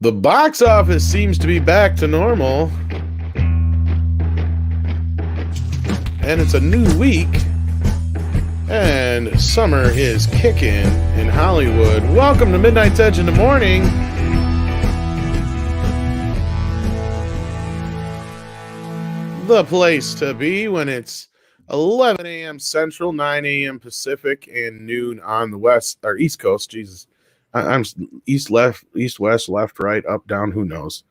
The box office seems to be back to normal. And it's a new week. And summer is kicking in Hollywood. Welcome to Midnight's Edge in the morning. The place to be when it's 11 a.m. Central, 9 a.m. Pacific, and noon on the West or East Coast. Jesus. I'm east, left, east, west, left, right, up, down. Who knows?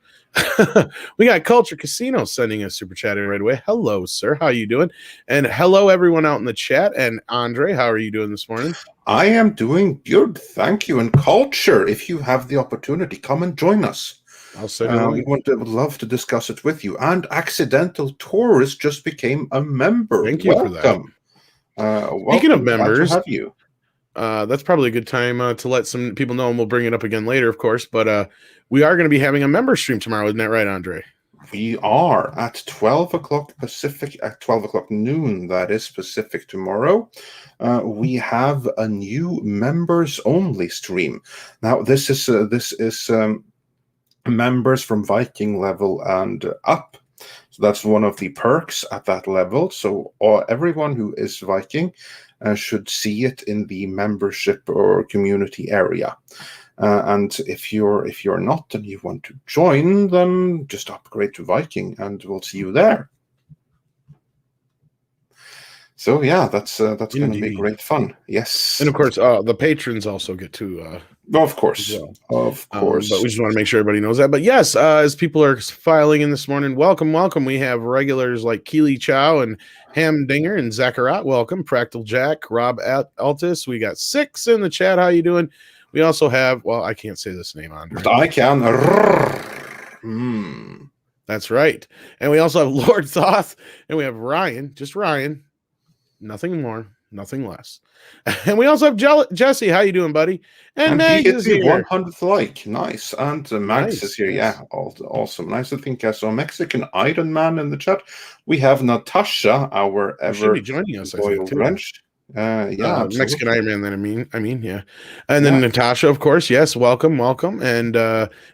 We got Culture Casino sending us super chat right away. Hello, sir. How you doing? And hello, everyone out in the chat. And Andre, how are you doing this morning? I am doing good, thank you. And Culture, if you have the opportunity, come and join us. I'll send you. Would love to discuss it with you. And Accidental Tourist just became a member. Thank you for that. Speaking of members, glad to have you. That's probably a good time to let some people know, and we'll bring it up again later, of course. But we are going to be having a member stream tomorrow, isn't that right, Andre? We are at 12 o'clock Pacific, at 12 o'clock noon, that is Pacific tomorrow. We have a new members-only stream. Now, this is members from Viking level and up. So that's one of the perks at that level. So everyone who is Viking should see it in the membership or community area. And if you're not and you want to join, then just upgrade to Viking, and we'll see you there. So yeah, that's going to be great fun. Yes, and of course, the patrons also get to. Of course, of course. But we just want to make sure everybody knows that. But yes, as people are filing in this morning, welcome. We have regulars like Keely Chow and Hamdinger and Zachariah. Welcome, Practical Jack, Rob Altus. We got 6 in the chat. How you doing? We also have, well, I can't say this name, Andre. But I can. That's right. And we also have Lord Thoth, and we have Ryan, just Ryan. Nothing more, nothing less. And we also have Jesse. How you doing, buddy? And Meg is here. 100th like. Nice. And Max is here. Nice. Yeah, awesome. Nice. I think I saw Mexican Iron Man in the chat. We have Natasha, our ever joining us, loyal wrench. Mexican Iron Man. Then I mean, yeah. And then Natasha, of course. Yes, welcome. And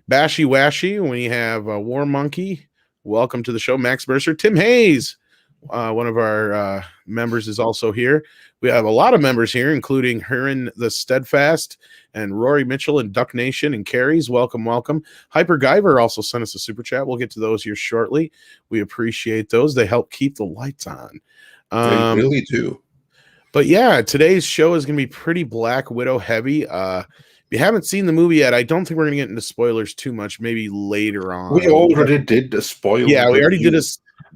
Bashy Washy. We have War Monkey. Welcome to the show, Max Mercer, Tim Hayes. One of our members is also here. We have a lot of members here, including Heron the Steadfast and Rory Mitchell and Duck Nation and Carries. Welcome. Hyper Guyver also sent us a super chat. We'll get to those here shortly. We appreciate those. They help keep the lights on. They really do. But yeah, today's show is going to be pretty Black Widow heavy. If you haven't seen the movie yet, I don't think we're going to get into spoilers too much. Maybe later on. We already did the spoiler. Yeah, we already did a.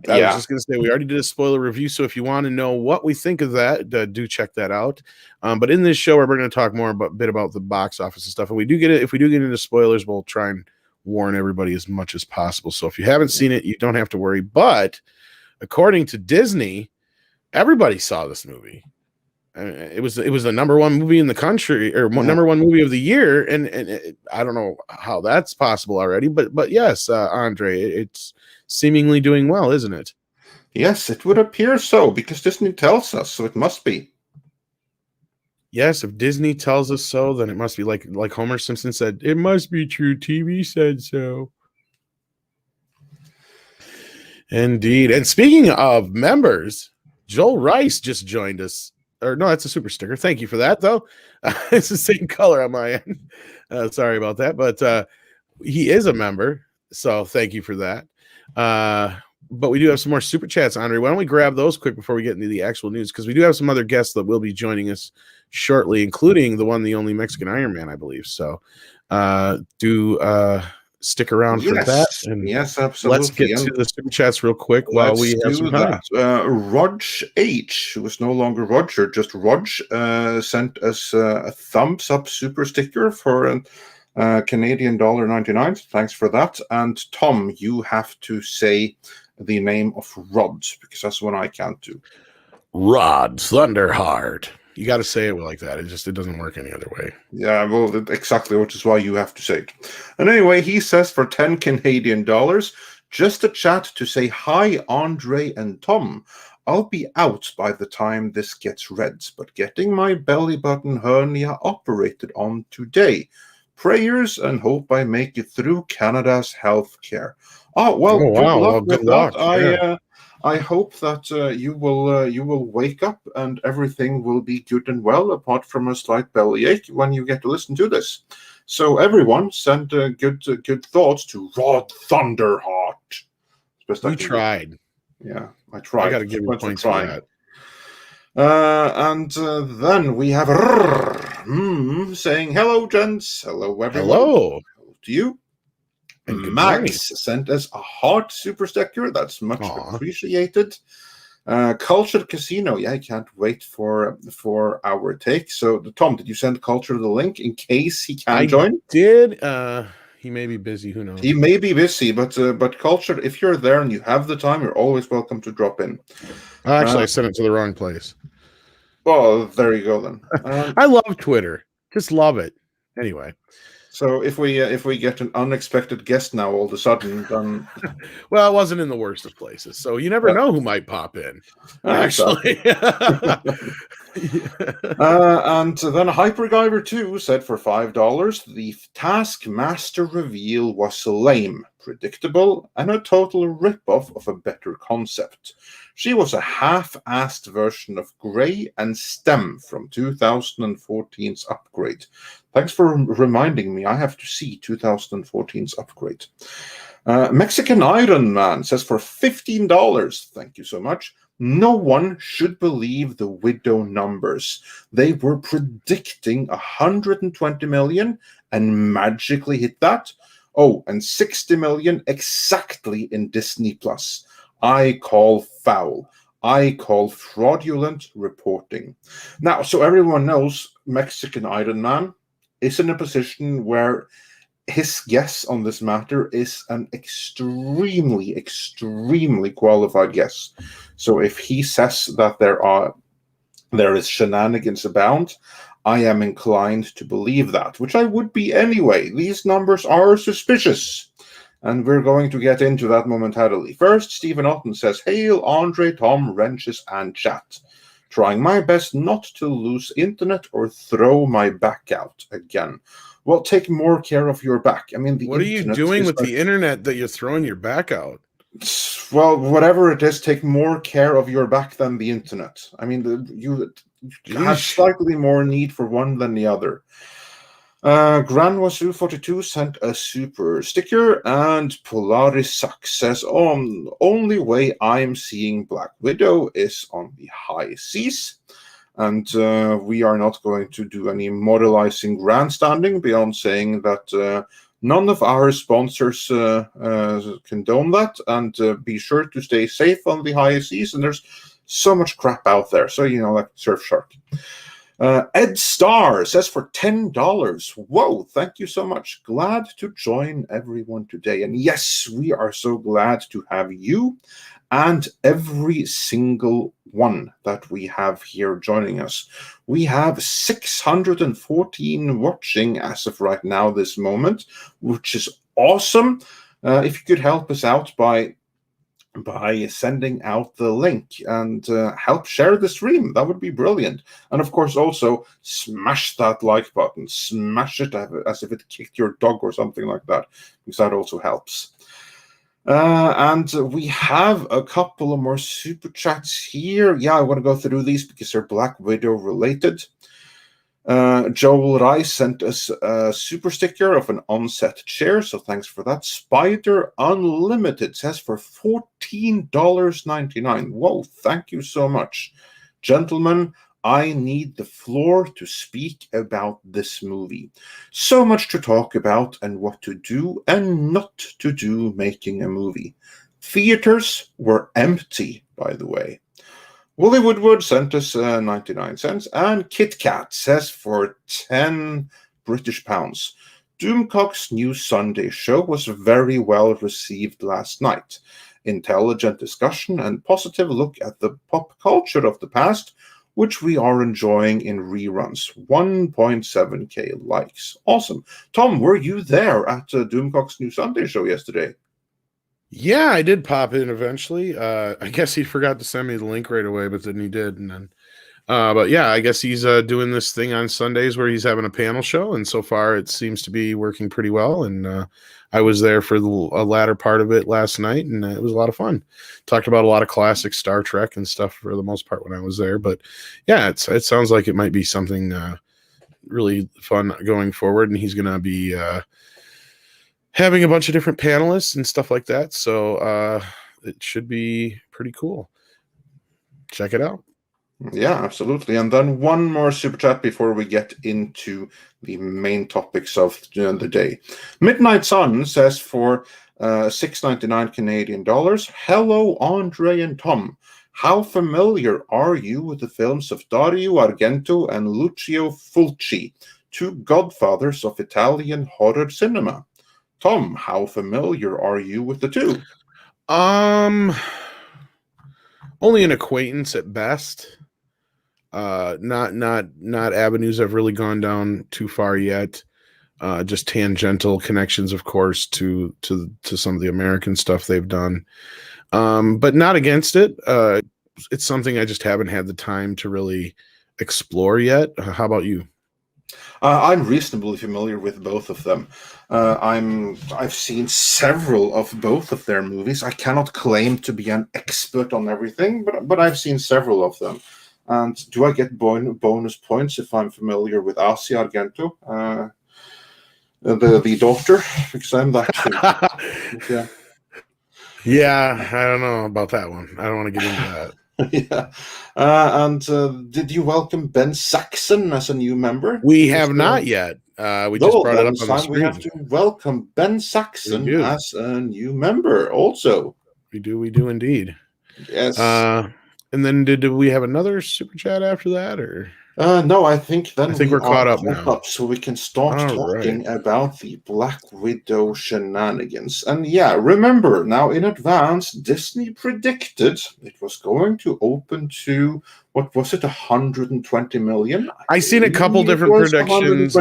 I was just going to say, we already did a spoiler review, so if you want to know what we think of that, do check that out. But in this show, we're going to talk more about the box office and stuff. And if we do get into spoilers, we'll try and warn everybody as much as possible. So if you haven't seen it, you don't have to worry. But according to Disney, everybody saw this movie. It was the number one movie in the country, or number one movie of the year, and I don't know how that's possible already, but yes, Andre, it's seemingly doing well, isn't it? Yes, it would appear so, because Disney tells us, so it must be. Yes, if Disney tells us so, then it must be like Homer Simpson said, it must be true. TV said so. Indeed. And speaking of members, Joel Rice just joined us. Or no, that's a super sticker. Thank you for that, though. It's the same color on my end. Sorry about that, but he is a member, so thank you for that. But we do have some more super chats, Andre. Why don't we grab those quick before we get into the actual news? Because we do have some other guests that will be joining us shortly, including the one, the only Mexican Iron Man, I believe. So stick around for that. And yes, absolutely. Let's get to the super chats real quick while we have some time. Rog H, who is no longer Roger, just Rog, sent us a thumbs up super sticker for Canadian $1.99. Thanks for that. And Tom, you have to say the name of Rod, because that's one I can't do. Rod Thunderheart. You got to say it like that. It doesn't work any other way. Yeah, well, exactly, which is why you have to say it. And anyway, he says for 10 Canadian dollars, just a chat to say hi, Andre and Tom. I'll be out by the time this gets read, but getting my belly button hernia operated on today. Prayers and hope I make it through Canada's healthcare. Oh well, Oh good wow! luck Well, with good that. luck. Yeah. I hope that you will wake up and everything will be good and well, apart from a slight bellyache when you get to listen to this. So everyone, send good thoughts to Rod Thunderheart. Best I You can do. tried. Yeah, I I tried. got to give you Went for points for trying. that. Then we have saying hello, gents. Hello, everyone. Hello Hello to you. and good morning. Max sent us a heart super sticker. That's much Aw. appreciated. Culture Casino. Yeah, I can't wait for our take. So, Tom, did you send Culture the link in case he can I join? did. He may be busy. Who knows? He may be busy, but Culture, if you're there and you have the time, you're always welcome to drop in. Actually, I sent it to the wrong place. Well, there you go then. I love Twitter. Just love it. Anyway. So if we get an unexpected guest now all of a sudden, then Well, it wasn't in the worst of places, so you never know who might pop in. Actually, exactly. And then Hypergiver 2 said for $5, the Taskmaster reveal was lame, predictable, and a total rip-off of a better concept. She was a half-assed version of Grey and Stem from 2014's upgrade. Thanks for reminding me. I have to see 2014's upgrade. Mexican Iron Man says for $15. Thank you so much. No one should believe the Widow numbers. They were predicting 120 million and magically hit that. Oh, and 60 million exactly in Disney Plus. I call foul. I call fraudulent reporting. Now, so everyone knows Mexican Iron Man is in a position where his guess on this matter is an extremely, extremely qualified guess. So if he says that there is shenanigans abound, I am inclined to believe that, which I would be anyway. These numbers are suspicious. And we're going to get into that momentarily. First, Stephen Otten says, Hail, Andre, Tom, Wrenches, and chat. Trying my best not to lose internet or throw my back out again. Well, take more care of your back. I mean, what are you doing with the internet that you're throwing your back out? Well, whatever it is, take more care of your back than the internet. I mean, you have slightly more need for one than the other. Granwasu42 sent a super sticker, and Polaris Sucks says, only way I'm seeing Black Widow is on the high seas. And we are not going to do any moralizing grandstanding beyond saying that none of our sponsors condone that, and be sure to stay safe on the high seas. And there's so much crap out there. So, like Surfshark. Ed Starr says for $10. Whoa, thank you so much. Glad to join everyone today. And yes, we are so glad to have you and every single one that we have here joining us. We have 614 watching as of right now, this moment, which is awesome. If you could help us out by sending out the link and help share the stream, that would be brilliant. And of course, also smash that like button, smash it as if it kicked your dog or something like that, because that also helps. And we have a couple of more super chats here. Yeah, I want to go through these because they're Black Widow related. Joel Rice sent us a super sticker of an onset chair, so thanks for that. Spider Unlimited says for $14.99. Whoa, thank you so much. Gentlemen, I need the floor to speak about this movie. So much to talk about and what to do and not to do making a movie. Theaters were empty, by the way. Willie Woodward sent us 99 cents, and Kit Kat says for 10 British pounds. Doomcock's new Sunday show was very well received last night. Intelligent discussion and positive look at the pop culture of the past, which we are enjoying in reruns. 1.7k likes. Awesome. Tom, were you there at Doomcock's new Sunday show yesterday? Yeah, I did pop in eventually. I guess he forgot to send me the link right away, but then he did. And then But yeah, I guess he's doing this thing on Sundays where he's having a panel show, and so far it seems to be working pretty well. And I was there for the latter part of it last night, and it was a lot of fun. Talked about a lot of classic Star Trek and stuff for the most part when I was there. But yeah, it sounds like it might be something really fun going forward, and he's going to be having a bunch of different panelists and stuff like that. So it should be pretty cool. Check it out. Yeah, absolutely. And then one more super chat before we get into the main topics of the day. Midnight Sun says for $6.99 Canadian dollars, hello, Andre and Tom. How familiar are you with the films of Dario Argento and Lucio Fulci, two godfathers of Italian horror cinema? Tom, how familiar are you with the two? Only an acquaintance at best. Not avenues I've really gone down too far yet. Just tangential connections, of course, to some of the American stuff they've done. But not against it. It's something I just haven't had the time to really explore yet. How about you? I'm reasonably familiar with both of them. I've seen several of both of their movies. I cannot claim to be an expert on everything, but I've seen several of them. And do I get bonus points if I'm familiar with Asia Argento, the daughter? Because I'm that too. Yeah. Yeah, I don't know about that one. I don't want to get into that. Yeah. And did you welcome Ben Saxon as a new member? We have not yet. We just brought it up on the screen. We have to welcome Ben Saxon as a new member also. We do indeed. Yes. And then did we have another super chat after that, or? No, I think we're caught up now. So we can start talking about the Black Widow shenanigans. And yeah, remember, now in advance, Disney predicted it was going to open to, what was it, 120 million? I seen a couple different predictions.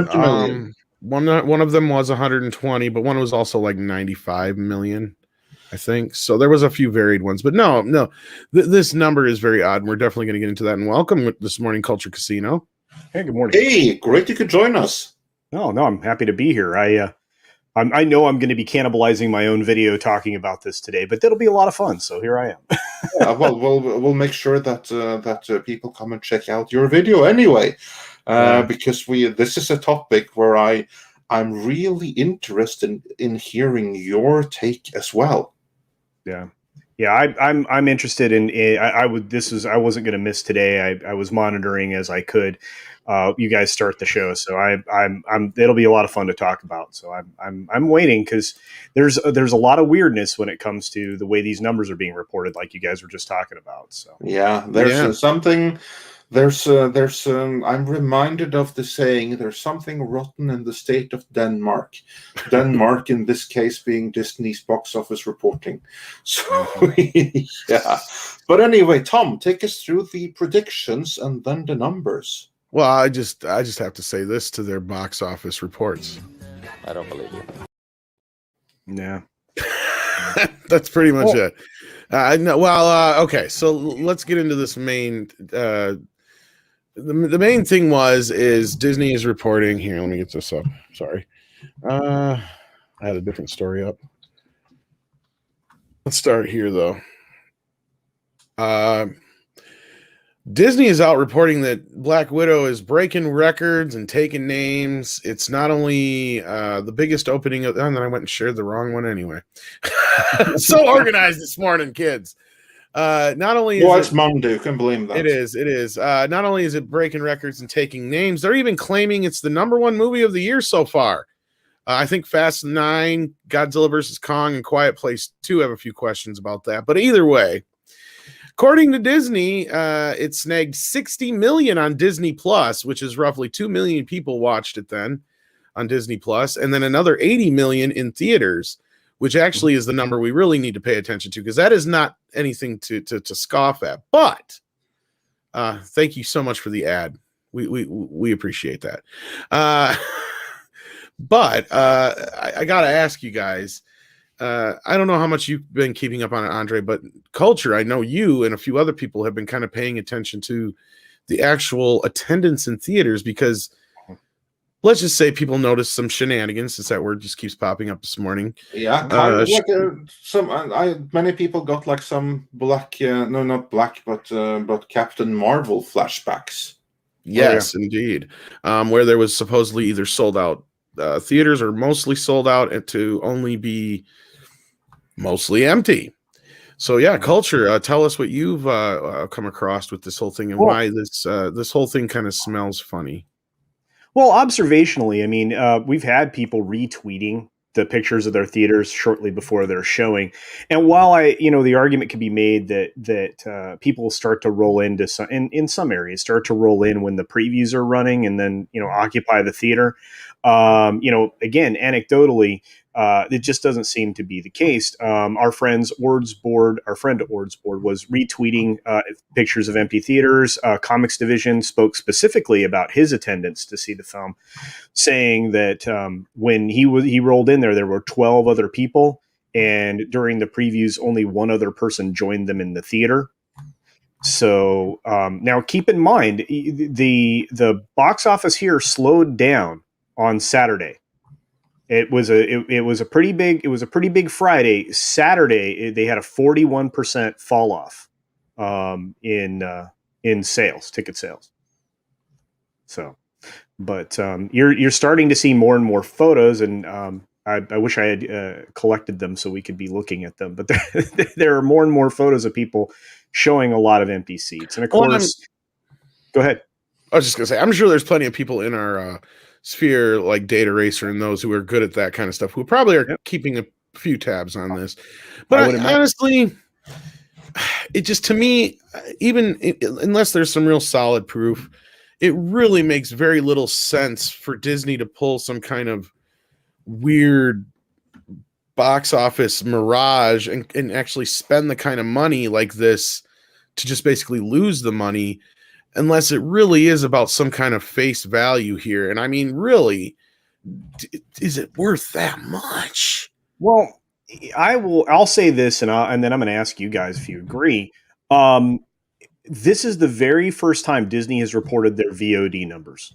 One of them was 120, but one was also like 95 million. I think so. There was a few varied ones, but no. This number is very odd. And we're definitely going to get into that. And welcome this morning, Culture Casino. Hey, good morning. Hey, great you could join us. No, I'm happy to be here. I know I'm going to be cannibalizing my own video talking about this today, but that'll be a lot of fun. So here I am. Yeah, well, we'll make sure that people come and check out your video anyway, because this is a topic where I'm really interested in hearing your take as well. Yeah. I'm interested in. I wasn't going to miss today. I was monitoring as I could. You guys start the show, so it'll be a lot of fun to talk about. So I'm waiting because there's a lot of weirdness when it comes to the way these numbers are being reported, like you guys were just talking about. So yeah, there's something. I'm reminded of the saying, there's something rotten in the state of Denmark. Denmark, in this case, being Disney's box office reporting. So, yeah. But anyway, Tom, take us through the predictions and then the numbers. Well, I just have to say this to their box office reports. I don't believe you. Yeah. That's pretty much it. Okay, so let's get into this main... The main thing is Disney is reporting here. Let me get this up. Sorry. I had a different story up. Let's start here though. Disney is out reporting that Black Widow is breaking records and taking names. It's not only the biggest opening of, and then I went and shared the wrong one anyway. So organized this morning, kids. Not only is it's Monday, you can blame that. It is. Not only is it breaking records and taking names, they're even claiming it's the #1 movie of the year so far. I think Fast 9, Godzilla vs. Kong, and Quiet Place 2 have a few questions about that. But either way, according to Disney, it snagged 60 million on Disney Plus, which is roughly 2 million people watched it then on Disney Plus, and then another 80 million in theaters, which actually is the number we really need to pay attention to, because that is not anything to scoff at. But thank you so much for the ad. We appreciate that. But I got to ask you guys, I don't know how much you've been keeping up on it, Andre, but Culture, I know you and a few other people have been kind of paying attention to the actual attendance in theaters, because let's just say people notice some shenanigans, since that word just keeps popping up this morning. Yeah, kind of like many people got like some black, no, not black, but Captain Marvel flashbacks. Yes, indeed. Where there was supposedly either sold out theaters or mostly sold out, and to only be mostly empty. So yeah, culture. Tell us what you've come across with this whole thing, and why this whole thing kind of smells funny. Well, observationally, I mean, we've had people retweeting the pictures of their theaters shortly before their showing, and while the argument can be made that people start to roll into in some areas start to roll in when the previews are running, and then occupy the theater. Again, anecdotally, it just doesn't seem to be the case. Our friend Ord's Board was retweeting pictures of empty theaters. Comics Division spoke specifically about his attendance to see the film, saying that when he rolled in there were 12 other people, and during the previews, only one other person joined them in the theater. So now, keep in mind the box office here slowed down on Saturday. It was a pretty big Friday. Saturday they had a 41% fall off in sales, ticket sales. So, but you're starting to see more and more photos, and I wish I had collected them so we could be looking at them. But there are more and more photos of people showing a lot of empty seats, and of course, go ahead. I was just gonna say, I'm sure there's plenty of people in our sphere, like Data Racer and those who are good at that kind of stuff, who probably are keeping a few tabs on this. But honestly, it just, to me, unless there's some real solid proof, it really makes very little sense for Disney to pull some kind of weird box office mirage and actually spend the kind of money like this to just basically lose the money, unless it really is about some kind of face value here. And I mean, really, is it worth that much? Well, I'll say this, and then I'm going to ask you guys if you agree. This is the very first time Disney has reported their VOD numbers.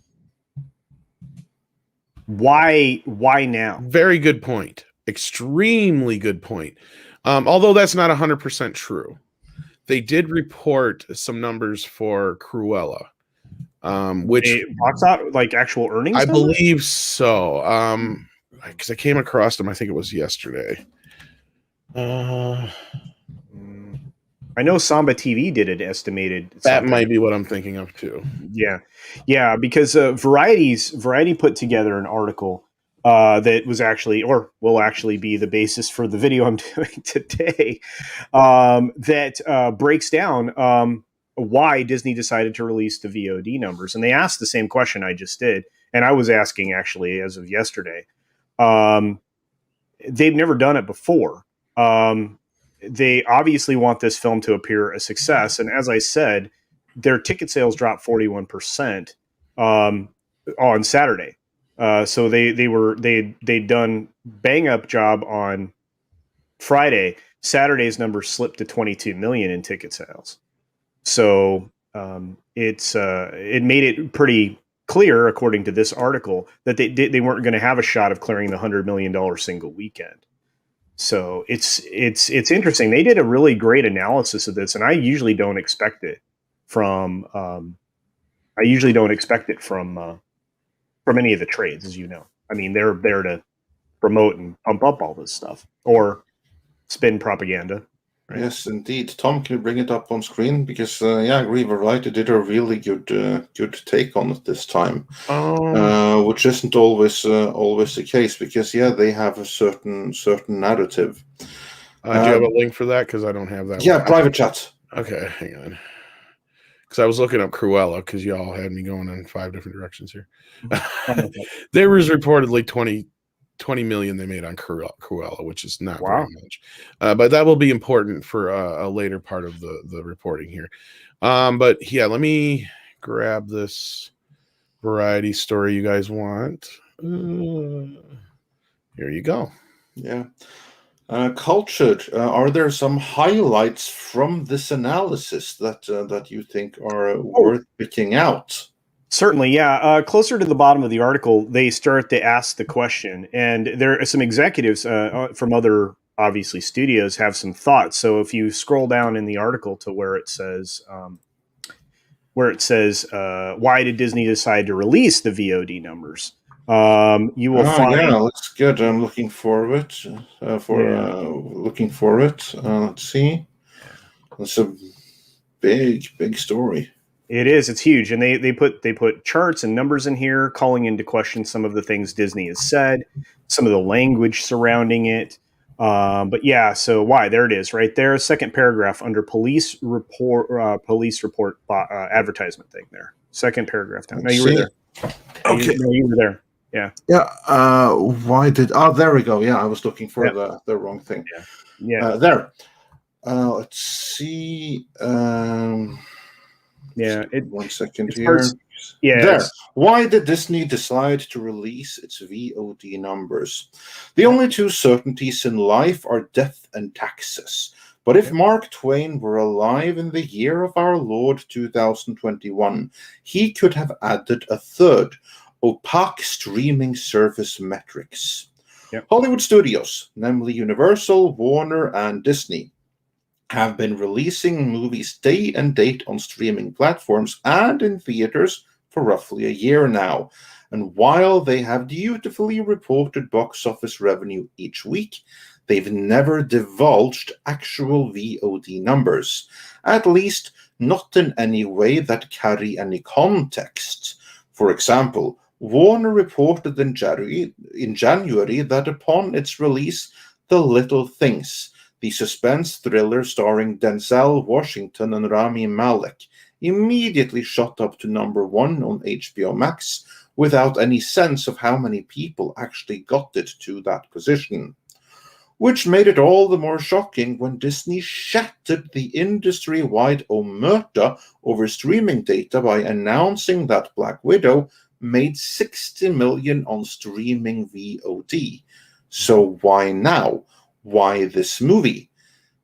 Why now? Very good point. Extremely good point. Although that's not 100% true. They did report some numbers for Cruella, which box out like actual earnings. I believe so. Because I came across them, I think it was yesterday. I know Samba TV did it estimated. That might be what I'm thinking of too. Yeah, because Variety put together an article that was actually, or will actually be, the basis for the video I'm doing today, that breaks down why Disney decided to release the VOD numbers. And they asked the same question I just did, and I was asking actually as of yesterday. They've never done it before. They obviously want this film to appear a success, and as I said, their ticket sales dropped 41% on Saturday. So they'd done bang up job on Friday. Saturday's numbers slipped to 22 million in ticket sales. So it made it pretty clear, according to this article, that they weren't going to have a shot of clearing the $100 million single weekend. So it's interesting. They did a really great analysis of this, and I usually don't expect it from any of the trades, as you know. I mean, they're there to promote and pump up all this stuff or spin propaganda. Right? Yes, indeed. Tom, can you bring it up on screen? Because I agree. Variety did a really good take on it this time, which isn't always the case. Because they have a certain narrative. Do you have a link for that? Because I don't have that. Yeah, private chat. Okay, hang on. Because I was looking up Cruella, because y'all had me going in 5 different directions here. There was reportedly 20 million they made on Cruella, which is not very much. But that will be important for a later part of the reporting here. But yeah, let me grab this Variety story you guys want. Here you go. Yeah. Cultured, are there some highlights from this analysis that you think are Oh, worth picking out? certainly, yeah. Closer to the bottom of the article, they start to ask the question, and there are some executives from other, obviously, studios have some thoughts. So if you scroll down in the article to where it says, why did Disney decide to release the VOD numbers? You will Yeah, find, looks good. I'm looking for it. yeah, Looking for it. Let's see. It's a big story. it is. It's huge, and they put charts and numbers in here, calling into question some of the things Disney has said, some of the language surrounding it. But yeah, so why? There it is, right there. Second paragraph under police report advertisement thing there. Second paragraph down. No, Let's you were see. there. Okay. No, you were there. Yeah. Yeah. Why did? Oh, there we go. Yeah, I was looking for Yeah. the wrong thing. Yeah. There. Let's see. Yeah. 1 second It's here. parts. Yeah. There. Why did Disney decide to release its VOD numbers? The only two certainties in life are death and taxes. But if Mark Twain were alive in the year of our Lord 2021, he could have added a third: opaque streaming service metrics. Yep. Hollywood studios, namely Universal, Warner, and Disney, have been releasing movies day and date on streaming platforms and in theaters for roughly a year now. And while they have dutifully reported box office revenue each week, they've never divulged actual VOD numbers, at least not in any way that carry any context. For example, Warner reported in January that upon its release, The Little Things, the suspense thriller starring Denzel Washington and Rami Malek, immediately shot up to #1 on HBO Max without any sense of how many people actually got it to that position. Which made it all the more shocking when Disney shattered the industry-wide omerta over streaming data by announcing that Black Widow made $60 million on streaming VOD. So why now? Why this movie?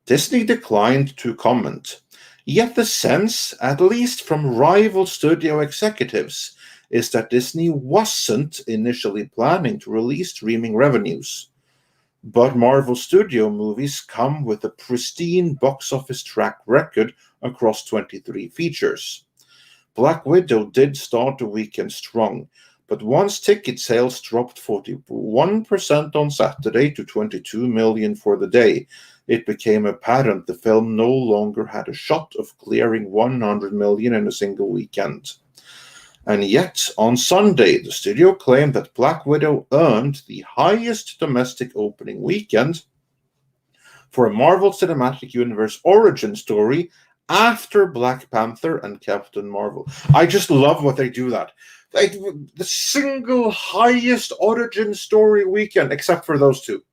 Disney declined to comment. Yet the sense, at least from rival studio executives, is that Disney wasn't initially planning to release streaming revenues. But Marvel Studio movies come with a pristine box office track record across 23 features. Black Widow did start the weekend strong, but once ticket sales dropped 41% on Saturday to 22 million for the day, it became apparent the film no longer had a shot of clearing 100 million in a single weekend. And yet, on Sunday, the studio claimed that Black Widow earned the highest domestic opening weekend for a Marvel Cinematic Universe origin story after Black Panther and Captain Marvel. I just love what they do that. The single highest origin story weekend, except for those two.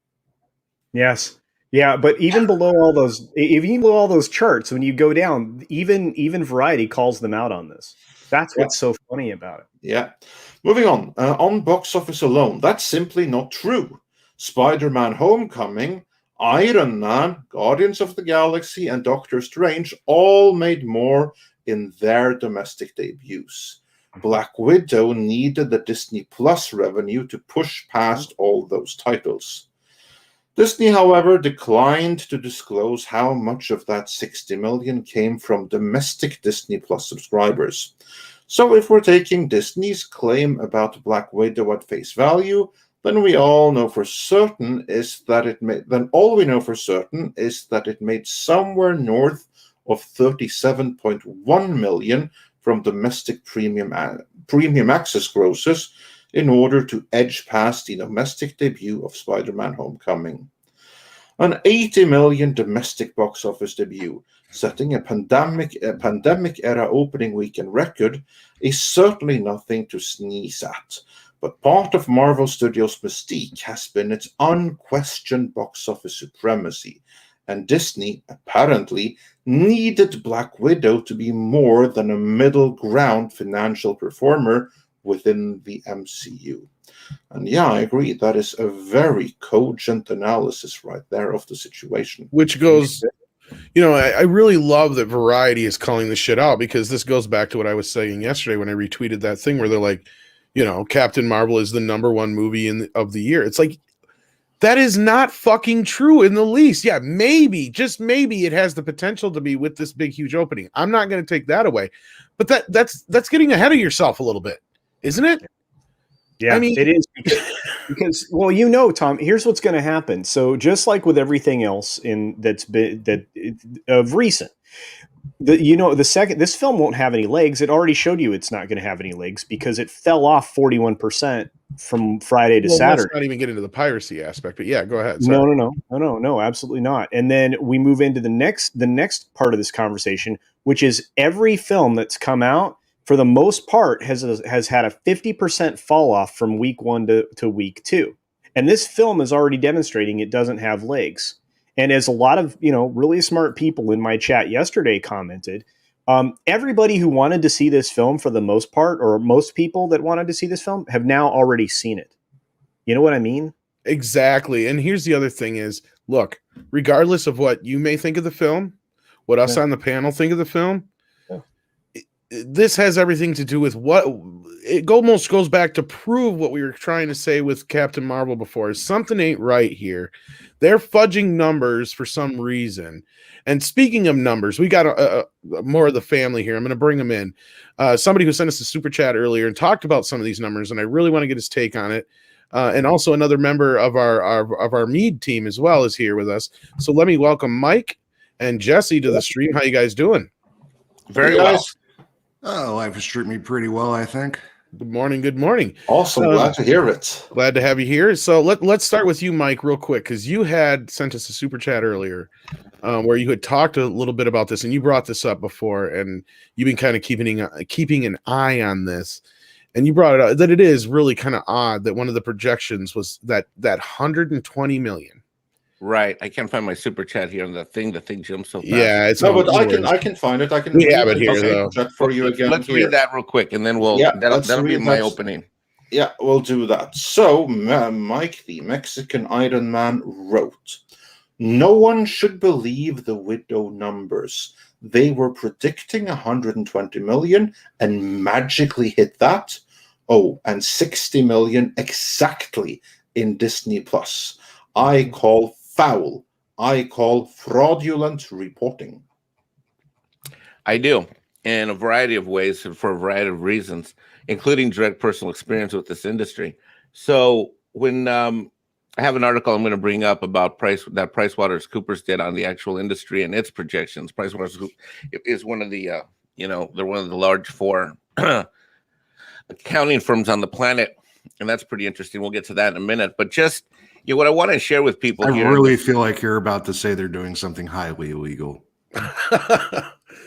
Yes. Yeah, but even below all those charts, when you go down, even Variety calls them out on this. That's what's so funny about it. Yeah. Moving on box office alone, that's simply not true. Spider-Man Homecoming, Iron Man, Guardians of the Galaxy, and Doctor Strange all made more in their domestic debuts. Black Widow needed the Disney Plus revenue to push past all those titles. Disney, however, declined to disclose how much of that 60 million came from domestic Disney Plus subscribers. So if we're taking Disney's claim about Black Widow at face value, then all we know for certain is that it made somewhere north of 37.1 million from domestic premium access grosses in order to edge past the domestic debut of Spider-Man Homecoming. An 80 million domestic box office debut, setting a pandemic-era opening weekend record, is certainly nothing to sneeze at. But part of Marvel Studios' mystique has been its unquestioned box office supremacy, and Disney, apparently, needed Black Widow to be more than a middle-ground financial performer within the MCU. And yeah, I agree. That is a very cogent analysis right there of the situation. Which goes, I really love that Variety is calling this shit out, because this goes back to what I was saying yesterday when I retweeted that thing where they're like, Captain Marvel is the #1 movie of the year. It's like, that is not fucking true in the least. Yeah, maybe, just maybe it has the potential to be with this big, huge opening. I'm not going to take that away. But that's getting ahead of yourself a little bit, isn't it? Yeah, I mean, it is because well, Tom, here's what's going to happen. So just like with everything else of recent, this film won't have any legs. It already showed you it's not going to have any legs because it fell off 41% from Friday to Saturday. Let's not even get into the piracy aspect, but yeah, go ahead. Sorry. No, absolutely not. And then we move into the next part of this conversation, which is every film that's come out, for the most part, has had a 50% fall off from week 1 to week 2. And this film is already demonstrating it doesn't have legs. And as a lot of, really smart people in my chat yesterday commented, everybody who wanted to see this film, for the most part, or most people that wanted to see this film, have now already seen it. You know what I mean? Exactly. And here's the other thing is, look, regardless of what you may think of the film, what us on the panel think of the film, this has everything to do with what it almost goes back to prove what we were trying to say with Captain Marvel before. Something ain't right here. They're fudging numbers for some reason. And speaking of numbers, we got more of the family here. I'm going to bring them in. Somebody who sent us a super chat earlier and talked about some of these numbers, and I really want to get his take on it. And also another member of our Mead team as well is here with us. So let me welcome Mike and Jesse to the stream. How you guys doing? Very well. Oh, life has treated me pretty well, I think. Good morning. Good morning. Awesome. Glad to hear it. Glad to have you here. So let's start with you, Mike, real quick, because you had sent us a super chat earlier where you had talked a little bit about this, and you brought this up before, and you've been kind of keeping an eye on this, and you brought it up that it is really kind of odd that one of the projections was that 120 million. Right, I can't find my super chat here on the thing. The thing jumps so fast. Yeah, it's no, but I can find it. I can. We have it here though. For you again. Let's read that real quick, and then that'll be my opening. Yeah, we'll do that. So, Mike, the Mexican Iron Man, wrote, "No one should believe the Widow numbers. They were predicting 120 million and magically hit that. Oh, and 60 million exactly in Disney Plus. I call foul. I call fraudulent reporting." I do, in a variety of ways and for a variety of reasons, including direct personal experience with this industry. So when I have an article I'm going to bring up about PricewaterhouseCoopers did on the actual industry and its projections. PricewaterhouseCoopers is one of the, they're one of the large 4 accounting firms on the planet, and that's pretty interesting. We'll get to that in a minute, but just what I want to share with people I here. really feel like you're about to say they're doing something highly illegal.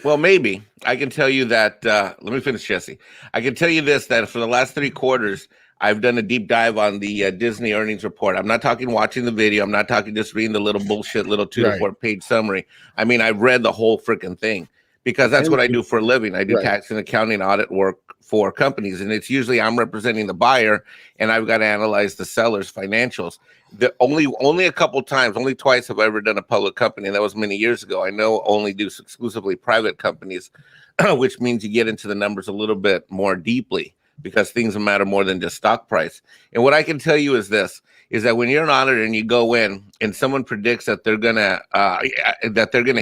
Well, maybe. I can tell you that, let me finish, Jesse. I can tell you this, that for the last 3 quarters, I've done a deep dive on the Disney earnings report. I'm not talking watching the video. I'm not talking just reading the little 2 to 4 page summary. I mean, I've read the whole freaking thing because that's what I do for a living. I do tax and accounting audit work for companies, and it's usually I'm representing the buyer, and I've got to analyze the seller's financials. The only a couple times, only twice have I ever done a public company, and that was many years ago. I know only do exclusively private companies, which means you get into the numbers a little bit more deeply because things matter more than just stock price. And what I can tell you is this: is that when you're an auditor and you go in and someone predicts that they're gonna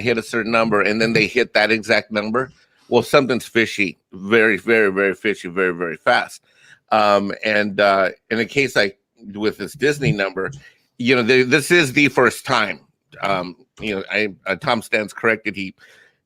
hit a certain number, and then they hit that exact number, well, something's fishy, very, very, very fishy, very, very fast. And in a case like with this Disney number, this is the first time. Tom Stans corrected. He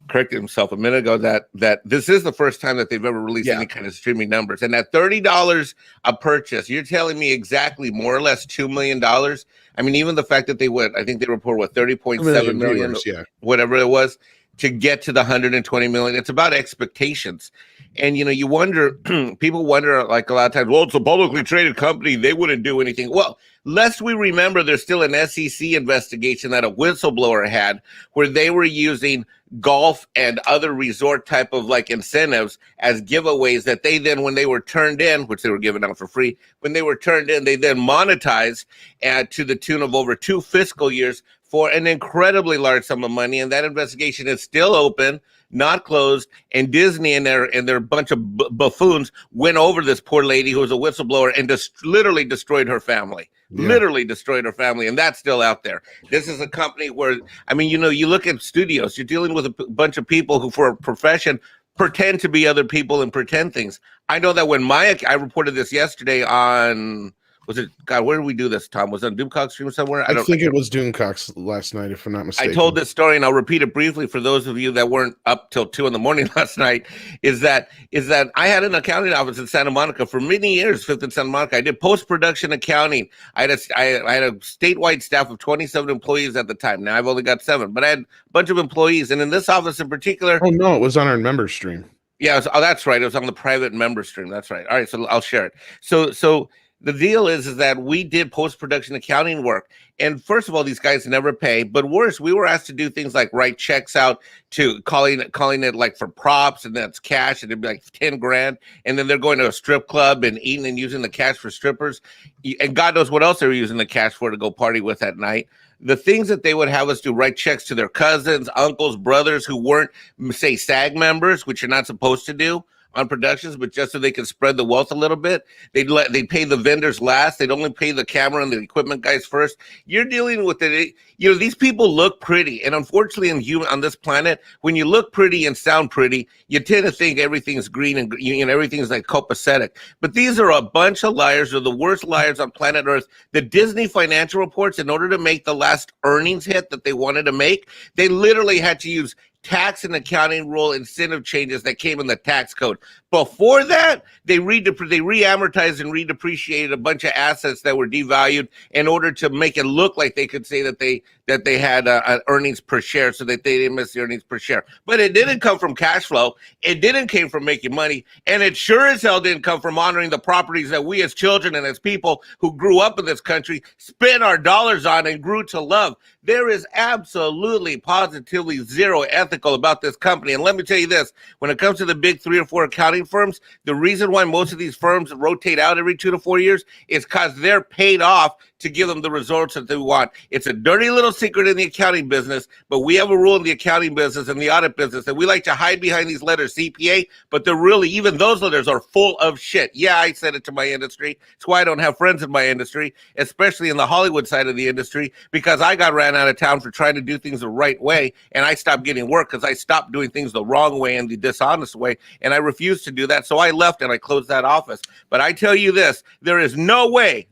corrected himself a minute ago that this is the first time that they've ever released any kind of streaming numbers. And at $30 a purchase, you're telling me exactly more or less $2 million. I mean, even the fact that they went, I think they reported 30.7 million, whatever it was. to get to the 120 million. It's about expectations. And, you wonder, people wonder, like a lot of times, well, it's a publicly traded company. They wouldn't do anything. Well, lest we remember there's still an SEC investigation that a whistleblower had where they were using golf and other resort type of like incentives as giveaways that they then, when they were turned in, which they were given out for free, when they were turned in, they then monetized to the tune of over 2 fiscal years for an incredibly large sum of money. And that investigation is still open, not closed. And Disney and their bunch of buffoons went over this poor lady who was a whistleblower and literally destroyed her family. Yeah. Literally destroyed her family, and that's still out there. This is a company where, you look at studios, you're dealing with a bunch of people who, for a profession, pretend to be other people and pretend things. I know that when I reported this yesterday on, was it, God, where did we do this, Tom? Was it on Doomcock stream somewhere? I think it was Doomcock's last night, if I'm not mistaken. I told this story, and I'll repeat it briefly for those of you that weren't up till 2 a.m. last night, is that I had an accounting office in Santa Monica for many years, 5th and Santa Monica. I did post-production accounting. I had a statewide staff of 27 employees at the time. Now I've only got 7, but I had a bunch of employees. And in this office in particular. Oh, no, it was on our member stream. Yeah, that's right. It was on the private member stream. That's right. All right, so I'll share it. So the deal is that we did post-production accounting work. And first of all, these guys never pay. But worse, we were asked to do things like write checks out to calling it like for props, and that's cash, and it'd be like 10 grand. And then they're going to a strip club and eating and using the cash for strippers. And God knows what else they were using the cash for to go party with at night. The things that they would have us do, write checks to their cousins, uncles, brothers who weren't, say, SAG members, which you're not supposed to do on productions, but just so they can spread the wealth a little bit. They'd pay the vendors last. They'd only pay the camera and the equipment guys first. You're dealing with it. These people look pretty. And unfortunately, on this planet, when you look pretty and sound pretty, you tend to think everything's green and everything's like copacetic. But these are a bunch of liars. They're the worst liars on planet Earth. The Disney financial reports, in order to make the last earnings hit that they wanted to make, they literally had to use tax and accounting rule incentive changes that came in the tax code. Before that, they re-amortized and redepreciated a bunch of assets that were devalued in order to make it look like they could say that they had earnings per share, so that they didn't miss the earnings per share. But it didn't come from cash flow. It didn't came from making money. And it sure as hell didn't come from honoring the properties that we as children and as people who grew up in this country spent our dollars on and grew to love. There is absolutely, positively zero ethical about this company. And let me tell you this, when it comes to the big 3 or 4 accounting firms, the reason why most of these firms rotate out every 2 to 4 years is because they're paid off to give them the results that they want. It's a dirty little secret in the accounting business, but we have a rule in the accounting business and the audit business that we like to hide behind these letters CPA, but they're really, even those letters are full of shit. Yeah, I said it to my industry. It's why I don't have friends in my industry, especially in the Hollywood side of the industry, because I got ran out of town for trying to do things the right way, and I stopped getting work because I stopped doing things the wrong way and the dishonest way, and I refused to do that, so I left and I closed that office. But I tell you this, there is no way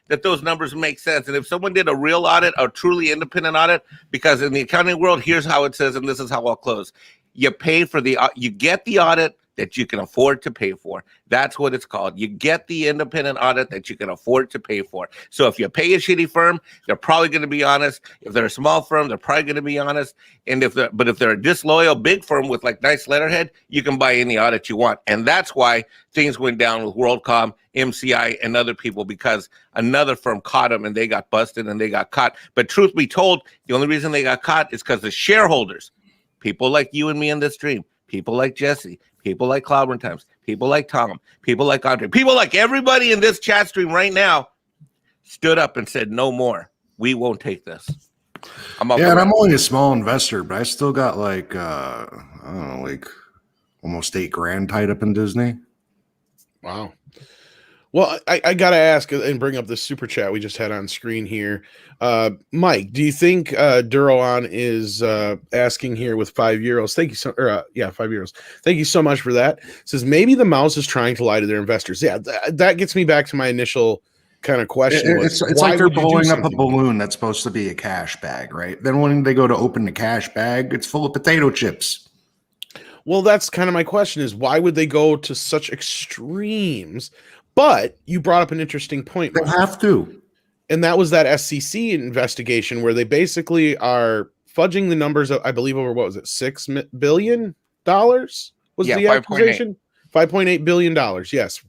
that those numbers make sense. And if someone did a real audit, a truly independent audit, because in the accounting world, here's how it says, and this is how I'll close. You pay for you get the audit that you can afford to pay for. That's what it's called. You get the independent audit that you can afford to pay for. So if you pay a shitty firm, they're probably going to be honest. If they're a small firm, they're probably going to be honest. And if they're a disloyal big firm with like nice letterhead, you can buy any audit you want. And that's why things went down with WorldCom, MCI, and other people, because another firm caught them and they got busted and they got caught. But truth be told, the only reason they got caught is because the shareholders, people like you and me in this stream, people like Jesse, people like Cloudburn Times, people like Tom, people like Andre, people like everybody in this chat stream right now stood up and said, no more. We won't take this. And I'm only a small investor, but I still got like, I don't know, like almost $8,000 tied up in Disney. Wow. Well, I got to ask and bring up the super chat we just had on screen here. Mike, do you think Duroan is asking here with €5? Thank you so, €5. Thank you so much for that. Says maybe the mouse is trying to lie to their investors. Yeah, that gets me back to my initial kind of question. It's like they're blowing up a balloon that's supposed to be a cash bag, right? Then when they go to open the cash bag, it's full of potato chips. Well, that's kind of my question, is why would they go to such extremes? But you brought up an interesting point. They have to. And that was that SEC investigation where they basically are fudging the numbers. I believe over what was it, $6 billion was the accusation? $5.8 billion. Yes,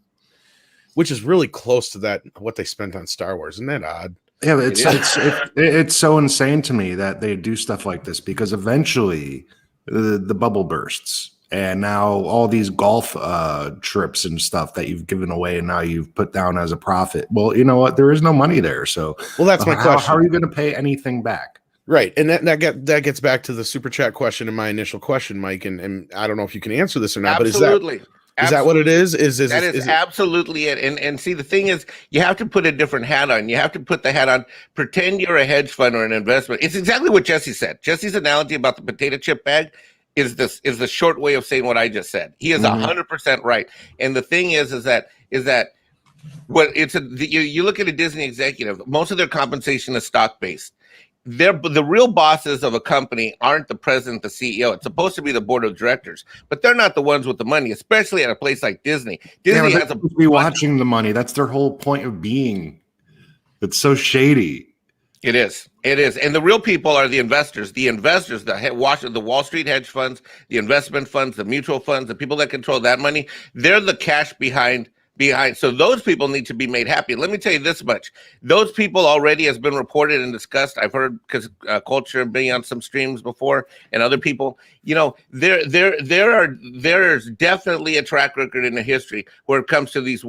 which is really close to that what they spent on Star Wars. Isn't that odd? Yeah, but it's so insane to me that they do stuff like this, because eventually the bubble bursts, and now all these golf trips and stuff that you've given away and now you've put down as a profit. Well, you know what? There is no money there. So, well, that's my question. How are you going to pay anything back? Right, and that gets back to the super chat question and my initial question, Mike. And I don't know if you can answer this or not, Absolutely. but is that what it is? That is absolutely it. And see, the thing is, you have to put a different hat on. You have to put the hat on. Pretend you're a hedge fund or an investment. It's exactly what Jesse said. Jesse's analogy about the potato chip bag is the short way of saying what I just said. He is 100% right. And the thing is that what you look at a Disney executive, most of their compensation is stock based. The real bosses of a company aren't the president, the CEO. It's supposed to be the board of directors, but they're not the ones with the money, especially at a place like Disney. Disney has to be watching the money. That's their whole point of being. It's so shady. It is. And the real people are the investors, the Wall Street hedge funds, the investment funds, the mutual funds, the people that control that money. They're the cash behind. So those people need to be made happy. Let me tell you this much. Those people already has been reported and discussed. I've heard, because Culture being on some streams before and other people, there's definitely a track record in the history where it comes to these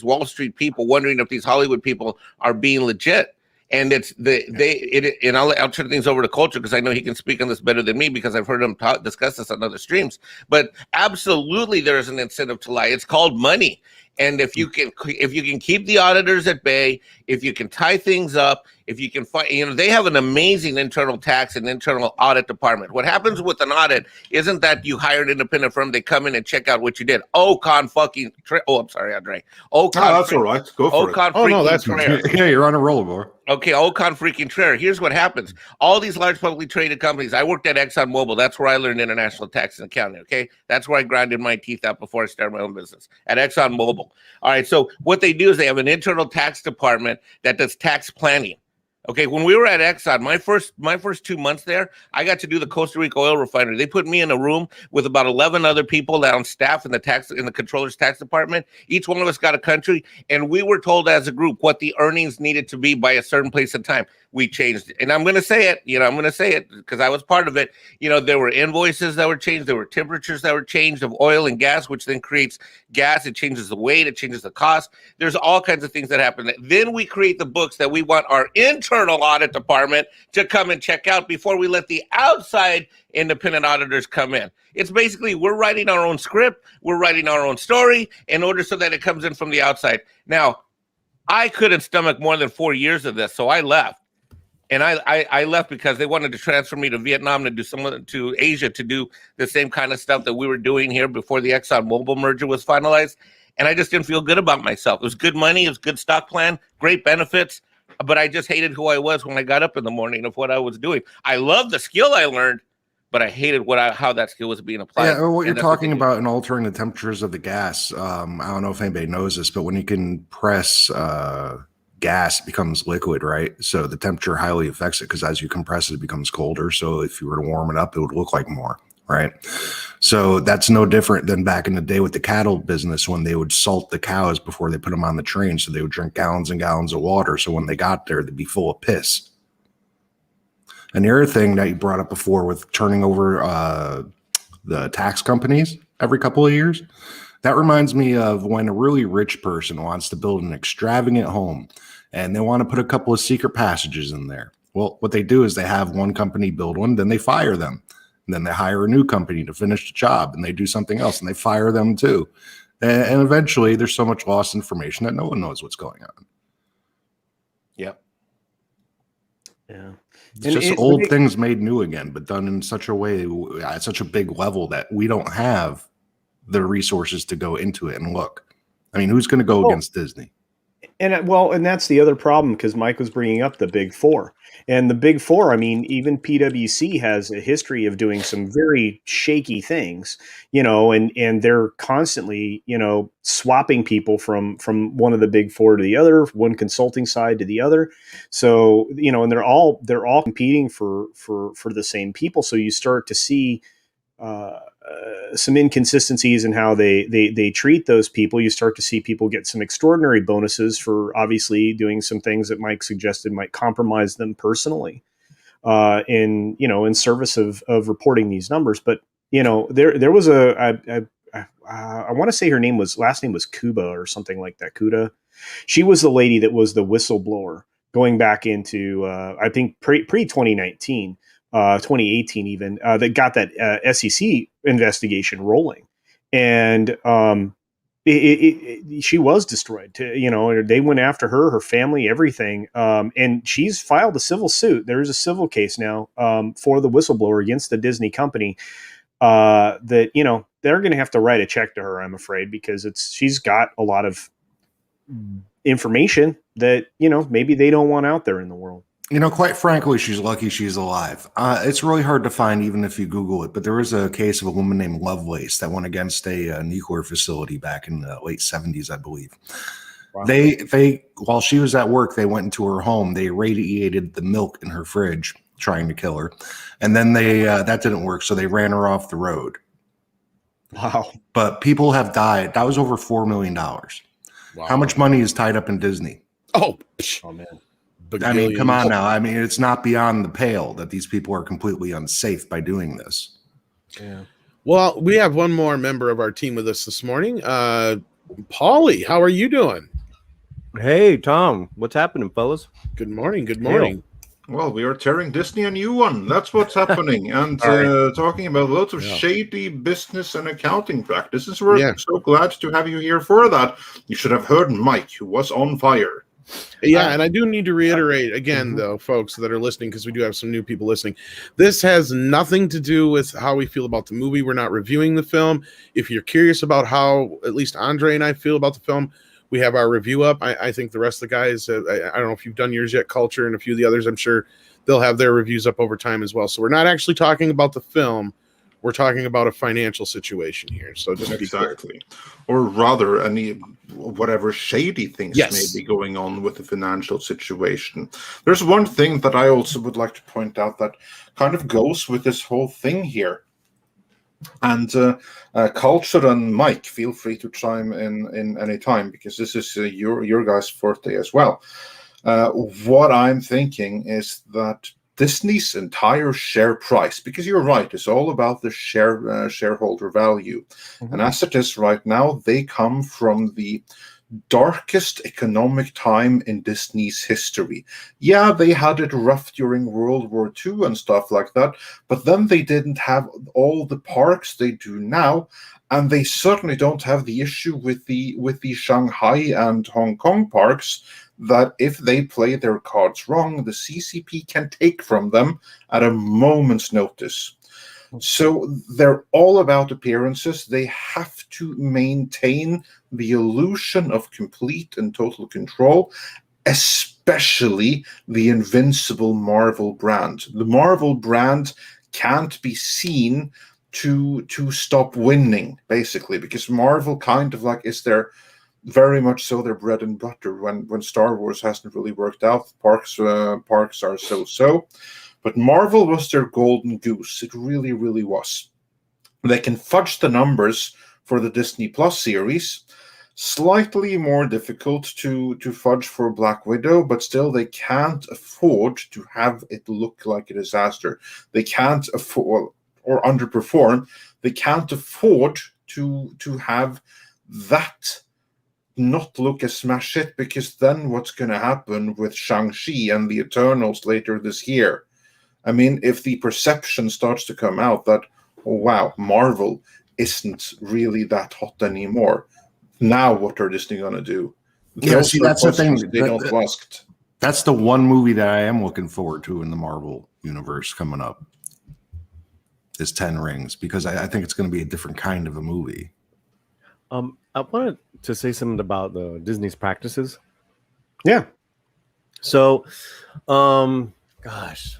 Wall Street people wondering if these Hollywood people are being legit. And I'll turn things over to Culture, because I know he can speak on this better than me, because I've heard him discuss this on other streams. But absolutely, there is an incentive to lie. It's called money. And if you can keep the auditors at bay, if you can tie things up, if you can find, they have an amazing internal tax and internal audit department. What happens with an audit isn't that you hire an independent firm, they come in and check out what you did. I'm sorry, Andre. That's all right. Go for it. No, that's right. Yeah, you're on a roll, boy. Okay, Ocon freaking Traer. Here's what happens. All these large publicly traded companies, I worked at ExxonMobil. That's where I learned international tax and accounting, okay? That's where I grinded my teeth out before I started my own business, at ExxonMobil. All right, so what they do is they have an internal tax department that does tax planning. Okay, when we were at Exxon, my first 2 months there, I got to do the Costa Rica oil refinery. They put me in a room with about 11 other people on staff in the controller's tax department. Each one of us got a country, and we were told as a group what the earnings needed to be by a certain place in time. We changed it. And I'm going to say it, because I was part of it. There were invoices that were changed. There were temperatures that were changed of oil and gas, which then creates gas. It changes the weight. It changes the cost. There's all kinds of things that happen. Then we create the books that we want our internal audit department to come and check out before we let the outside independent auditors come in. It's basically, we're writing our own script. We're writing our own story in order so that it comes in from the outside. Now, I couldn't stomach more than 4 years of this, so I left. And I left because they wanted to transfer me to Vietnam to Asia to do the same kind of stuff that we were doing here before the ExxonMobil merger was finalized. And I just didn't feel good about myself. It was good money. It was good stock plan, great benefits. But I just hated who I was when I got up in the morning of what I was doing. I loved the skill I learned, but I hated how that skill was being applied. Yeah, what you're talking about in altering the temperatures of the gas. I don't know if anybody knows this, but when you can press gas, it becomes liquid, right? So the temperature highly affects it, because as you compress it, it becomes colder. So if you were to warm it up, it would look like more, right? So that's no different than back in the day with the cattle business, when they would salt the cows before they put them on the train. So they would drink gallons and gallons of water. So when they got there, they'd be full of piss. And the other thing that you brought up before with turning over the tax companies every couple of years, that reminds me of when a really rich person wants to build an extravagant home and they want to put a couple of secret passages in there. Well, what they do is they have one company build one, then they fire them. And then they hire a new company to finish the job, and they do something else, and they fire them too. And eventually there's so much lost information that no one knows what's going on. Yep. Yeah. It's just old things made new again, but done in such a way, at such a big level, that we don't have the resources to go into it and look. I mean, who's going to go against Disney? And that's the other problem, because Mike was bringing up the Big Four, and the Big Four. I mean, even PwC has a history of doing some very shaky things, and they're constantly, swapping people from one of the Big Four to the other, one consulting side to the other. So, and they're all competing for the same people. So you start to see some inconsistencies in how they treat those people. You start to see people get some extraordinary bonuses for obviously doing some things that Mike suggested might compromise them personally, in service of reporting these numbers. But there was I want to say her last name was Kuba or something like that. Kuda. She was the lady that was the whistleblower going back into I think pre 2019. 2018 even, that got that SEC investigation rolling. And she was destroyed. They went after her family, everything. And she's filed a civil suit. There is a civil case now for the whistleblower against the Disney company, that, they're going to have to write a check to her, I'm afraid, because she's got a lot of information that, maybe they don't want out there in the world. Quite frankly, she's lucky she's alive. It's really hard to find, even if you Google it. But there was a case of a woman named Lovelace that went against a nuclear facility back in the late 70s, I believe. Wow. They while she was at work, they went into her home. They irradiated the milk in her fridge, trying to kill her, and then that didn't work, so they ran her off the road. Wow! But people have died. That was over $4 million. Wow. How much money is tied up in Disney? Oh man. I mean, come on now. I mean, it's not beyond the pale that these people are completely unsafe by doing this. Yeah. Well, we have one more member of our team with us this morning. Paulie, how are you doing? Hey, Tom. What's happening, fellas? Good morning. Good morning. Well, we are tearing Disney a new one. That's what's happening. And talking about lots of shady business and accounting practices. We're so glad to have you here for that. You should have heard Mike, who was on fire. Yeah, and I do need to reiterate again, though, folks that are listening, because we do have some new people listening. This has nothing to do with how we feel about the movie. We're not reviewing the film. If you're curious about how at least Andre and I feel about the film, we have our review up. I think the rest of the guys, I don't know if you've done yours yet, Culture, and a few of the others, I'm sure they'll have their reviews up over time as well. So we're not actually talking about the film. We're talking about a financial situation here. So just exactly. Or rather, whatever shady things may be going on with the financial situation. There's one thing that I also would like to point out that kind of goes with this whole thing here. And Culture and Mike, feel free to chime in any time, because this is your guys' forte as well. What I'm thinking is that Disney's entire share price, because you're right, it's all about the shareholder value. Mm-hmm. And as it is right now, they come from the darkest economic time in Disney's history. Yeah, they had it rough during World War II and stuff like that, but then they didn't have all the parks they do now, and they certainly don't have the issue with the Shanghai and Hong Kong parks, that if they play their cards wrong, the CCP can take from them at a moment's notice. So they're all about appearances. They have to maintain the illusion of complete and total control, especially the invincible Marvel brand. The Marvel brand can't be seen to stop winning, basically, because Marvel kind of is their very much so their bread and butter. When Star Wars hasn't really worked out, parks are so. But Marvel was their golden goose. It really, really was. They can fudge the numbers for the Disney Plus series. Slightly more difficult to fudge for Black Widow, but still they can't afford to have it look like a disaster. They can't afford or underperform. They can't afford to have that not look a smash hit, because then what's going to happen with Shang-Chi and the Eternals later this year? I mean, if the perception starts to come out that, oh, wow, Marvel isn't really that hot anymore, now what are Disney going to do? Yeah, see, that's the thing. They don't ask. That's the one movie that I am looking forward to in the Marvel universe coming up, is 10 Rings, because I think it's going to be a different kind of a movie. I wanted to say something about the Disney's practices. Yeah. So, gosh,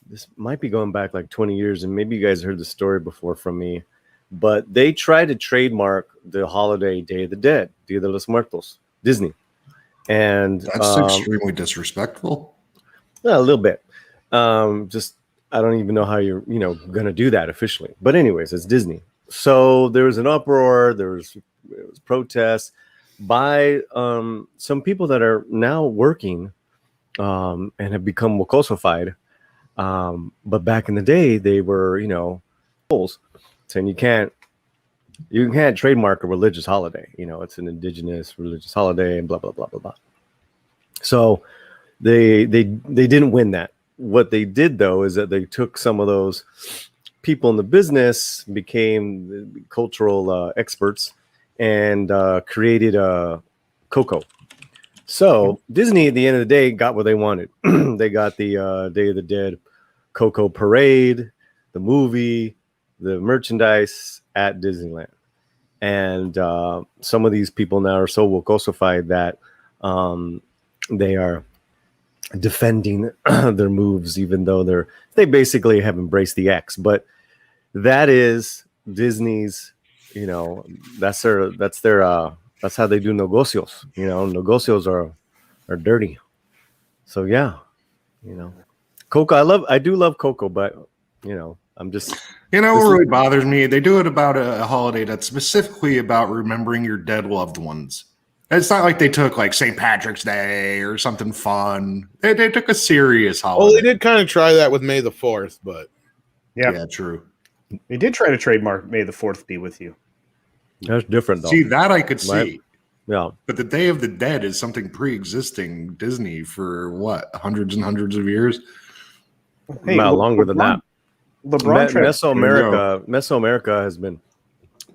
this might be going back like 20 years, and maybe you guys heard the story before from me, but they tried to trademark the holiday Day of the Dead, Dia de los Muertos, Disney. And That's extremely disrespectful. a little bit. Just I don't even know how you're, going to do that officially. But anyways, it's Disney. So there was an uproar. There was protests by some people that are now working and have become Wokosified. But back in the day, they were, saying you can't trademark a religious holiday. It's an indigenous religious holiday and blah, blah, blah, blah, blah. So they didn't win that. What they did, though, is that they took some of those people in the business, became cultural experts, and created a Coco. So Disney, at the end of the day, got what they wanted. They got the Day of the Dead Coco parade, the movie, the merchandise at Disneyland. And some of these people now are so Wokosified that they are defending their moves, even though they basically have embraced the X. But that is Disney's, that's how they do negocios. Negocios are dirty. So yeah, Coco. I do love Coco, but I'm just. What really bothers me? They do it about a holiday that's specifically about remembering your dead loved ones. It's not like they took like St. Patrick's Day or something fun. They took a serious holiday. Well, they did kind of try that with May the 4th, but yeah, true. They did try to trademark May the 4th be with you. That's different, though. See, that I could see. Right? Yeah. But the Day of the Dead is something pre-existing Disney for what, hundreds and hundreds of years? Hey, not longer than that. LeBron Mesoamerica has been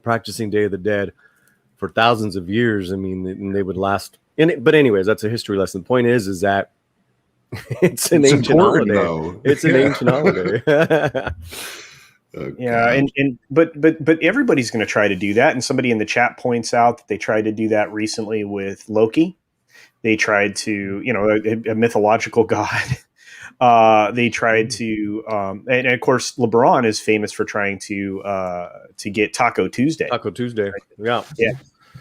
practicing Day of the Dead for thousands of years. I mean, they would last. But anyways, that's a history lesson. The point is that it's an ancient holiday. Though. It's an ancient holiday. Yeah, but everybody's going to try to do that. And somebody in the chat points out that they tried to do that recently with Loki. They tried to, a mythological god. They tried to, and of course, LeBron is famous for trying to get Taco Tuesday. Taco Tuesday, yeah.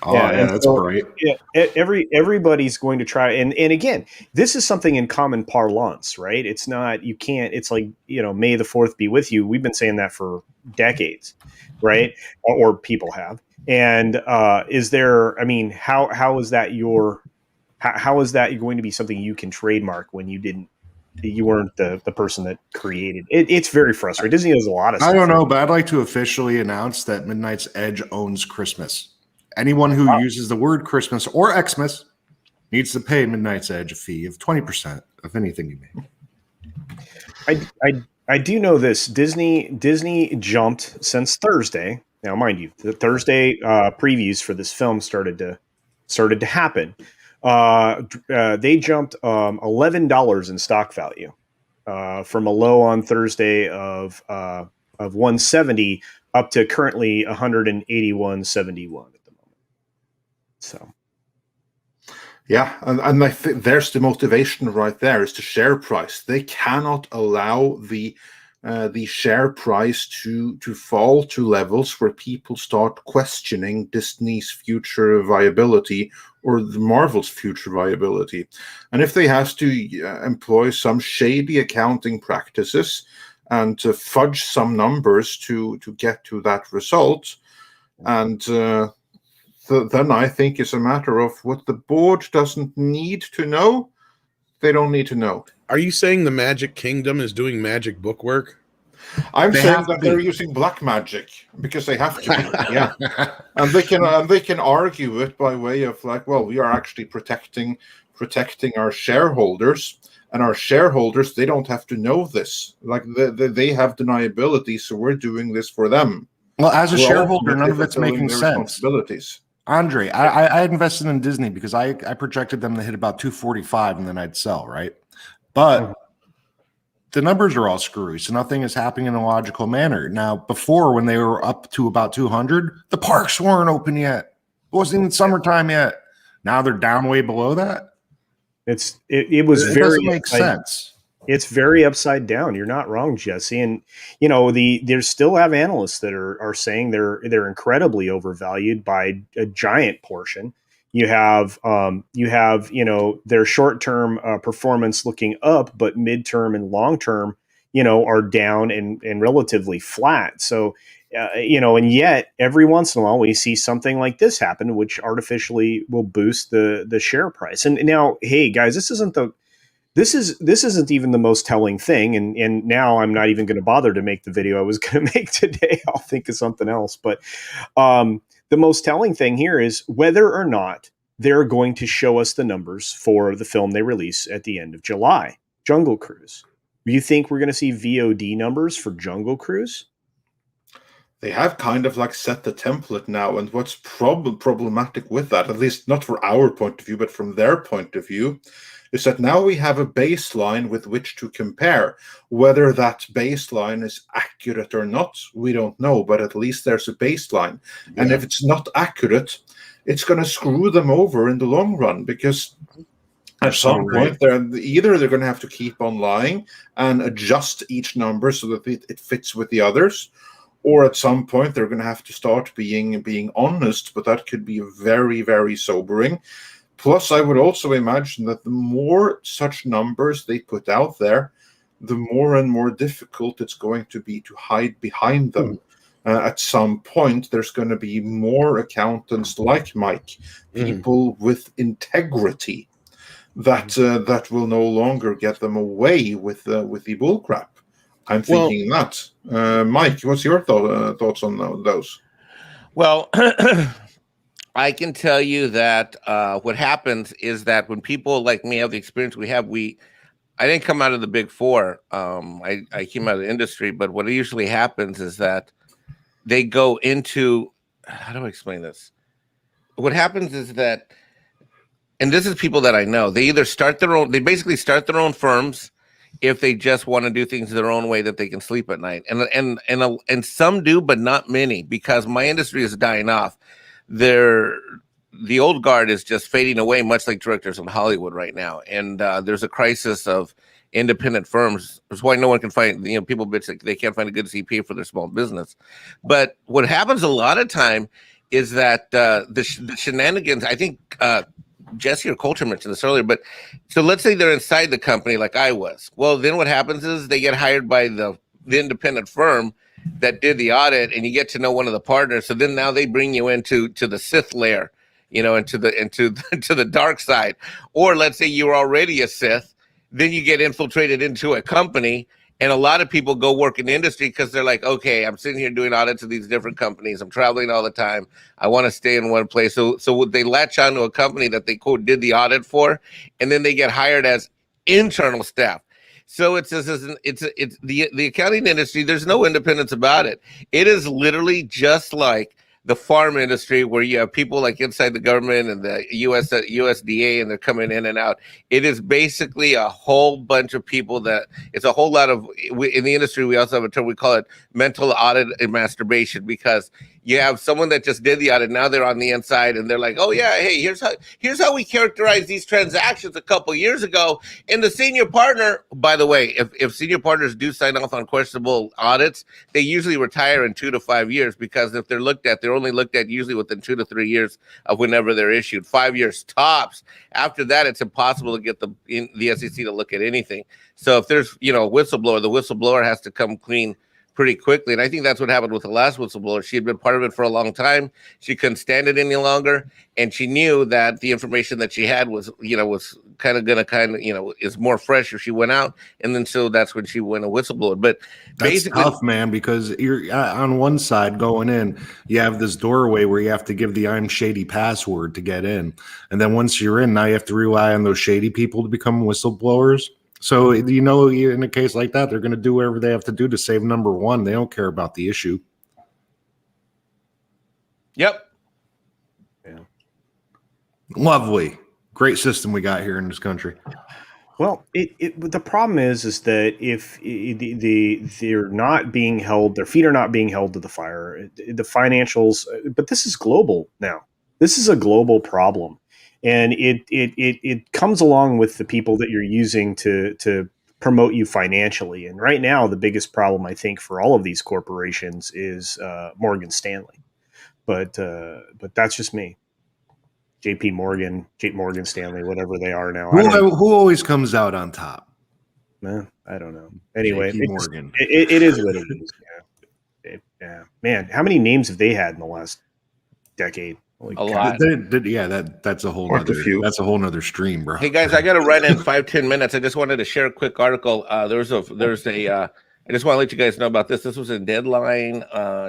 Oh, yeah, that's great. Yeah, everybody's going to try, and again, this is something in common parlance, right? It's not, you can't. It's like, May the 4th be with you. We've been saying that for decades, right? Or people have. And is there? I mean, how is that how is that going to be something you can trademark when you weren't the person that created it? It's very frustrating. Disney does a lot of stuff. I don't know, but I'd like to officially announce that Midnight's Edge owns Christmas. Anyone who uses the word Christmas or Xmas needs to pay Midnight's Edge a fee of 20% of anything you make. I do know this. Disney jumped since Thursday. Now, mind you, the Thursday previews for this film started to happen. They jumped $11 in stock value from a low on Thursday of $170 up to currently $181.71. So, yeah, and I think there's the motivation right there, is the share price. They cannot allow the share price to fall to levels where people start questioning Disney's future viability or the Marvel's future viability. And if they have to employ some shady accounting practices and to fudge some numbers to get to that result, and then I think it's a matter of what the board doesn't need to know. They don't need to know. Are you saying the Magic Kingdom is doing magic book work? I'm saying that they're using black magic because they have to. Yeah, and they can argue it by way of like, well, we are actually protecting our shareholders, and our shareholders, they don't have to know this. Like they have deniability, so we're doing this for them. Well, as a shareholder, none of it's making sense. Responsibilities. Andre, I invested in Disney because I projected them to hit about 245 and then I'd sell, right? But the numbers are all screwy, so nothing is happening in a logical manner. Now, before, when they were up to about 200, the parks weren't open yet. It wasn't even summertime yet. Now they're down way below that. It was It very doesn't make sense. It's very upside down. You're not wrong, Jesse. And there's still have analysts that are saying they're incredibly overvalued by a giant portion. You have their short term performance looking up, but midterm and long term are down and relatively flat. So and yet every once in a while we see something like this happen, which artificially will boost the share price. And now, hey guys, this isn't even the most telling thing. And now I'm not even going to bother to make the video I was going to make today. I'll think of something else. But the most telling thing here is whether or not they're going to show us the numbers for the film they release at the end of July, Jungle Cruise. Do you think we're going to see VOD numbers for Jungle Cruise? They have kind of like set the template now, and what's problematic with that, at least not for our point of view, but from their point of view, is that now we have a baseline with which to compare. Whether that baseline is accurate or not, we don't know, but at least there's a baseline. Yeah. And if it's not accurate, it's going to screw them over in the long run, because at some point, they're going to have to keep on lying and adjust each number so that it fits with the others. Or at some point, they're going to have to start being honest, but that could be very, very sobering. Plus, I would also imagine that the more such numbers they put out there, the more and more difficult it's going to be to hide behind them. At some point, there's going to be more accountants like Mike, people with integrity, that will no longer get them away with the bullcrap. I'm thinking that. Mike, what's your thoughts on those? Well, I can tell you that what happens is that when people like me have the experience we have, I didn't come out of the big four. I came out of the industry, but what usually happens is that they go into, how do I explain this? What happens is that, and this is people that I know, they basically start their own firms if they just want to do things their own way that they can sleep at night. And some do, but not many, because my industry is dying off. The old guard is just fading away, much like directors in Hollywood right now. And there's a crisis of independent firms. That's why no one can find, people bitch like they can't find a good CPA for their small business. But what happens a lot of time is that the shenanigans, I think Jesse or Coulter mentioned this earlier, but so let's say they're inside the company like I was. Well, then what happens is they get hired by the independent firm that did the audit, and you get to know one of the partners. So then now they bring you into the Sith lair, into the dark side. Or let's say you're already a Sith, then you get infiltrated into a company, and a lot of people go work in the industry because they're like, okay, I'm sitting here doing audits of these different companies. I'm traveling all the time. I want to stay in one place. So they latch onto a company that they quote did the audit for, and then they get hired as internal staff. So it's the accounting industry. There's no independence about it. It is literally just like the farm industry, where you have people like inside the government and the USDA, and they're coming in and out. It is basically a whole bunch of people that it's a whole lot of, in the industry, we also have a term, we call it mental audit and masturbation, because you have someone that just did the audit. Now they're on the inside and they're like, oh yeah, hey, here's how we characterize these transactions a couple years ago. And the senior partner, by the way, if senior partners do sign off on questionable audits, they usually retire in 2 to 5 years, because if they're only looked at usually within 2 to 3 years of whenever they're issued. 5 years tops. After that, it's impossible to get the SEC to look at anything. So if there's a whistleblower, the whistleblower has to come clean pretty quickly. And I think that's what happened with the last whistleblower. She had been part of it for a long time. She couldn't stand it any longer. And she knew that the information that she had was kind of is more fresh if she went out. And then so that's when she went a whistleblower. But that's basically tough, man, because you're on one side going in, you have this doorway where you have to give the I'm shady password to get in. And then once you're in, now you have to rely on those shady people to become whistleblowers. So, in a case like that, they're going to do whatever they have to do to save number one. They don't care about the issue. Yep. Yeah. Lovely. Great system we got here in this country. Well, the problem is that if they're not being held, their feet are not being held to the fire, the financials, but this is global now. This is a global problem. and it comes along with the people that you're using to promote you financially. And right now, the biggest problem I think for all of these corporations is Morgan Stanley. But that's just me. JP Morgan, Morgan Stanley, whatever they are now. Who always comes out on top? I don't know. Anyway, JP Morgan. It is what it is. Yeah. Man, how many names have they had in the last decade? A lot. That's a whole nother stream, bro. Hey guys, I got to run in 5-10 minutes. I just wanted to share a quick article. I just want to let you guys know about this. This was in Deadline,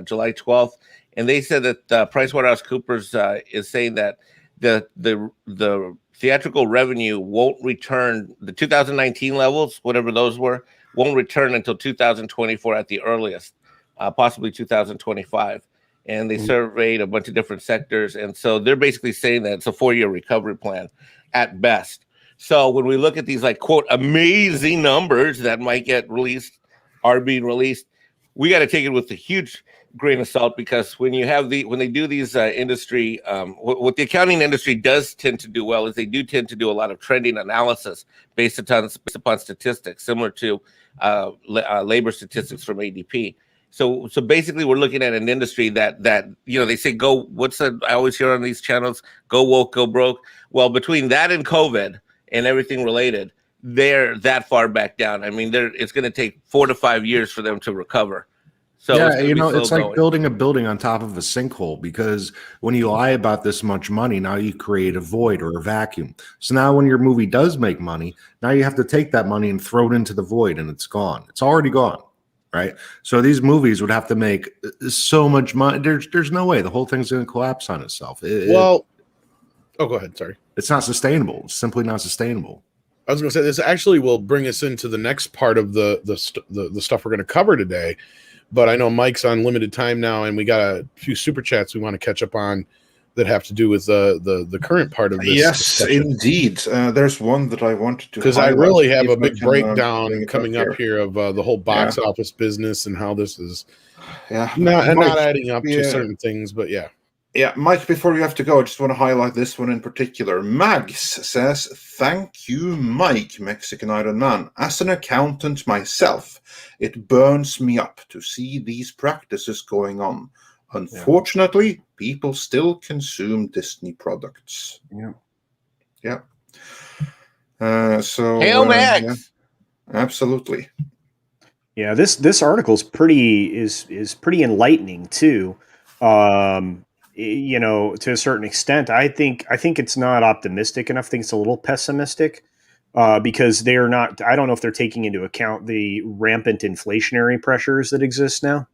July 12th, and they said that PricewaterhouseCoopers is saying that the theatrical revenue won't return, the 2019 levels, whatever those were, won't return until 2024 at the earliest, possibly 2025. And they surveyed a bunch of different sectors. And so they're basically saying that it's a 4-year recovery plan at best. So when we look at these, like, quote, amazing numbers that might get released, are being released, we got to take it with a huge grain of salt, because when they do these industry, what the accounting industry does tend to do well is they do tend to do a lot of trending analysis based upon statistics, similar to labor statistics from ADP. So basically, we're looking at an industry that they say I always hear on these channels, go woke, go broke. Well, between that and COVID and everything related, they're that far back down. I mean, it's going to take 4 to 5 years for them to recover. So it's like building a building on top of a sinkhole, because when you lie about this much money, now you create a void or a vacuum. So now when your movie does make money, now you have to take that money and throw it into the void, and it's gone. It's already gone. Right. So these movies would have to make so much money. There's no way the whole thing's going to collapse on itself. Go ahead. Sorry. It's not sustainable. It's simply not sustainable. I was going to say, this actually will bring us into the next part of the stuff we're going to cover today. But I know Mike's on limited time now, and we got a few super chats we want to catch up on that have to do with the current part of this. Yes, discussion. Indeed. There's one that I wanted to, because I really have a big breakdown coming up here of the whole box office business and how this is not adding up to certain things, but yeah. Yeah, Mike, before you have to go, I just want to highlight this one in particular. Mags says, "Thank you, Mike, Mexican Iron Man. As an accountant myself, it burns me up to see these practices going on. Unfortunately, people still consume Disney products." Yeah. Hail Max. Absolutely. Yeah, this article is pretty enlightening too. To a certain extent, I think it's not optimistic enough. I think it's a little pessimistic because they're not. I don't know if they're taking into account the rampant inflationary pressures that exist now.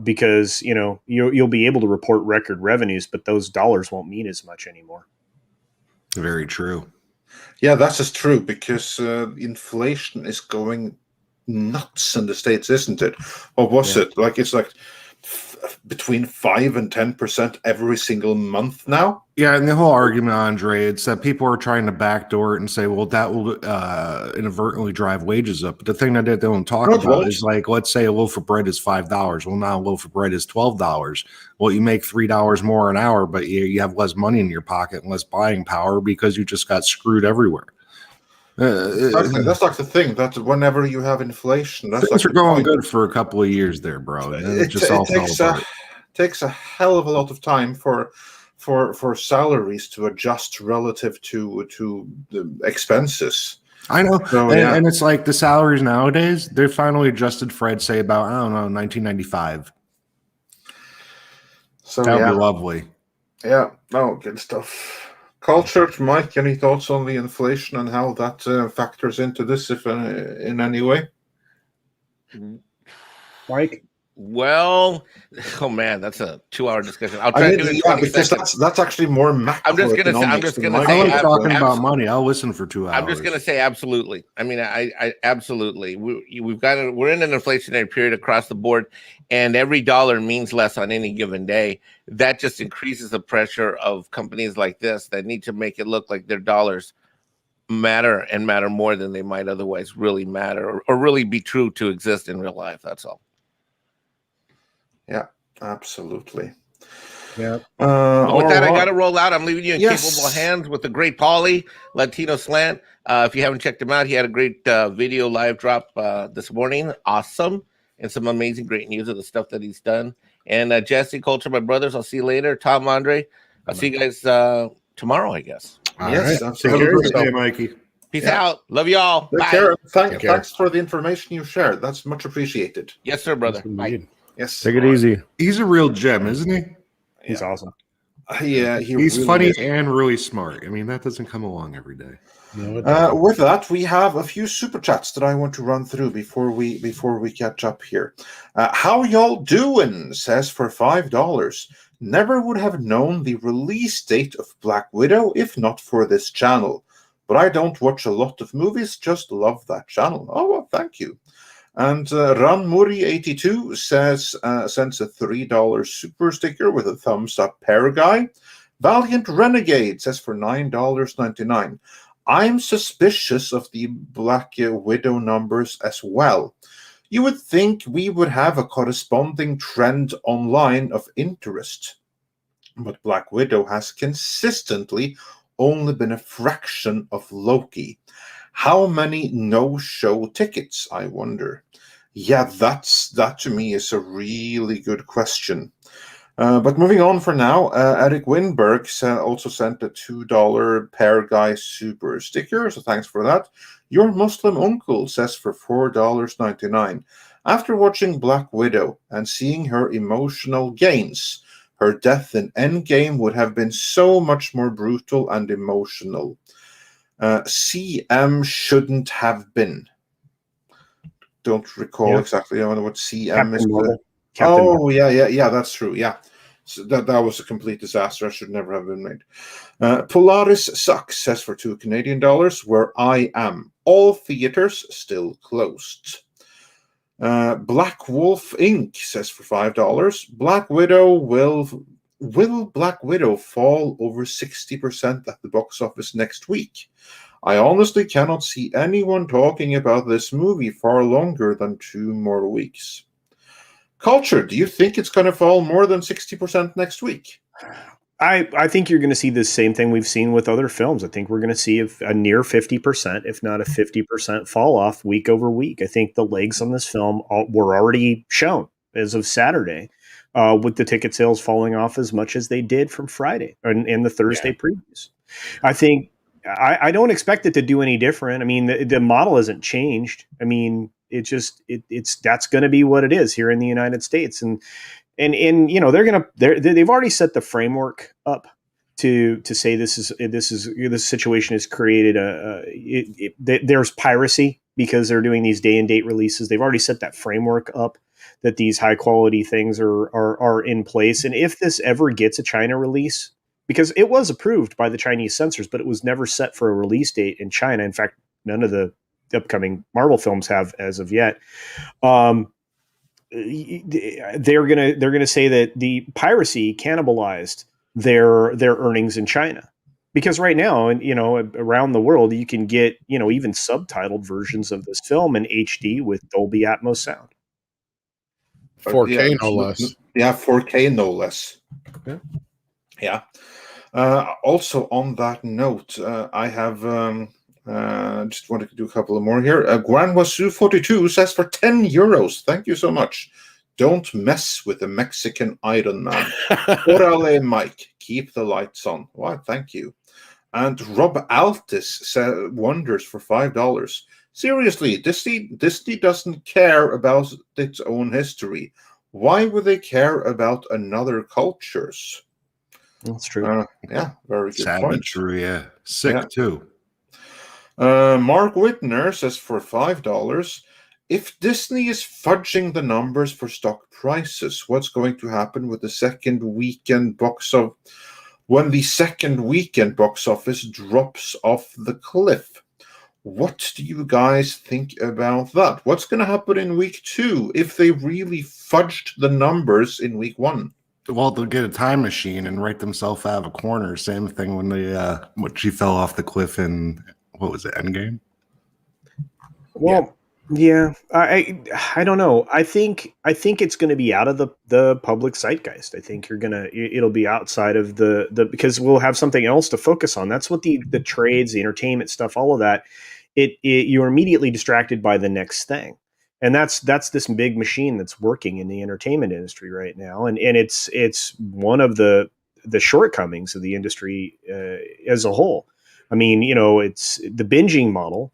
Because you'll be able to report record revenues, but those dollars won't mean as much anymore. Very true. Yeah, that's just true, because inflation is going nuts in the States, isn't it? Or was it? It's like between 5 and 10% every single month now. Yeah, and the whole argument, Andre, it's that people are trying to backdoor it and say, well, that will inadvertently drive wages up. But the thing that they don't talk about is, like, let's say a loaf of bread is $5. Well, now a loaf of bread is $12. Well, you make $3 more an hour, but you have less money in your pocket and less buying power because you just got screwed everywhere. That's like the thing, that whenever you have inflation, things are going good for a couple of years there, bro. It takes a hell of a lot of time for salaries to adjust relative to the expenses. I know. And it's like the salaries nowadays, they're finally adjusted for, I'd say, about, 1995. So that would be lovely. Yeah, no, good stuff. Culture, Mike, any thoughts on the inflation and how that factors into this, if in any way? Mike? Well, oh man, that's a 2-hour discussion. I'll try to do it in 20 seconds. That's actually more macro. I'm just gonna say. I like talking about money. I'll listen for 2 hours. I'm just gonna say absolutely. I mean, I absolutely. We're in an inflationary period across the board, and every dollar means less on any given day. That just increases the pressure of companies like this that need to make it look like their dollars matter and matter more than they might otherwise really matter, or really be true to exist in real life. That's all. Yeah, absolutely. Yeah. But with all that, I right. got to roll out. I'm leaving you in Yes. capable hands with the great Paulie, Latino Slant. If you haven't checked him out, he had a great video live drop this morning. Awesome. And some amazing, great news of the stuff that he's done. And Jesse, Culture, my brothers, I'll see you later. Tom, Andre, I'll see you guys tomorrow, I guess. Yes, Right. absolutely. Take care of yourself. Mikey. Peace Yeah. out. Love you all. Take Bye. care. Take care. Thanks for the information you shared. That's much appreciated. Yes, sir, brother. Yes, Bye. indeed. Yes. Take it easy. He's a real gem, isn't he? He's awesome. He's He's really funny is. and really smart. I mean, that doesn't come along every day. No, it doesn't. With that, we have a few super chats that I want to run through before we catch up here. How y'all doing? Says for $5. Never would have known the release date of Black Widow if not for this channel. But I don't watch a lot of movies, just love that channel. Oh, well, thank you. And Ranmuri82 says, sends a $3 super sticker with a thumbs up pair guy. Valiant Renegade says for $9.99. I'm suspicious of the Black Widow numbers as well. You would think we would have a corresponding trend online of interest. But Black Widow has consistently only been a fraction of Loki. How many no-show tickets, I wonder? Yeah, that to me is a really good question. But moving on for now, Eric Winberg also sent a $2 pair guy super sticker, so thanks for that. Your Muslim uncle says for $4.99. After watching Black Widow and seeing her emotional gains, her death in Endgame would have been so much more brutal and emotional. CM shouldn't have been. Don't recall exactly what CM is. Captain Marvel. Yeah, that's true. Yeah. So that was a complete disaster. I should never have been made. Polaris sucks, says for $2 Canadian, where I am. All theaters still closed. Black Wolf Inc. says for $5. Black Widow will Black Widow fall over 60% at the box office next week? I honestly cannot see anyone talking about this movie far longer than 2 more weeks. Culture, do you think it's going to fall more than 60% next week? I think you're going to see the same thing we've seen with other films. I think we're going to see a near 50%, if not a 50% fall off week over week. I think the legs on this film were already shown as of Saturday, with the ticket sales falling off as much as they did from Friday and the Thursday previews. I think I don't expect it to do any different. I mean, the model hasn't changed. I mean, it's that's going to be what it is here in the United States, and you know they've already set the framework up to say this situation has created there's piracy because they're doing these day and date releases. They've already set that framework up that these high quality things are in place, and if this ever gets a China release, because it was approved by the Chinese censors, but it was never set for a release date in China. In fact, none of the upcoming Marvel films have as of yet. They're gonna say that the piracy cannibalized their earnings in China, because right now, and around the world, you can get even subtitled versions of this film in HD with Dolby Atmos sound. 4K, no less. Yeah, 4K, no less. Yeah. Yeah. Also, on that note, I have just wanted to do a couple of more here. Guanwasu42 says for €10. Thank you so much. Don't mess with the Mexican Iron Man. Orale, Mike. Keep the lights on. Why? Thank you. And Rob Altis wonders for $5. Seriously, Disney doesn't care about its own history. Why would they care about another culture's? That's true. Yeah, very good Sad point. but true, yeah. Sick, too. Mark Whitner says for $5, if Disney is fudging the numbers for stock prices, what's going to happen with the second weekend box of when the second weekend box office drops off the cliff? What do you guys think about that? What's going to happen in week 2 if they really fudged the numbers in week 1? Well, they'll get a time machine and write themselves out of a corner. Same thing when she fell off the cliff in, what was it, Endgame? Well, Yeah, I don't know. I think it's going to be out of the public zeitgeist. I think it'll be outside of the because we'll have something else to focus on. That's what the trades, the entertainment stuff, all of that. You're immediately distracted by the next thing, and that's this big machine that's working in the entertainment industry right now, and it's one of the shortcomings of the industry as a whole. I mean, it's the binging model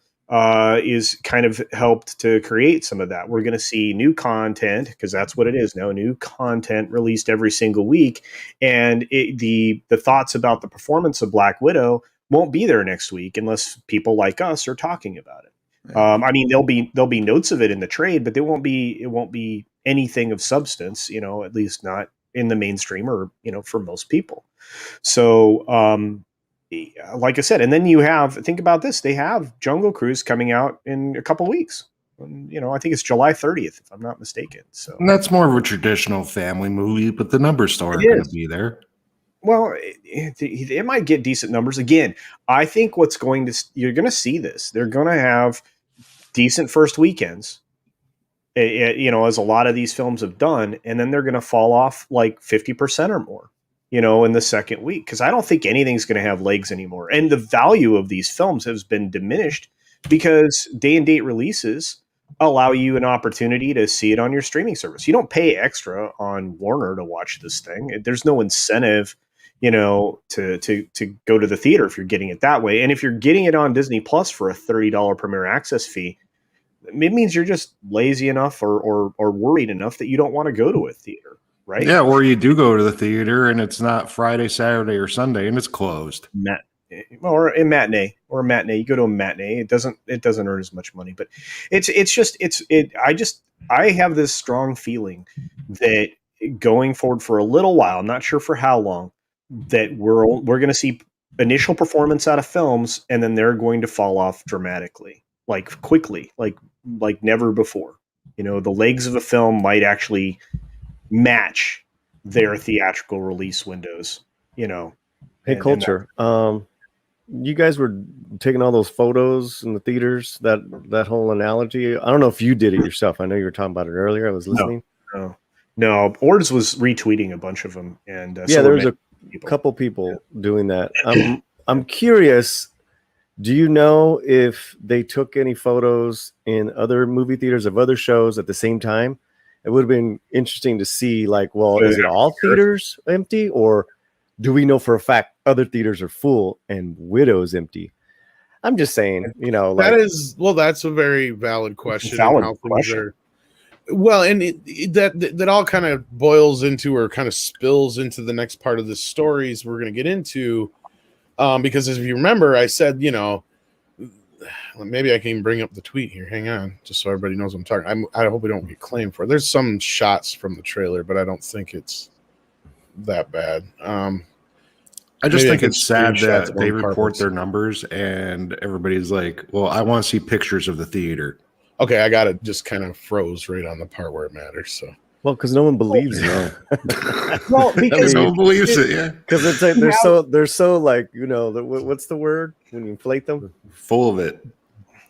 is kind of helped to create some of that. We're going to see new content because that's what it is now. New content released every single week, and the thoughts about the performance of Black Widow won't be there next week unless people like us are talking about it. I mean, there'll be notes of it in the trade, but it won't be anything of substance. At least not in the mainstream or for most people. So like I said, and then think about this. They have Jungle Cruise coming out in a couple weeks. I think it's July 30th, if I'm not mistaken. So And that's more of a traditional family movie, but the numbers still aren't going to be there. Well, it might get decent numbers. Again, I think you're going to see this. They're going to have decent first weekends, as a lot of these films have done, and then they're going to fall off like 50% or more. In the second week, because I don't think anything's going to have legs anymore. And the value of these films has been diminished because day and date releases allow you an opportunity to see it on your streaming service. You don't pay extra on Warner to watch this thing. There's no incentive, to go to the theater if you're getting it that way. And if you're getting it on Disney Plus for a $30 Premier Access fee, it means you're just lazy enough or worried enough that you don't want to go to a theater. Right? Yeah, or you do go to the theater and it's not Friday, Saturday, or Sunday, and it's closed. Or a matinee. You go to a matinee. It doesn't earn as much money, but I have this strong feeling that going forward for a little while, I'm not sure for how long, that we're going to see initial performance out of films, and then they're going to fall off dramatically, like quickly, like never before. The legs of a film might actually match their theatrical release windows. Hey, Culture, you guys were taking all those photos in the theaters, that whole analogy. I don't know if you did it yourself. I know you were talking about it earlier. I was listening. No. Ords was retweeting a bunch of them, and there was a couple people doing that. I'm curious, do you know if they took any photos in other movie theaters of other shows at the same time? It would have been interesting to see, is it all theaters empty, or do we know for a fact other theaters are full and Widow's empty? I'm just saying, that's a very valid question. Well, and that all kind of boils into, or kind of spills into, the next part of the stories we're going to get into, because if you remember, I said, maybe I can even bring up the tweet here. Hang on, just so everybody knows what I'm talking. I hope we don't get claimed for it. There's some shots from the trailer, but I don't think it's that bad. I just think it's sad that they report their numbers and everybody's like, well, I want to see pictures of the theater. Okay, I got it. Just kind of froze right on the part where it matters. So, well, because no one believes it. Well, because no one believes it. Yeah, because it's like they're so what's the word when you inflate them? Full of it.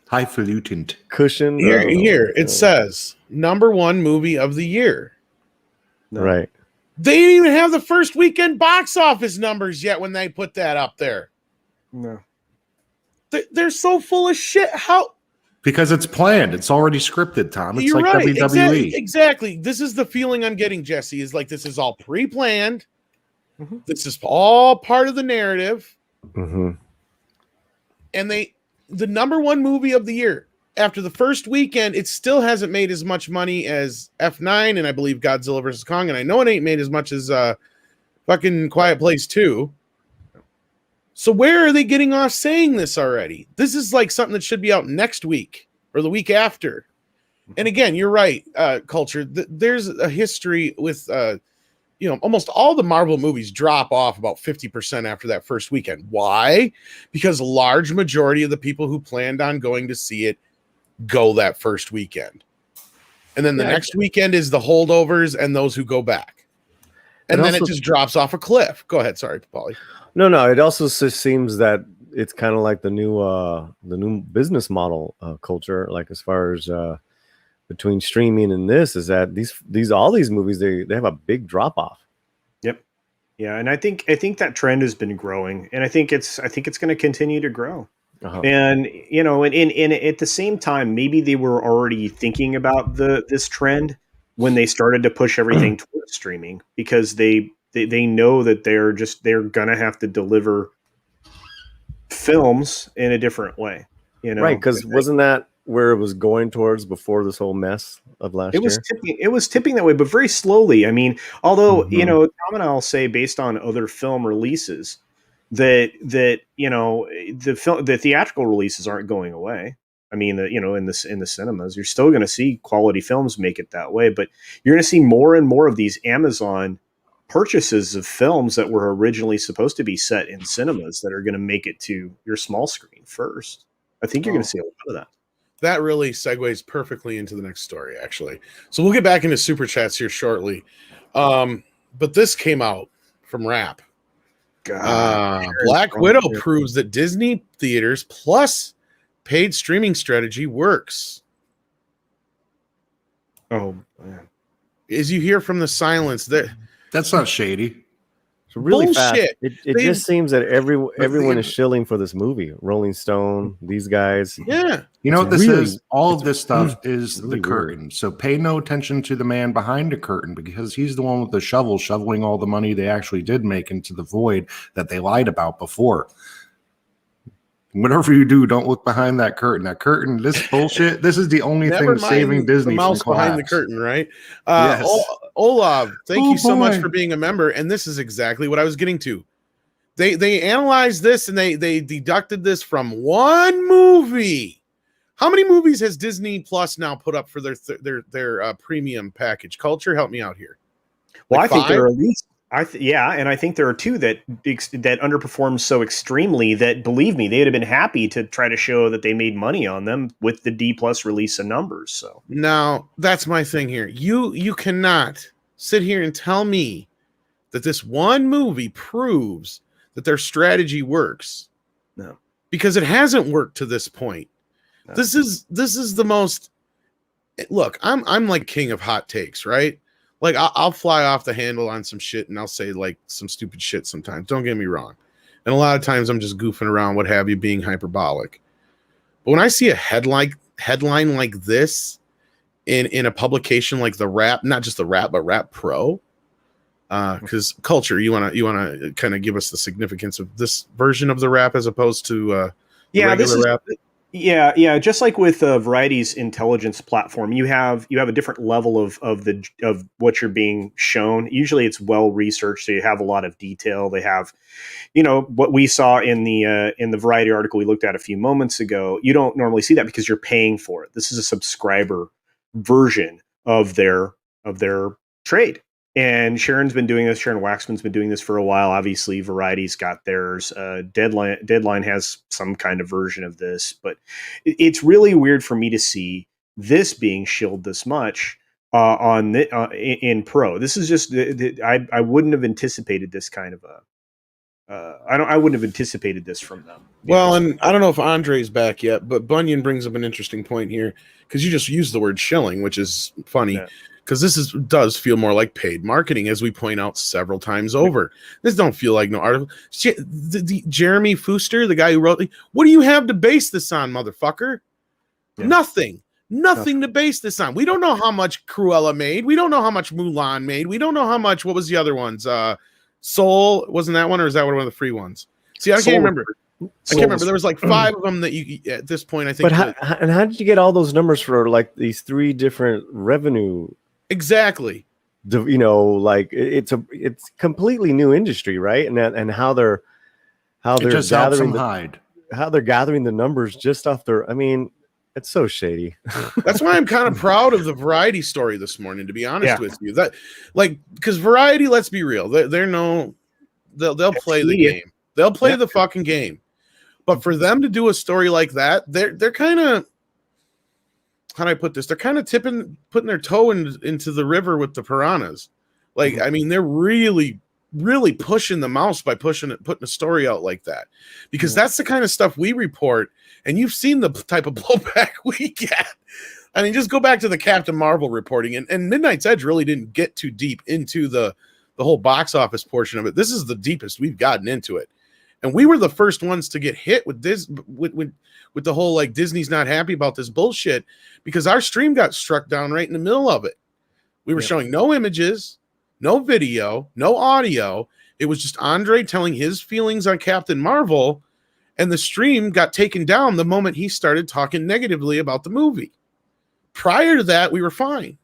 Highfalutin. Cushion. Here it says #1 movie of the year. No. Right. They didn't even have the first weekend box office numbers yet when they put that up there. No. They're so full of shit. How? Because it's planned. It's already scripted, Tom. It's You're like right. WWE. Exactly. This is the feeling I'm getting, Jesse, is like this is all pre-planned. Mm-hmm. This is all part of the narrative. Mm-hmm. And the #1 movie of the year, after the first weekend, it still hasn't made as much money as F9 and I believe Godzilla vs. Kong. And I know it ain't made as much as fucking Quiet Place 2. So where are they getting off saying this already? This is like something that should be out next week or the week after. And again, you're right, Culture. There's a history with, almost all the Marvel movies drop off about 50% after that first weekend. Why? Because a large majority of the people who planned on going to see it go that first weekend. And then the next weekend is the holdovers and those who go back. And then it just drops off a cliff. Go ahead. Sorry, Paulie. No. It also seems that it's kind of like the new business model culture, like as far as between streaming and this, is that these all these movies, they have a big drop off. Yep. Yeah, and I think that trend has been growing, and I think it's going to continue to grow. And and at the same time, maybe they were already thinking about this trend when they started to push everything towards streaming, because they know that they're gonna have to deliver films in a different way. Right? Because wasn't that where it was going towards before this whole mess of last year? It was tipping that way, but very slowly. I mean, although Tom and I'll say, based on other film releases, that the theatrical releases aren't going away. I mean, in the cinemas, you're still going to see quality films make it that way, but you're going to see more and more of these Amazon purchases of films that were originally supposed to be set in cinemas that are going to make it to your small screen first. I think you're going to see a lot of that. That really segues perfectly into the next story, actually. So we'll get back into super chats here shortly. But this came out from Rap. Black Widow proves that Disney theaters plus paid streaming strategy works. Oh, man. As you hear from the silence, that's not shady. So really bullshit. Fast. It just seems that everyone is shilling for this movie. Rolling Stone, these guys. Yeah. You know what this is? All of this stuff is really the curtain. Weird. So pay no attention to the man behind the curtain, because he's the one with the shovel shoveling all the money they actually did make into the void that they lied about before. Whatever you do, don't look behind that curtain. That curtain, this bullshit, this is the only thing saving Disney the mouse from collapse. Behind the curtain, right? Yes. Olav, thank you so much for being a member. And this is exactly what I was getting to. They analyzed this and they deducted this from one movie. How many movies has Disney Plus now put up for their premium package? Culture, help me out here. Well, I think there are at least. And I think there are two that underperformed so extremely that, believe me, they would have been happy to try to show that they made money on them with the D plus release of numbers. So now that's my thing here. You cannot sit here and tell me that this one movie proves that their strategy works. No, because it hasn't worked to this point. No. This is the most. Look, I'm like king of hot takes, right? Like I'll fly off the handle on some shit and I'll say like some stupid shit sometimes. Don't get me wrong. And a lot of times I'm just goofing around, what have you, being hyperbolic. But when I see a headline like this in a publication like the Wrap, not just the Wrap, but Wrap Pro, because Culture, you wanna kind of give us the significance of this version of the Wrap as opposed to regular Wrap. Yeah. Just like with Variety's intelligence platform, you have a different level of what you're being shown. Usually, it's well researched, so you have a lot of detail. They have, what we saw in the Variety article we looked at a few moments ago. You don't normally see that because you're paying for it. This is a subscriber version of their trade. And Sharon Waxman's been doing this for a while. Obviously, Variety's got theirs. Deadline has some kind of version of this, but it's really weird for me to see this being shilled this much in Pro. This is just I wouldn't have anticipated this kind of I wouldn't have anticipated this from them. Well, and I don't know if Andre's back yet, but Bunyan brings up an interesting point here, because you just used the word shilling, which is funny. Yeah. Because this does feel more like paid marketing, as we point out several times over. This don't feel like no article. The Jeremy Fooster, the guy who wrote, what do you have to base this on, motherfucker? Yeah. Nothing to base this on. We don't know how much Cruella made. We don't know how much Mulan made. We don't know how much. What was the other ones? Soul, wasn't that one, or is that one of the free ones? See, I can't remember. There was like 5 of them that you at this point. I think. But how did you get all those numbers for like these 3 different revenue? Exactly. Like it's completely new industry, right? And how they're gathering the numbers just off their. I mean, it's so shady. That's why I'm kind of proud of the Variety story this morning, to be honest with you. That, like, because Variety, let's be real, they'll play the game. They'll play the fucking game. But for them to do a story like that, they're kind of. How do I put this? They're kind of putting their toe into the river with the piranhas. Like, I mean, they're really really pushing the mouse by putting a story out like that, because that's the kind of stuff we report, and you've seen the type of blowback we get. I mean, just go back to the Captain Marvel reporting, and Midnight's Edge really didn't get too deep into the whole box office portion of it. This is the deepest we've gotten into it, and we were the first ones to get hit with this, with the whole like Disney's not happy about this bullshit, because our stream got struck down right in the middle of it. We were showing no images, no video, no audio. It was just Andre telling his feelings on Captain Marvel, and the stream got taken down the moment he started talking negatively about the movie. Prior to that, we were fine.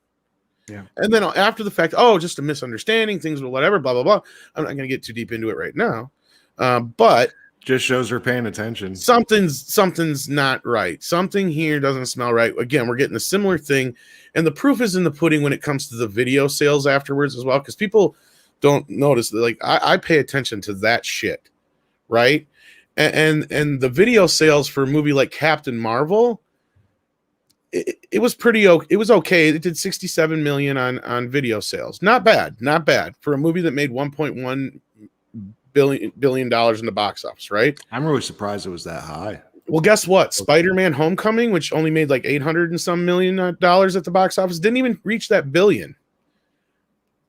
Yeah. And then after the fact, oh, just a misunderstanding, things were whatever, blah, blah, blah. I'm not going to get too deep into it right now. But just shows her paying attention. Something's not right. Something here doesn't smell right. Again, we're getting a similar thing. And the proof is in the pudding when it comes to the video sales afterwards as well, because people don't notice that, like, I pay attention to that shit, right? And the video sales for a movie like Captain Marvel, it was pretty okay. It was okay. It did 67 million on video sales. Not bad for a movie that made 1.1 billion dollars in the box office, right? I'm really surprised it was that high. Well, guess what? Spider-Man Homecoming, which only made like 800 and some million dollars at the box office, didn't even reach that billion.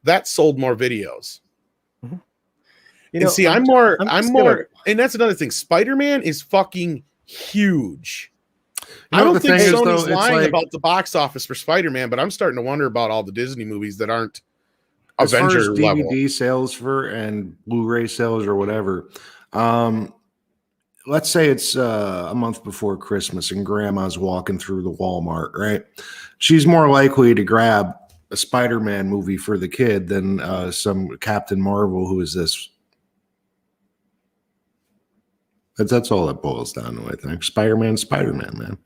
That sold more videos. Mm-hmm. And see, I'm more, and that's another thing. Spider-Man is fucking huge. I don't think Sony's lying about the box office for Spider-Man, but I'm starting to wonder about all the Disney movies that aren't Avenger level. DVD sales and Blu-ray sales or whatever. Let's say it's a month before Christmas and Grandma's walking through the Walmart, right? She's more likely to grab a Spider-Man movie for the kid than some Captain Marvel. Who is this? That's all it boils down to, I think. Spider-Man, man.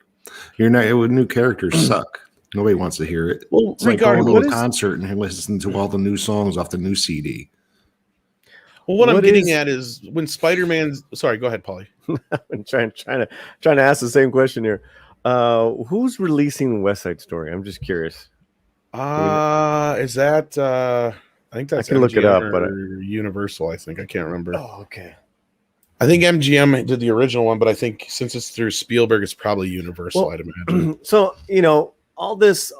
You're not. New characters suck. Nobody wants to hear it. Well, it's like going to a concert and listening to all the new songs off the new CD. Well, what I'm getting at is when Spider-Man's. Sorry, go ahead, Paulie. I'm trying to ask the same question here. Who's releasing West Side Story? I'm just curious. Is that? I think that's. I can look it up, but Universal. I think I can't remember. Oh, okay. I think MGM did the original one, but I think since it's through Spielberg, it's probably Universal. Well, I'd imagine. So all this,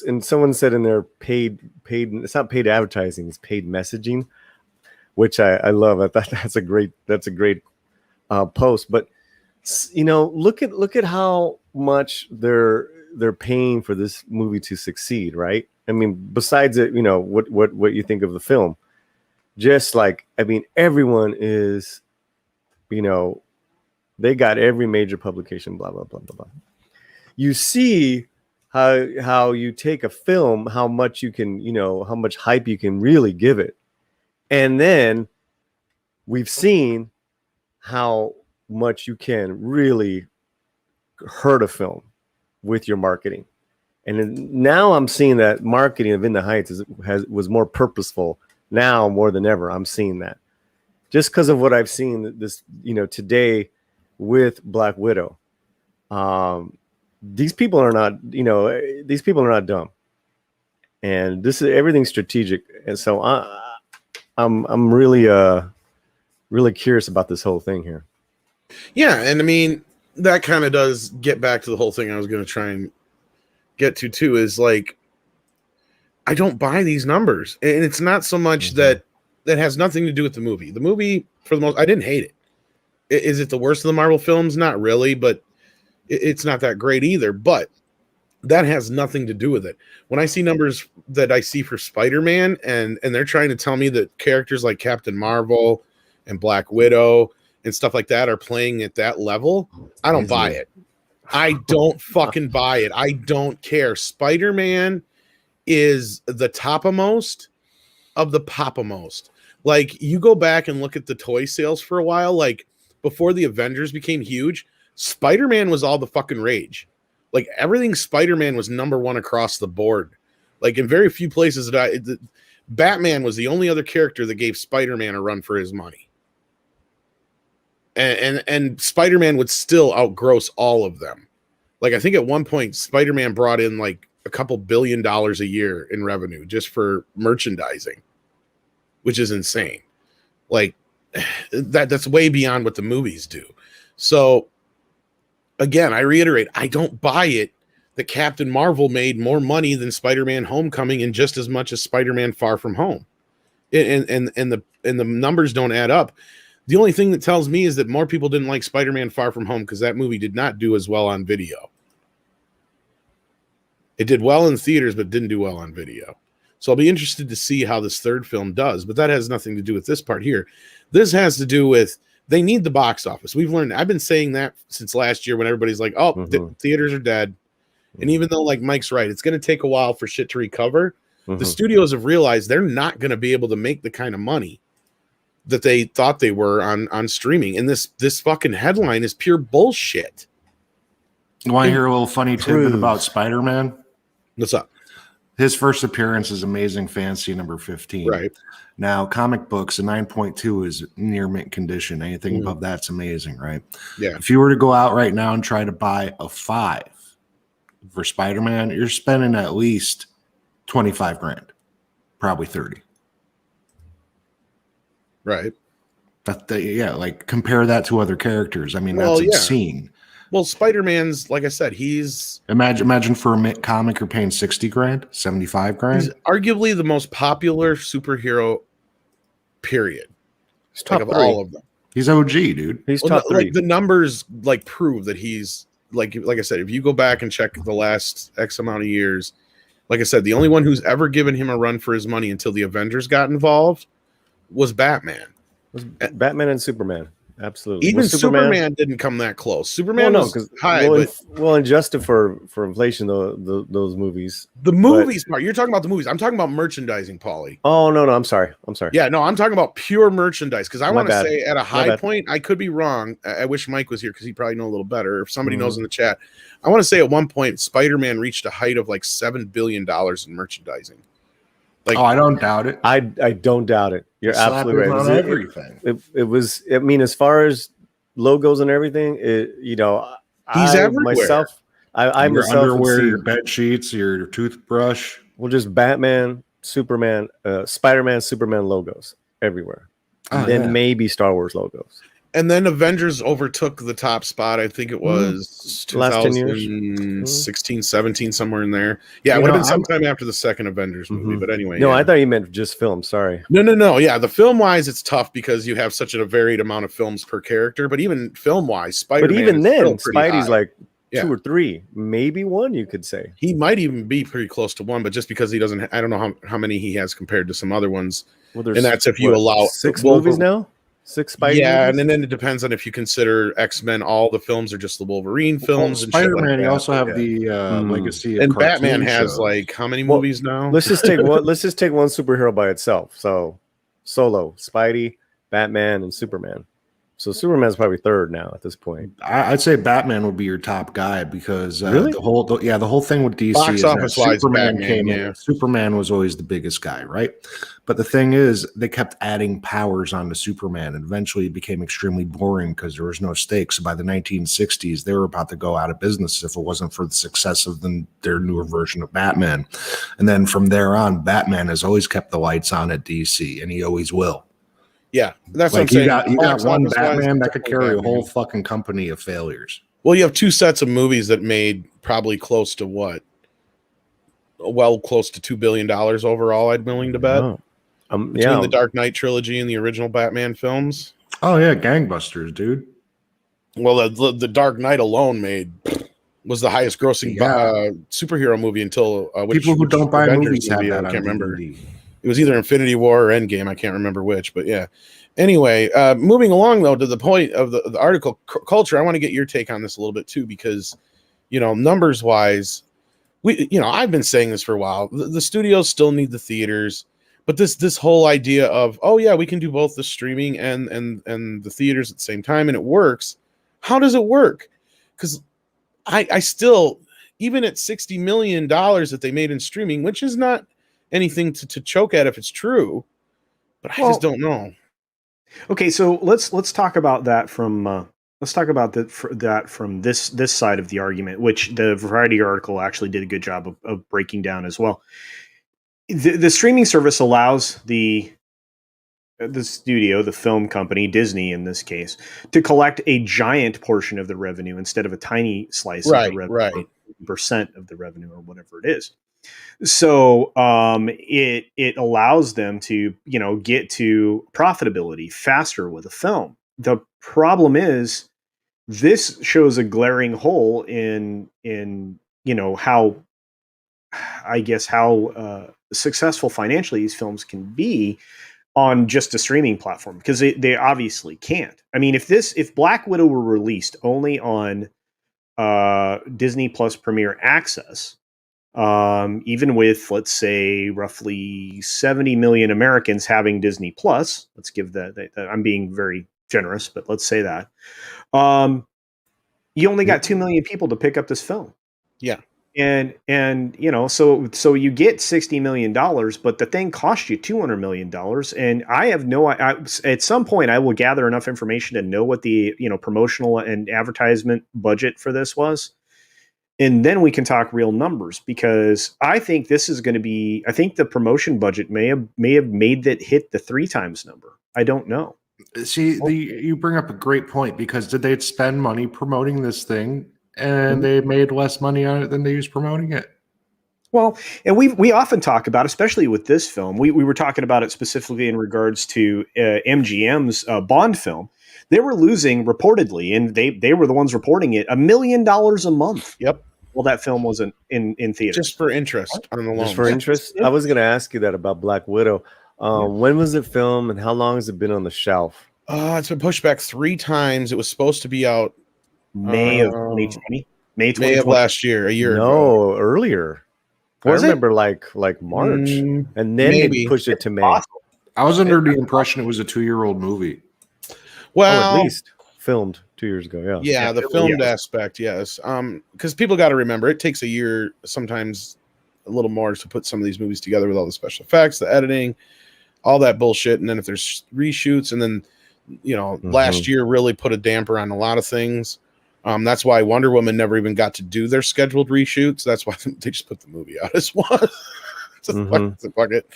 and someone said in there, paid. It's not paid advertising; it's paid messaging, which I love. I thought that's a great post. But look at how much they're paying for this movie to succeed, right? I mean, besides it, what you think of the film, just like, I mean, everyone is. They got every major publication, blah, blah, blah, blah, blah. You see how you take a film, how much you can, how much hype you can really give it. And then we've seen how much you can really hurt a film with your marketing. And now I'm seeing that marketing of In the Heights was more purposeful now more than ever. I'm seeing that. Just because of what I've seen this, today with Black Widow, these people are not dumb, and this is everything's strategic. And so I'm really curious about this whole thing here. Yeah, and I mean that kind of does get back to the whole thing I was going to try and get to too. Is like I don't buy these numbers, and it's not so much that has nothing to do with the movie. The movie, for the most, I didn't hate it. Is it the worst of the Marvel films? Not really, but it's not that great either. But that has nothing to do with it. When I see numbers that I see for Spider-Man, and they're trying to tell me that characters like Captain Marvel and Black Widow and stuff like that are playing at that level, I don't buy it. I don't fucking buy it. I don't care. Spider-Man is the topmost of the popmost. Like, you go back and look at the toy sales for a while, like before the Avengers became huge, Spider-Man was all the fucking rage. Like, everything Spider-Man was number one across the board. Like, in very few places Batman was the only other character that gave Spider-Man a run for his money. And Spider-Man would still outgross all of them. Like, I think at one point Spider-Man brought in like a couple $1 billion a year in revenue just for merchandising, which is insane. Like that's way beyond what the movies do. So again, I reiterate, I don't buy it that Captain Marvel made more money than Spider-Man Homecoming and just as much as Spider-Man Far From Home. And the numbers don't add up. The only thing that tells me is that more people didn't like Spider-Man Far From Home because that movie did not do as well on video. It did well in theaters, but didn't do well on video. So I'll be interested to see how this third film does, but that has nothing to do with this part here. This has to do with they need the box office. We've learned, I've been saying that since last year when everybody's like, oh, the theaters are dead. And even though, like Mike's right, it's going to take a while for shit to recover, the studios have realized they're not going to be able to make the kind of money that they thought they were on streaming. And this fucking headline is pure bullshit. You want to hear a little funny tidbit about Spider-Man? What's up? His first appearance is Amazing Fantasy number 15. Right. Now, comic books, a 9.2 is near mint condition. Anything above that's amazing, right? Yeah. If you were to go out right now and try to buy a 5 for Spider-Man, you're spending at least 25 grand, probably 30. Right. Yeah, like compare that to other characters. I mean, that's insane. Well, Spider-Man's, like I said, he's imagine for a comic you're paying 60 grand, 75 grand. He's arguably the most popular superhero, period. He's top of three. All of them. He's OG, dude. He's top three. Like the numbers like prove that he's like I said, if you go back and check the last X amount of years, like I said, the only one who's ever given him a run for his money until the Avengers got involved was Batman. Batman and Superman. Absolutely. Even Superman didn't come that close. Superman was high, and adjusted for inflation, those movies. The movies part. You're talking about the movies. I'm talking about merchandising, Paulie. Oh no, I'm sorry. Yeah, no, I'm talking about pure merchandise because I want to say at a high point, I could be wrong. I wish Mike was here because he probably know a little better. If somebody knows in the chat, I want to say at one point Spider-Man reached a height of like $7 billion in merchandising. Like, I don't doubt it. I don't doubt it. You're absolutely right. On everything. It was. I mean, as far as logos and everything, he's everywhere. Myself, I your myself underwear, your bed sheets, your toothbrush. Well, just Batman, Superman, Spider-Man, Superman logos everywhere. And then maybe Star Wars logos. And then Avengers overtook the top spot. I think it was last 10 years. 2016, 17, somewhere in there. Yeah, it would have been sometime after the second Avengers movie. But anyway. No, I thought you meant just film. Sorry. No. Yeah, the film-wise, it's tough because you have such a varied amount of films per character. But even film-wise, Spider-Man. But even then, Spidey's high. like 2 or 3, maybe 1, you could say. He might even be pretty close to 1, but just because he doesn't, I don't know how many he has compared to some other ones. Well, there's, and that's if you allow 6 movies now? 6 Spidey movies? And then it depends on if you consider X-Men, all the films are just the Wolverine films. And Spider-Man, like you also have the legacy of and Batman shows. has like how many movies now? Let's just take one superhero by itself. So Solo, Spidey, Batman, and Superman. So Superman's probably 3rd now at this point. I'd say Batman would be your top guy because really? the whole thing with DC box is office wise, Superman Batman, came in. Superman was always the biggest guy, right? But the thing is, they kept adding powers onto Superman, and eventually it became extremely boring because there was no stakes. By the 1960s, they were about to go out of business if it wasn't for the success of their newer version of Batman. And then from there on, Batman has always kept the lights on at DC, and he always will. Yeah, that's like what I'm saying. You got one Batman that could carry a whole fucking company of failures. Well, you have 2 sets of movies that made probably close to what? Well, close to $2 billion overall, I'd be willing to bet. Between the Dark Knight trilogy and the original Batman films. Oh, yeah, gangbusters, dude. Well, the Dark Knight alone was the highest grossing superhero movie until people who don't buy movies have that. I can't remember. It was either Infinity War or Endgame. I can't remember which, but yeah. Anyway, moving along though to the point of the article culture, I want to get your take on this a little bit too, because numbers wise, I've been saying this for a while. The studios still need the theaters, but this whole idea of we can do both the streaming and the theaters at the same time, and it works. How does it work? Because I still, even at $60 million that they made in streaming, which is not anything to choke at if it's true, but I just don't know. Okay, so let's talk about that from this side of the argument, which the Variety article actually did a good job of breaking down as well. The streaming service allows the the studio, the film company, Disney in this case, to collect a giant portion of the revenue instead of a tiny slice of the revenue, right. percent of the revenue or whatever it is. So it allows them to, get to profitability faster with a film. The problem is this shows a glaring hole in how, I guess, how successful financially these films can be on just a streaming platform, because they obviously can't. I mean, if Black Widow were released only on Disney Plus Premier Access, even with, let's say, roughly 70 million Americans having Disney Plus, let's give that, I'm being very generous, but let's say that, you only got 2 million people to pick up this film. Yeah. And so you get $60 million, but the thing cost you $200 million. And I have at some point I will gather enough information to know what the, promotional and advertisement budget for this was. And then we can talk real numbers, because I think this is going to be, I think the promotion budget may have made that hit the 3 times number. I don't know. See, you bring up a great point, because did they spend money promoting this thing and they made less money on it than they used promoting it? Well, and we often talk about, especially with this film, we were talking about it specifically in regards to MGM's Bond film. They were losing, reportedly, and they were the ones reporting it, $1 million a month. Yep. Well, that film wasn't in theaters. Just for interest on the loan. Just for interest? I was going to ask you that about Black Widow. When was it filmed, and how long has it been on the shelf? It's been pushed back 3 times. It was supposed to be out May of 2020. May of last year, a year ago. No, earlier. I remember like March, and then they pushed it to May. Possible. I was under the impression it was a 2-year-old movie. Well, at least filmed 2 years ago. Yeah, the filmed aspect, yes. Because people got to remember, it takes a year, sometimes a little more, to put some of these movies together with all the special effects, the editing, all that bullshit. And then if there's reshoots, and then last year really put a damper on a lot of things. That's why Wonder Woman never even got to do their scheduled reshoots. That's why they just put the movie out as one. Fuck it.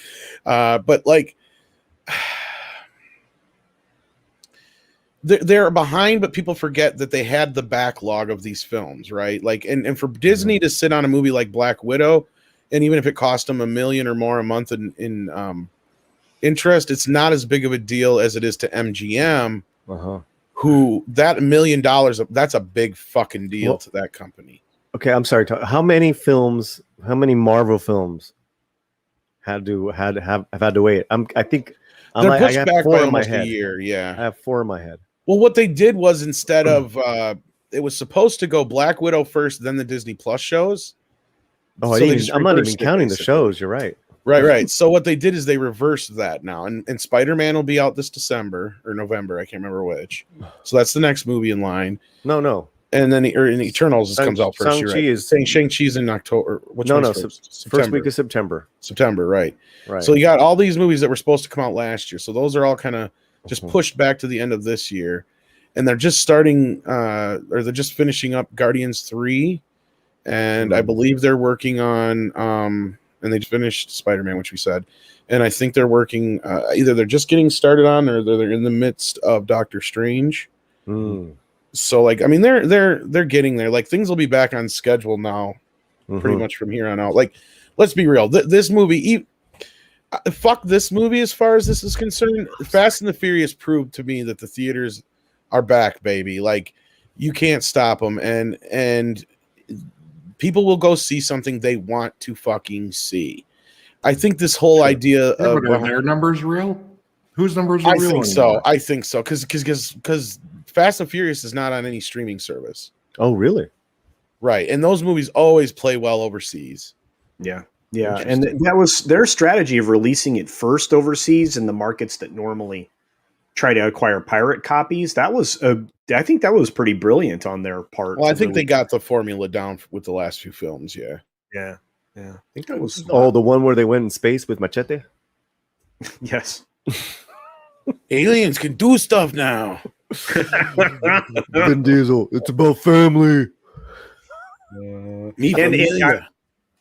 But like, they're behind, but people forget that they had the backlog of these films, right? Like, and for Disney to sit on a movie like Black Widow, and even if it cost them $1 million or more a month in interest, it's not as big of a deal as it is to MGM, who that $1 million, that's a big fucking deal to that company. Okay, I'm sorry. How many Marvel films have had to wait? I think they're pushed back by almost a year. Yeah, I have 4 in my head. Well, what they did was, instead of it was supposed to go Black Widow first, then the Disney Plus shows. Oh, So I'm not even counting the shows. You're right. Right. So what they did is they reversed that now, and Spider-Man will be out this December or November. I can't remember which. So that's the next movie in line. No. And then in Eternals comes out first. Shang-Chi is saying Shang-Chi's in October. First week of September. September, right. So you got all these movies that were supposed to come out last year. So those are all kind of just pushed back to the end of this year. And they're just starting, or they're just finishing up Guardians 3. And I believe they're working on, and they just finished Spider-Man, which we said. And I think they're working, either they're just getting started on, or they're in the midst of Doctor Strange. So, like, I mean, they're getting there. Like, things will be back on schedule now, pretty much from here on out. Like, let's be real. This movie, fuck this movie as far as this is concerned. Fast and the Furious proved to me that the theaters are back, baby. Like, you can't stop them, and people will go see something they want to fucking see. I think this whole idea of are their numbers real? Whose numbers are real? I think so. Because Fast and Furious is not on any streaming service. Oh, really? Right. And those movies always play well overseas. Yeah. And that was their strategy of releasing it first overseas in the markets that normally try to acquire pirate copies. I think that was pretty brilliant on their part. Well, I think they got the formula down with the last few films. Yeah. I think that was. Oh, the one where they went in space with Machete? Yes. Aliens can do stuff now. Vin Diesel. It's about family. And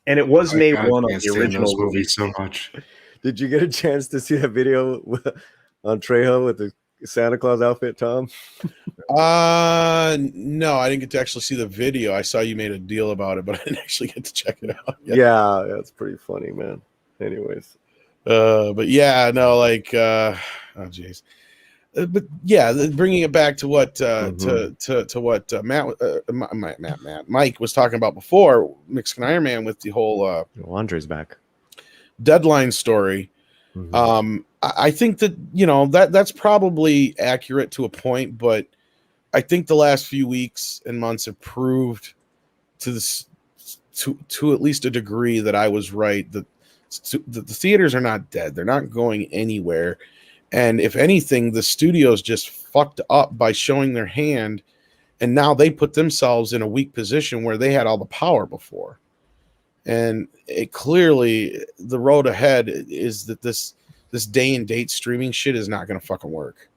it was May 1 of the original movie so much. Did you get a chance to see that video on Trejo with the Santa Claus outfit, Tom? No, I didn't get to actually see the video. I saw you made a deal about it, but I didn't actually get to check it out. Yeah, that's pretty funny, man. Anyways, but yeah, no, like, oh jeez. But yeah, bringing it back to what to what Mike was talking about before, Mexican Iron Man with the whole Andre's back deadline story. I think that that's probably accurate to a point, but I think the last few weeks and months have proved to this to at least a degree that I was right, that the theaters are not dead. They're not going anywhere. And if anything, the studios just fucked up by showing their hand, and now they put themselves in a weak position where they had all the power before. And it clearly, the road ahead is that this day and date streaming shit is not going to fucking work.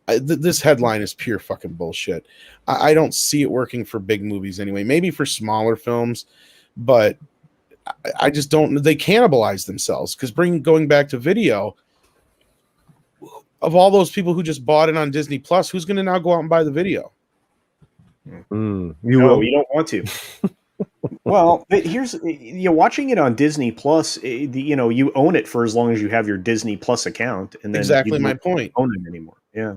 This headline is pure fucking bullshit. I don't see it working for big movies anyway. Maybe for smaller films, but I just don't. They cannibalize themselves because going back to video. Of all those people who just bought it on Disney Plus, who's going to now go out and buy the video? You don't want to. Well, here's watching it on Disney Plus. You own it for as long as you have your Disney Plus account, and then exactly my point. Own it anymore? Yeah.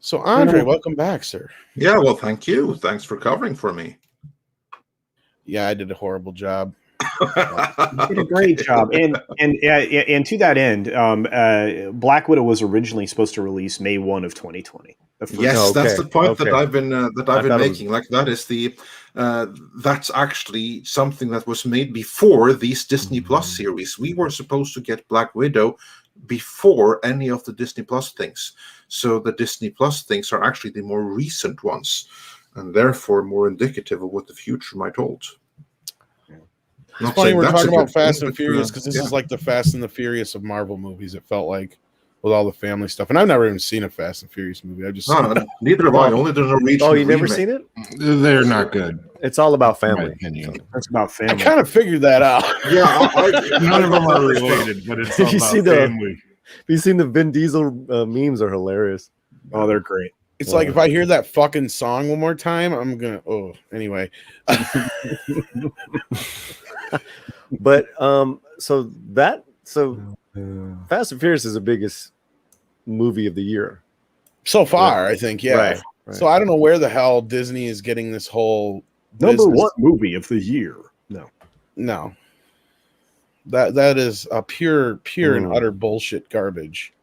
So Andre, welcome back, sir. Yeah, well, thank you. Thanks for covering for me. Yeah, I did a horrible job. You did a great job, and to that end, Black Widow was originally supposed to release May 1 of 2020. Yes, that's the point that I've been making. Like that is that's actually something that was made before these Disney Plus series. We were supposed to get Black Widow before any of the Disney Plus things. So the Disney Plus things are actually the more recent ones, and therefore more indicative of what the future might hold. It's funny we're talking about Fast and Furious because this is like the Fast and the Furious of Marvel movies. It felt like with all the family stuff, and I've never even seen a Fast and Furious movie. I just neither have I. Only the Norwegian. Oh, you never seen it? They're not good. It's all about family. That's about family. I kind of figured that out. Yeah, none of them are related, but it's all about family. Have you seen the Vin Diesel memes? Are hilarious. Oh, they're great. It's like if I hear that fucking song one more time, I'm gonna. Oh, anyway. But so Fast and Furious is the biggest movie of the year so far. I think, yeah. Right. So I don't know where the hell Disney is getting this whole number one movie of the year. No. That is a pure and utter bullshit garbage.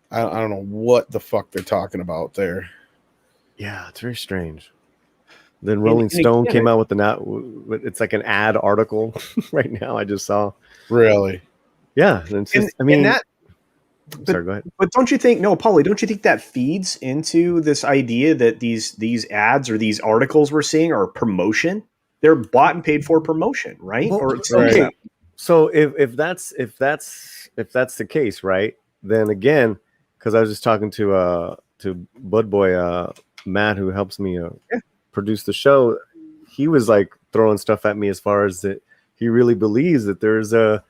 I don't know what the fuck they're talking about there. Yeah, it's very strange. Then Rolling Stone came out with it's like an ad article right now. I just saw. Really? Yeah. Sorry, go ahead. But don't you think, Paulie, don't you think that feeds into this idea that these ads or these articles we're seeing are promotion? They're bought and paid for promotion, right? Well, or okay. So if that's the case, right? Then again, because I was just talking to Bud Boy Matt, who helps me produce the show, he was like throwing stuff at me as far as that he really believes that there's a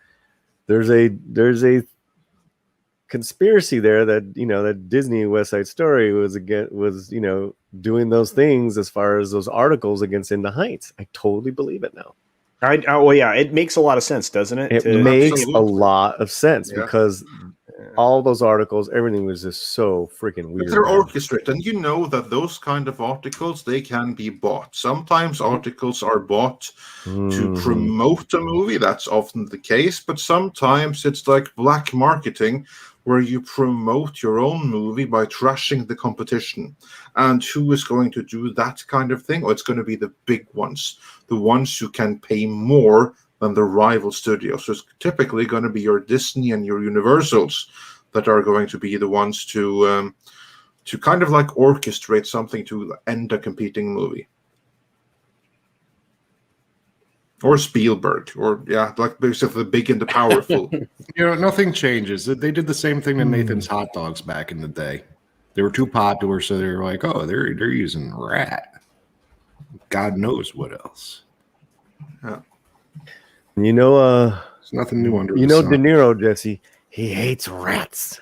conspiracy there that that Disney West Side Story was doing those things as far as those articles against In the Heights. I totally believe it now. It makes a lot of sense, doesn't it? It makes a lot of sense because all those articles, everything was just so freaking weird. But they're orchestrated, and you know that those kind of articles, they can be bought. Sometimes articles are bought to promote a movie. That's often the case, but sometimes it's like black marketing, where you promote your own movie by trashing the competition. And who is going to do that kind of thing? Or it's going to be the big ones, the ones who can pay more than the rival studios. So it's typically going to be your Disney and your Universals that are going to be the ones to kind of like orchestrate something to end a competing movie. Or Spielberg, or like basically the big and the powerful. Nothing changes. They did the same thing to Nathan's hot dogs back in the day. They were too popular, so they were like, "Oh, they're using rat." God knows what else. Yeah. There's nothing new under. De Niro, Jesse. He hates rats.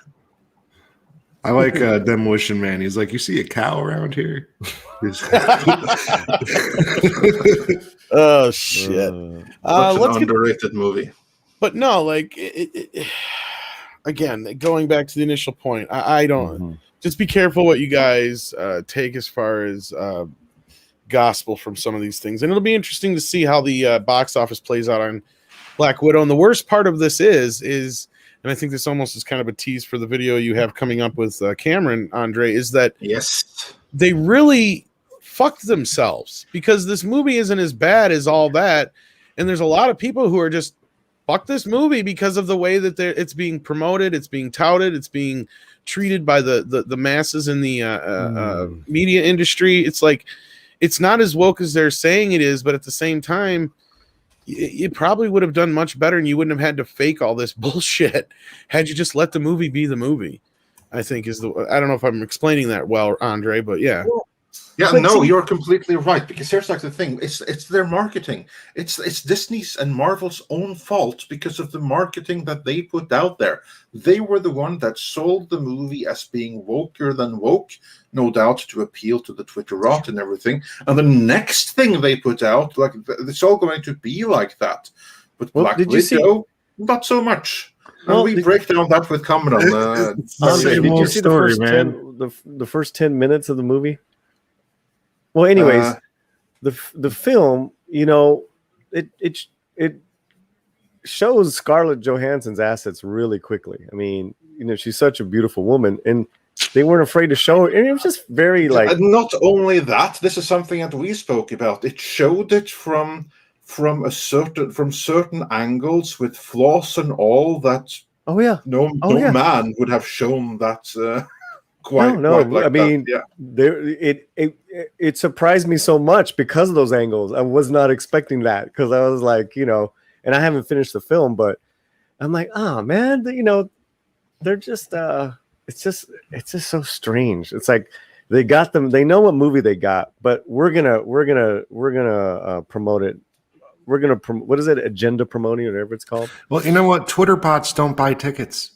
I like Demolition Man. He's like, you see a cow around here? Oh shit! Such an Let's get, underrated movie. but no, like again, going back to the initial point, I don't just be careful what you guys take as far as gospel from some of these things, and it'll be interesting to see how the box office plays out on Black Widow. And the worst part of this is, and I think this almost is kind of a tease for the video you have coming up with Cameron, Andre, is that they really fucked themselves, because this movie isn't as bad as all that, and there's a lot of people who are just fuck this movie because of the way that it's being promoted, it's being touted, it's being treated by the masses in the media industry. It's like, it's not as woke as they're saying it is, but at the same time, it probably would have done much better, and you wouldn't have had to fake all this bullshit had you just let the movie be the movie. I think is I don't know if I'm explaining that well, Andre, but yeah. Yeah, no, you're completely right. Because here's like the thing: it's their marketing. It's Disney's and Marvel's own fault because of the marketing that they put out there. They were the one that sold the movie as being woker than woke, no doubt, to appeal to the Twitterati and everything. And the next thing they put out, like, it's all going to be like that. But Black Widow, not so much. And we break down that with Cameron. Did you see the first 10 minutes of the movie? Well, anyways, the film, you know, it shows Scarlett Johansson's assets really quickly. I mean, you know, she's such a beautiful woman, and they weren't afraid to show her. And it was just very like. And not only that, this is something that we spoke about. It showed it from certain angles with flaws and all that. Oh yeah, no man would have shown that. Quite like I mean, that. Yeah. It surprised me so much because of those angles. I was not expecting that, because I was like, you know, and I haven't finished the film, but I'm like, oh man, you know, they're just it's just so strange. It's like they got them, they know what movie they got, but we're gonna promote it. We're gonna what is it, agenda promoting, or whatever it's called. Well, you know what, Twitter bots don't buy tickets.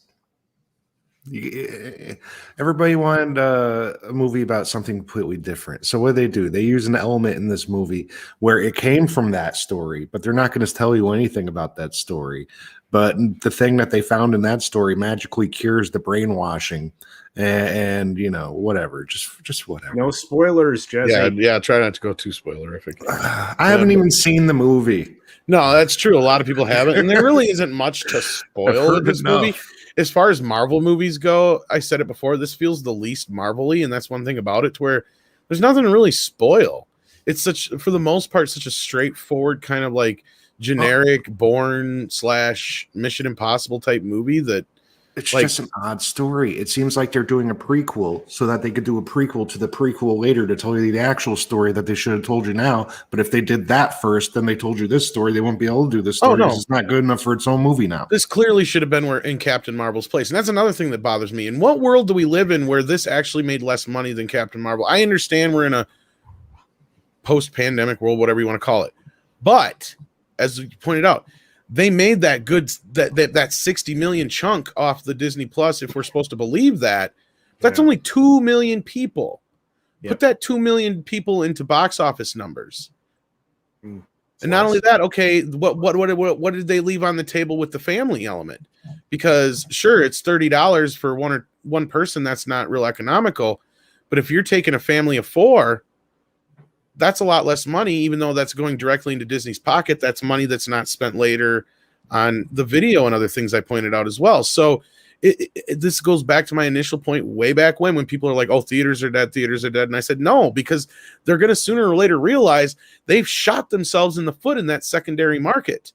Everybody wanted a movie about something completely different. So what do? They use an element in this movie where it came from that story, but they're not going to tell you anything about that story. But the thing that they found in that story magically cures the brainwashing, and you know, whatever, just whatever. No spoilers, Jesse. Yeah. Try not to go too spoilerific. I haven't even seen the movie. No, that's true. A lot of people haven't, and there really isn't much to spoil in this movie. As far as Marvel movies go, I said it before, this feels the least Marvel-y, and that's one thing about it, to where there's nothing to really spoil. It's for the most part, such a straightforward kind of like generic Bourne / Mission Impossible type movie that it's like, just an odd story. It seems like they're doing a prequel so that they could do a prequel to the prequel later to tell you the actual story that they should have told you now. But if they did that first, then they told you this story, they won't be able to do this story. Oh, no. It's not good enough for its own movie now. This clearly should have been in Captain Marvel's place. And that's another thing that bothers me. In what world do we live in where this actually made less money than Captain Marvel? I understand we're in a post-pandemic world, whatever you want to call it. But as you pointed out, they made that good that 60 million chunk off the Disney Plus. If we're supposed to believe that, that's only 2 million people. Yep. Put that 2 million people into box office numbers. And not only that, okay, what did they leave on the table with the family element? Because sure, it's $30 for one person. That's not real economical. But if you're taking a family of 4, that's a lot less money, even though that's going directly into Disney's pocket. That's money that's not spent later on the video and other things I pointed out as well. So this goes back to my initial point way back when people are like, oh, theaters are dead. And I said, no, because they're going to sooner or later realize they've shot themselves in the foot in that secondary market.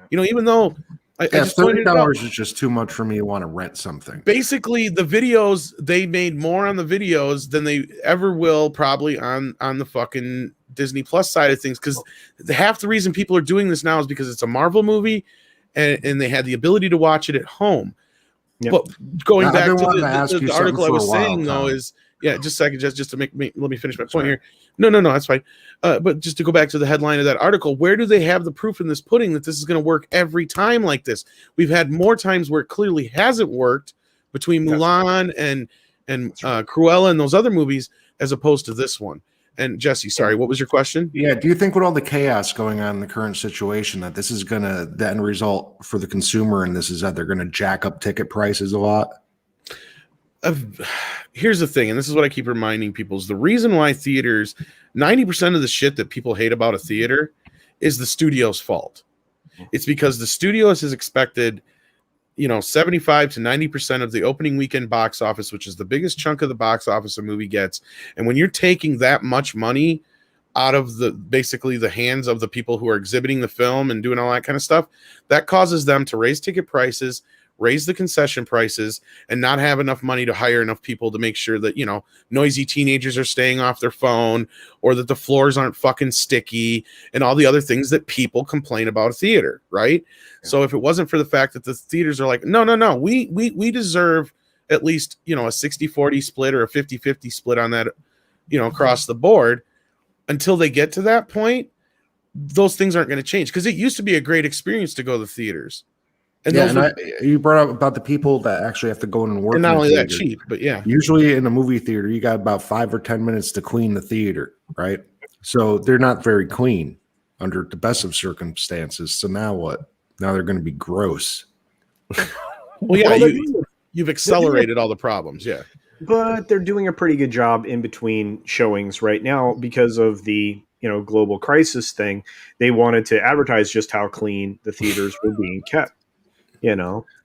You know, even though $30 is just too much for me to want to rent something. Basically, the videos, they made more on the videos than they ever will probably on the fucking Disney Plus side of things, because half the reason people are doing this now is because it's a Marvel movie and they had the ability to watch it at home. Yep. But going back to the article I was saying, though, is Yeah, just a second, just to let me finish my point here. No, that's fine. But just to go back to the headline of that article, where do they have the proof in this pudding that this is going to work every time like this? We've had more times where it clearly hasn't worked between Mulan and Cruella and those other movies as opposed to this one. And Jesse, sorry, what was your question? Yeah, do you think with all the chaos going on in the current situation that this is going to, the end result for the consumer, and this is that they're going to jack up ticket prices a lot? Here's the thing, and this is what I keep reminding people, is the reason why theaters, 90% of the shit that people hate about a theater is the studio's fault. It's because the studio has expected 75 to 90% of the opening weekend box office, which is the biggest chunk of the box office a movie gets. And when you're taking that much money out of basically the hands of the people who are exhibiting the film and doing all that kind of stuff, that causes them to raise ticket prices, raise the concession prices, and not have enough money to hire enough people to make sure that, noisy teenagers are staying off their phone, or that the floors aren't fucking sticky, and all the other things that people complain about a theater, right? Yeah. So if it wasn't for the fact that the theaters are like, no, we deserve at least, a 60-40 split or a 50-50 split on that, across the board, until they get to that point, those things aren't going to change. Because it used to be a great experience to go to the theaters. And you brought up about the people that actually have to go in and work. And not only that cheap, but yeah. Usually in a movie theater, you got about 5 or 10 minutes to clean the theater, right? So they're not very clean under the best of circumstances. So now what? Now they're going to be gross. Well, yeah, you've accelerated all the problems, yeah. But they're doing a pretty good job in between showings right now because of the global crisis thing. They wanted to advertise just how clean the theaters were being kept.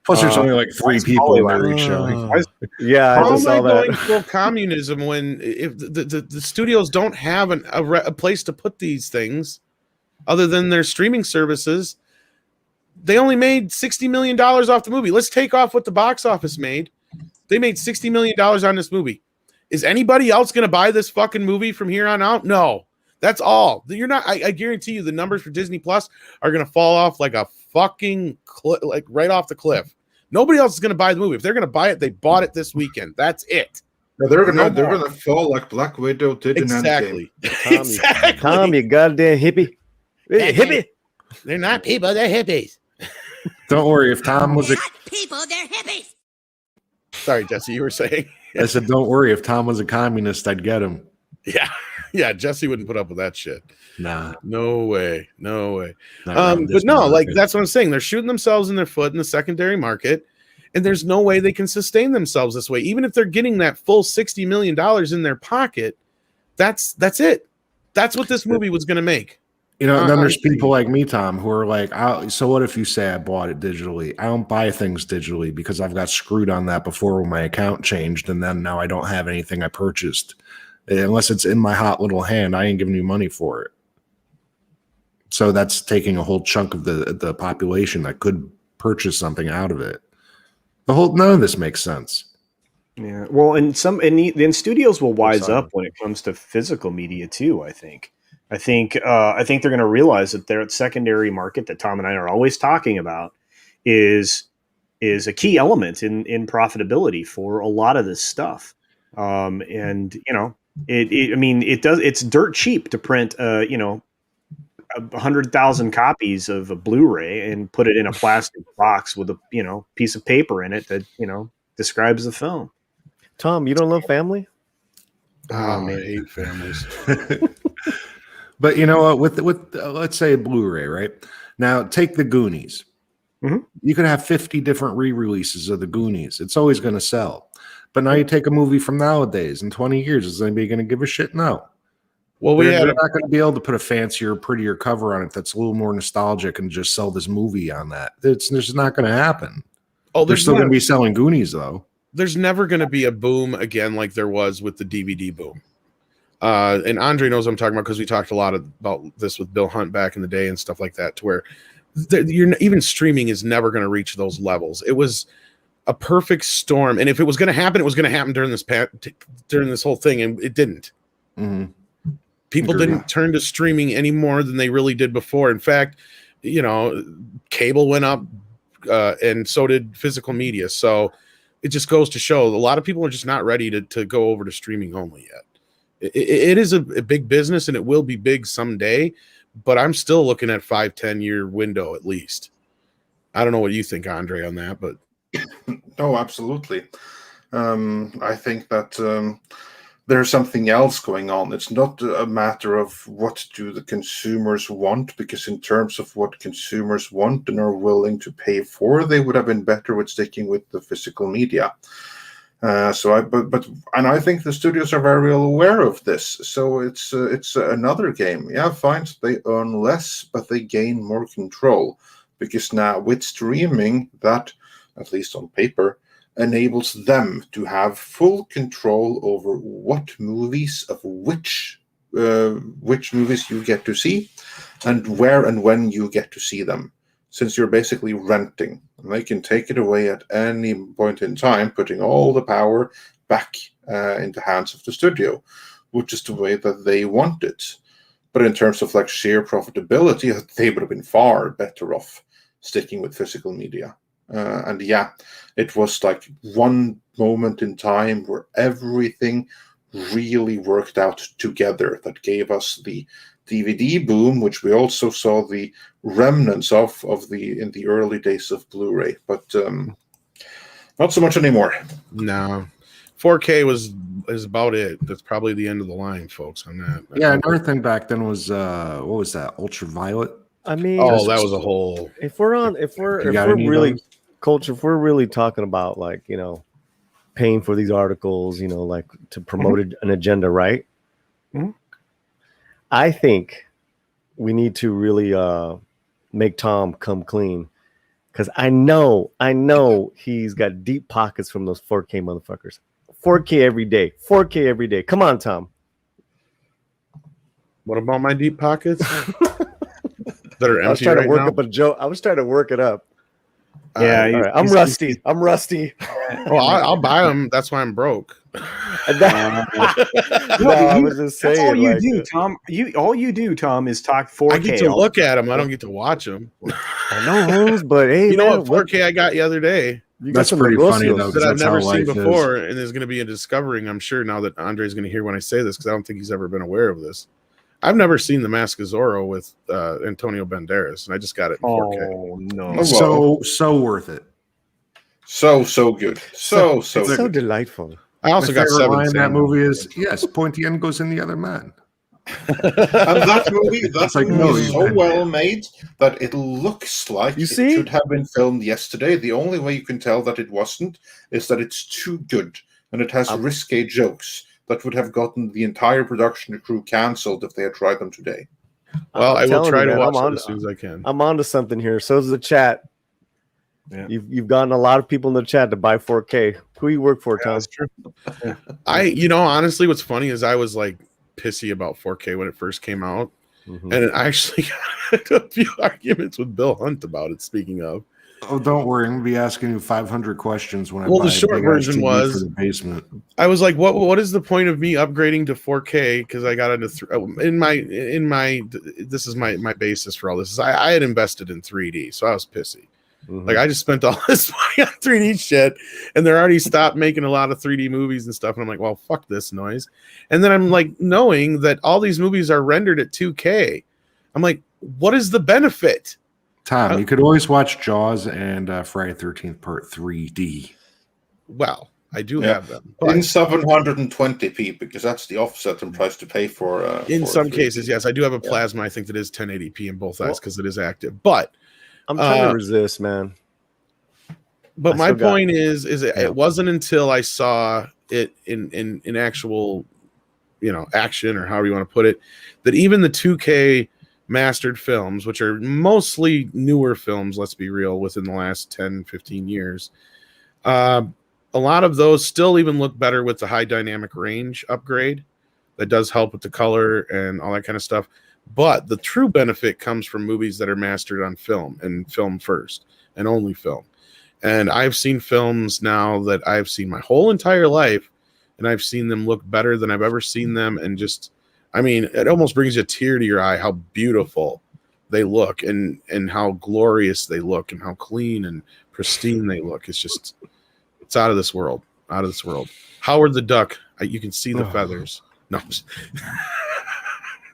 Plus, there's only like 3 people in every showing. Yeah, I just saw that. Going full communism when if the studios don't have a place to put these things other than their streaming services. They only made $60 million off the movie. Let's take off what the box office made. They made $60 million on this movie. Is anybody else going to buy this fucking movie from here on out? No. That's all. You're not. I guarantee you, the numbers for Disney Plus are going to fall off like a fucking like right off the cliff. Nobody else is going to buy the movie. If they're going to buy it, they bought it this weekend. That's it. No, they're gonna fall like Black Widow did exactly. in Endgame. Exactly. Tom, you goddamn hippie. Hippie. They're not people. They're hippies. Don't worry. If Tom was people, they're hippies. Sorry, Jesse, you were saying. I said, don't worry. If Tom was a communist, I'd get him. Yeah, Jesse wouldn't put up with that shit. Nah. No way. But no, like that's what I'm saying. They're shooting themselves in their foot in the secondary market, and there's no way they can sustain themselves this way. Even if they're getting that full $60 million in their pocket, that's it. That's what this movie was going to make. And then there's people like me, Tom, who are like, so what if you say I bought it digitally? I don't buy things digitally because I've got screwed on that before when my account changed, and then now I don't have anything I purchased. Unless it's in my hot little hand, I ain't giving you money for it. So that's taking a whole chunk of the population that could purchase something out of it. None of this makes sense. Yeah, well, and studios will wise up when it comes to physical media too. I think they're going to realize that their secondary market that Tom and I are always talking about is a key element in profitability for a lot of this stuff. It's dirt cheap to print 100,000 copies of a Blu-ray and put it in a plastic box with a piece of paper in it that describes the film. Tom, you don't love family? Oh, I hate families. But you know what? With let's say a Blu-ray, right? Now take the Goonies. Mm-hmm. You could have 50 different re-releases of the Goonies. It's always going to sell. But now you take a movie from nowadays, in 20 years, is anybody going to give a shit? No. Well, they're not going to be able to put a fancier, prettier cover on it that's a little more nostalgic and just sell this movie on that. It's just not going to happen. Oh, they're still going to be selling Goonies, though. There's never going to be a boom again like there was with the DVD boom. And Andre knows what I'm talking about because we talked a lot about this with Bill Hunt back in the day and stuff like that, to where even streaming is never going to reach those levels. It was a perfect storm, and if it was going to happen, it was going to happen during this whole thing, and it didn't. Mm-hmm. People didn't turn to streaming any more than they really did before. In fact, cable went up, and so did physical media. So it just goes to show a lot of people are just not ready to go over to streaming only yet. It is a big business, and it will be big someday, but I'm still looking at 5-10 year window at least. I don't know what you think, Andre, on that, but No, absolutely. I think that there's something else going on. It's not a matter of what do the consumers want, because in terms of what consumers want and are willing to pay for, they would have been better with sticking with the physical media. And I think the studios are very well aware of this. So it's another game. Yeah, fine. They earn less, but they gain more control, because now with streaming, that, at least on paper, enables them to have full control over what movies of which movies you get to see, and where and when you get to see them, since you're basically renting. And they can take it away at any point in time, putting all the power back in the hands of the studio, which is the way that they want it. But in terms of like sheer profitability, they would have been far better off sticking with physical media. And yeah, it was like one moment in time where everything really worked out together that gave us the DVD boom, which we also saw the remnants of in the early days of Blu-ray, but not so much anymore. no. 4K is about it. That's probably the end of the line, folks, on that. Yeah, another thing back then was what was that? Ultraviolet. I mean, Oh, that was a whole. if we're really culture, if we're really talking about like, you know, paying for these articles, you know, like to promote an agenda, right? Mhm. I think we need to really make Tom come clean, because I know he's got deep pockets from those 4K motherfuckers. 4K every day. 4K every day. Come on, Tom. What about my deep pockets that are I was empty trying right to work now? up a joke. I was trying to work it up. Yeah, All right. I'm rusty. I'm rusty. Well, I'll buy them. That's why I'm broke. No, I was just saying. That's all you like, do, Tom. All you do, Tom, is talk 4K. I get to look at them. I don't get to watch them. I know, Holmes, but hey, You know man, what 4K I got the other day you got That's some pretty funny, negocios. though. that I've That's how never seen life is. before, and there's going to be a discovering, I'm sure, now that Andre's going to hear when I say this, because I don't think he's ever been aware of this. I've never seen The Mask of Zorro with Antonio Banderas, and I just got it in 4K. Oh no! Oh, So worth it. So good. So It's so good. delightful. I also My got favorite line in 7. that movie is, yes, pointy end goes in the other man. And that movie It's like, no, is you so can- well made that it looks like You it see? should have been filmed yesterday. The only way you can tell that it wasn't is that it's too good, and it has risque jokes that would have gotten the entire production crew canceled if they had tried them today. Well, I will telling try you, to man, watch I'm it on- as soon as I can. I'm onto something here. So is the chat. Yeah. You've gotten a lot of people in the chat to buy 4K. Who you work for, Tom? That's true. Honestly, what's funny is I was like pissy about 4K when it first came out, Mhm. and I actually got a few arguments with Bill Hunt about it. Speaking of, Oh, don't worry. I'm gonna be asking you 500 questions when I Well, buy the a short big-ass version TV was- for the basement. I was like, what is the point of me upgrading to 4K? Because I got into this is my basis for all this. Is I had invested in 3D, so I was pissy. Mhm. Like I just spent all this money on 3D shit, and they're already stopped making a lot of 3D movies and stuff. And I'm like, well, fuck this noise. And then I'm like, knowing that all these movies are rendered at 2K, I'm like, what is the benefit? Tom, you could always watch Jaws and Friday 13th Part 3D. Well, I do Yeah. have them, In but 720p, because that's the offset and price to pay for. in for some 3D. cases, yes, I do have a Yeah. plasma. I think that is 1080p in both eyes Well- because it is active. But I'm trying to resist, man. I my still got- point is it wasn't until I saw it in actual, action, or however you want to put it, that even the 2K mastered films, which are mostly newer films, let's be real, within the last 10, 15 years, a lot of those still even look better with the high dynamic range upgrade. That does help with the color and all that kind of stuff. But the true benefit comes from movies that are mastered on film and film first and only film. And I've seen films now that I've seen my whole entire life, and I've seen them look better than I've ever seen them. And just, it almost brings a tear to your eye how beautiful they look and how glorious they look and how clean and pristine they look. It's It's out of this world. Out of this world. Howard the Duck. You can see the feathers. No,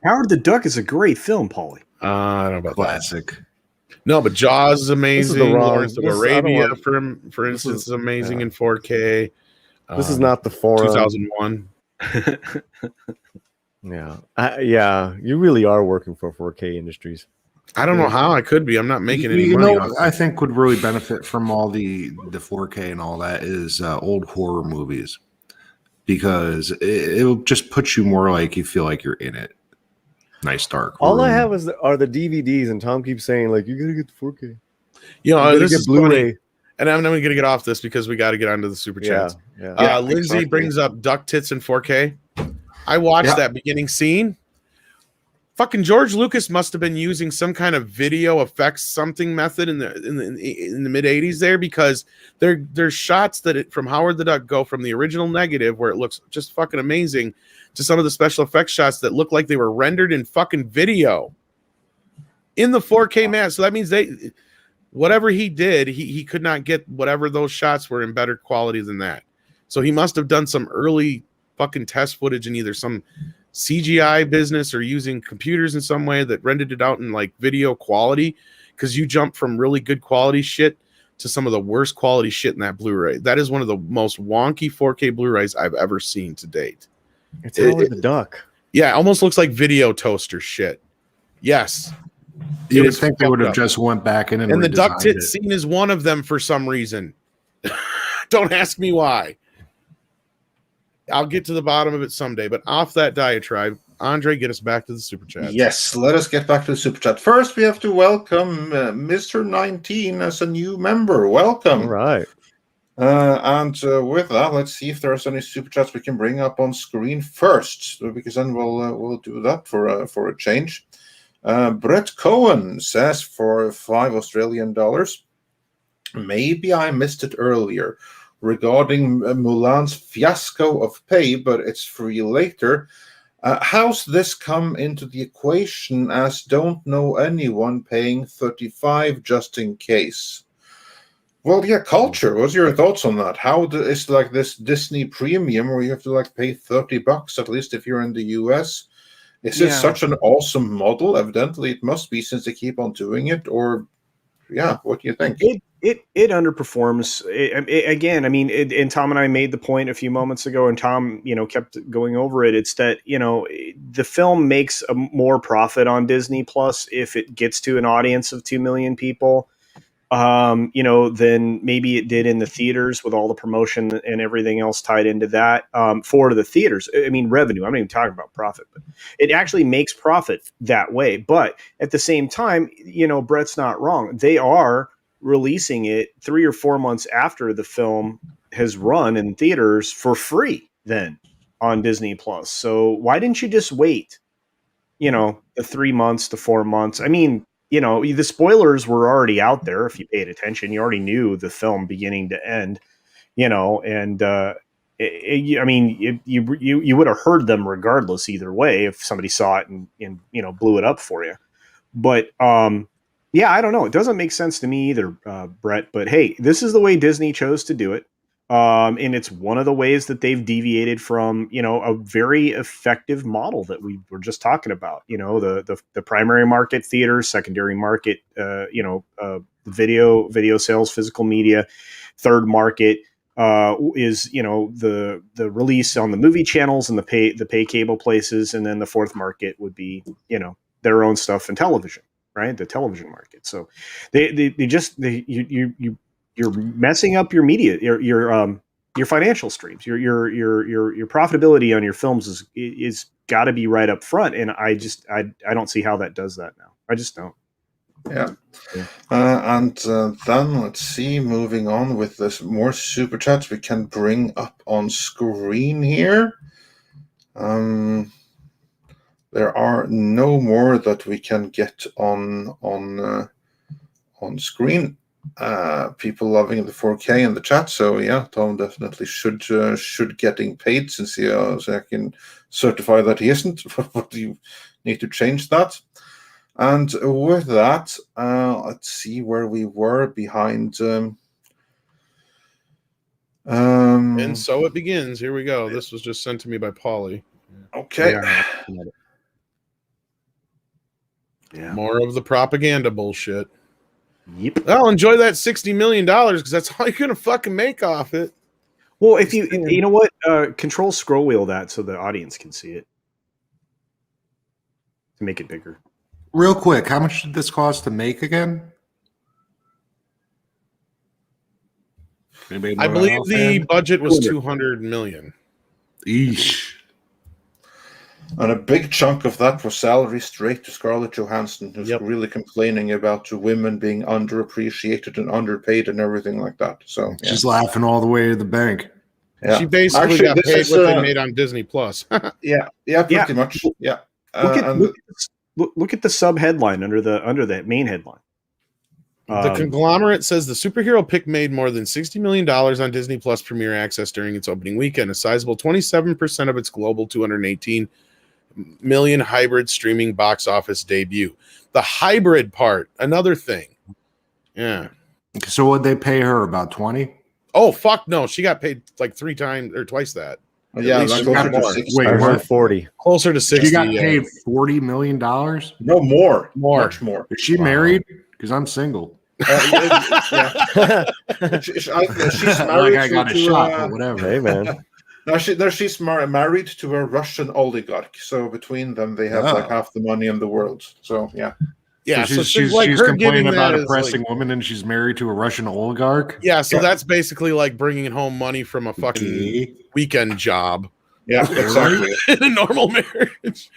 Howard the Duck is a great film, Paulie. I don't know about Classic. that. No, but Jaws is amazing. Lawrence of Arabia, for instance, is amazing in 4K. This is not the forum. 2001. Yeah, you really are working for 4K Industries. I don't know how I could be. I'm not making any money. I think would really benefit from all the 4K and all that is old horror movies, because it'll just put you more like you feel like you're in it. Nice dark. All I have are the DVDs, and Tom keeps saying like, you gotta get the 4K. You know, this get is Blu-ray. funny. And I'm going to get off this because we got to get onto the super chats. Yeah. Lindsay exactly. brings up Duck Tits in 4K. I watched that beginning scene. Fucking George Lucas must have been using some kind of video effects something method in the mid 80s there, because there's shots from Howard the Duck go from the original negative where it looks just fucking amazing to some of the special effects shots that look like they were rendered in fucking video in the 4K man. So that means whatever he did, he could not get whatever those shots were in better quality than that. So he must have done some early fucking test footage in either some CGI business or using computers in some way that rendered it out in like video quality, because you jump from really good quality shit to some of the worst quality shit in that Blu-ray. That is one of the most wonky 4K Blu-rays I've ever seen to date. It's Howard the Duck. Yeah, it almost looks like video toaster shit. Yes. You would think they would have just went back in and the duck tit scene is one of them for some reason. Don't ask me why. I'll get to the bottom of it someday. But off that diatribe, Andre, get us back to the super chat. Yes, let us get back to the super chat. First, we have to welcome Mr. 19 as a new member. Welcome. All right. And with that, let's see if there's any super chats we can bring up on screen first, because then we'll do that for a change. Brett Cohen says for $5 Australian, maybe I missed it earlier regarding Mulan's fiasco of pay, but it's free later. How's this come into the equation, as don't know anyone paying $35 just in case? Well, yeah, culture. What's your thoughts on that? How is like this Disney premium where you have to like pay $30 at least if you're in the US? Is it such an awesome model? Evidently, it must be, since they keep on doing it. Or, yeah, what do you think? It underperforms. Again, I mean, and Tom and I made the point a few moments ago, and Tom, kept going over it. It's that, the film makes a more profit on Disney Plus if it gets to an audience of 2 million people, than maybe it did in the theaters with all the promotion and everything else tied into that. For the theaters, I mean, revenue, I'm not even talking about profit, but it actually makes profit that way. But at the same time, Brett's not wrong. They are releasing it 3 or 4 months after the film has run in theaters for free then on Disney Plus. So why didn't you just wait, the 3 months to 4 months? I mean, the spoilers were already out there. If you paid attention, you already knew the film beginning to end, and I mean, you would have heard them regardless either way if somebody saw it and blew it up for you. But yeah, I don't know. It doesn't make sense to me either, Brett. But hey, this is the way Disney chose to do it. And it's one of the ways that they've deviated from, a very effective model that we were just talking about. The primary market, theaters, secondary market, video sales, physical media. Third market is the release on the movie channels and the pay cable places, and then the fourth market would be their own stuff and television. Right, the television market. So you're messing up your media, your financial streams, your profitability on your films is got to be right up front. And I don't see how that does that now. I just don't. Yeah. And then let's see, moving on with this more super chats we can bring up on screen here. There are no more that we can get on screen. People loving the 4K in the chat. So yeah, Tom definitely should getting paid, since so I can certify that he isn't. But you need to change that. And with that, let's see where we were behind. And so it begins. Here we go. This was just sent to me by Paulie. Okay. Yeah. More of the propaganda bullshit. Yep. Well, enjoy that $60 million because that's all you're gonna fucking make off it. Well, if you know what, control scroll wheel that so the audience can see it to make it bigger. Real quick, how much did this cost to make again? Anybody know I believe that the offhand? budget was $200 million. Eesh. And a big chunk of that was salary straight to Scarlett Johansson, who's really complaining about women being underappreciated and underpaid and everything like that. So She's laughing all the way to the bank. She basically got paid what they made on Disney Plus. Pretty much. Yeah. Look at the sub headline under the main headline. The conglomerate says the superhero pick made more than $60 million on Disney Plus Premier Access during its opening weekend, a sizable 27% of its global 218 million hybrid streaming box office debut. The hybrid part, another thing. Yeah. So what'd they pay her? About 20? Oh, fuck no. She got paid like 3 times or twice that. Yeah, least closer to more. 60. Wait, 140. Closer to 60. She got paid $40 million? No, more. Much more. Is she married? Because I'm single. She's married I got a shot, but whatever. Hey, man. She's married to a Russian oligarch. So between them, they have like half the money in the world. So yeah. Yeah, so she's complaining about oppressing women, and she's married to a Russian oligarch. Yeah, so that's basically like bringing home money from a fucking weekend job. Yeah, exactly. In a normal marriage.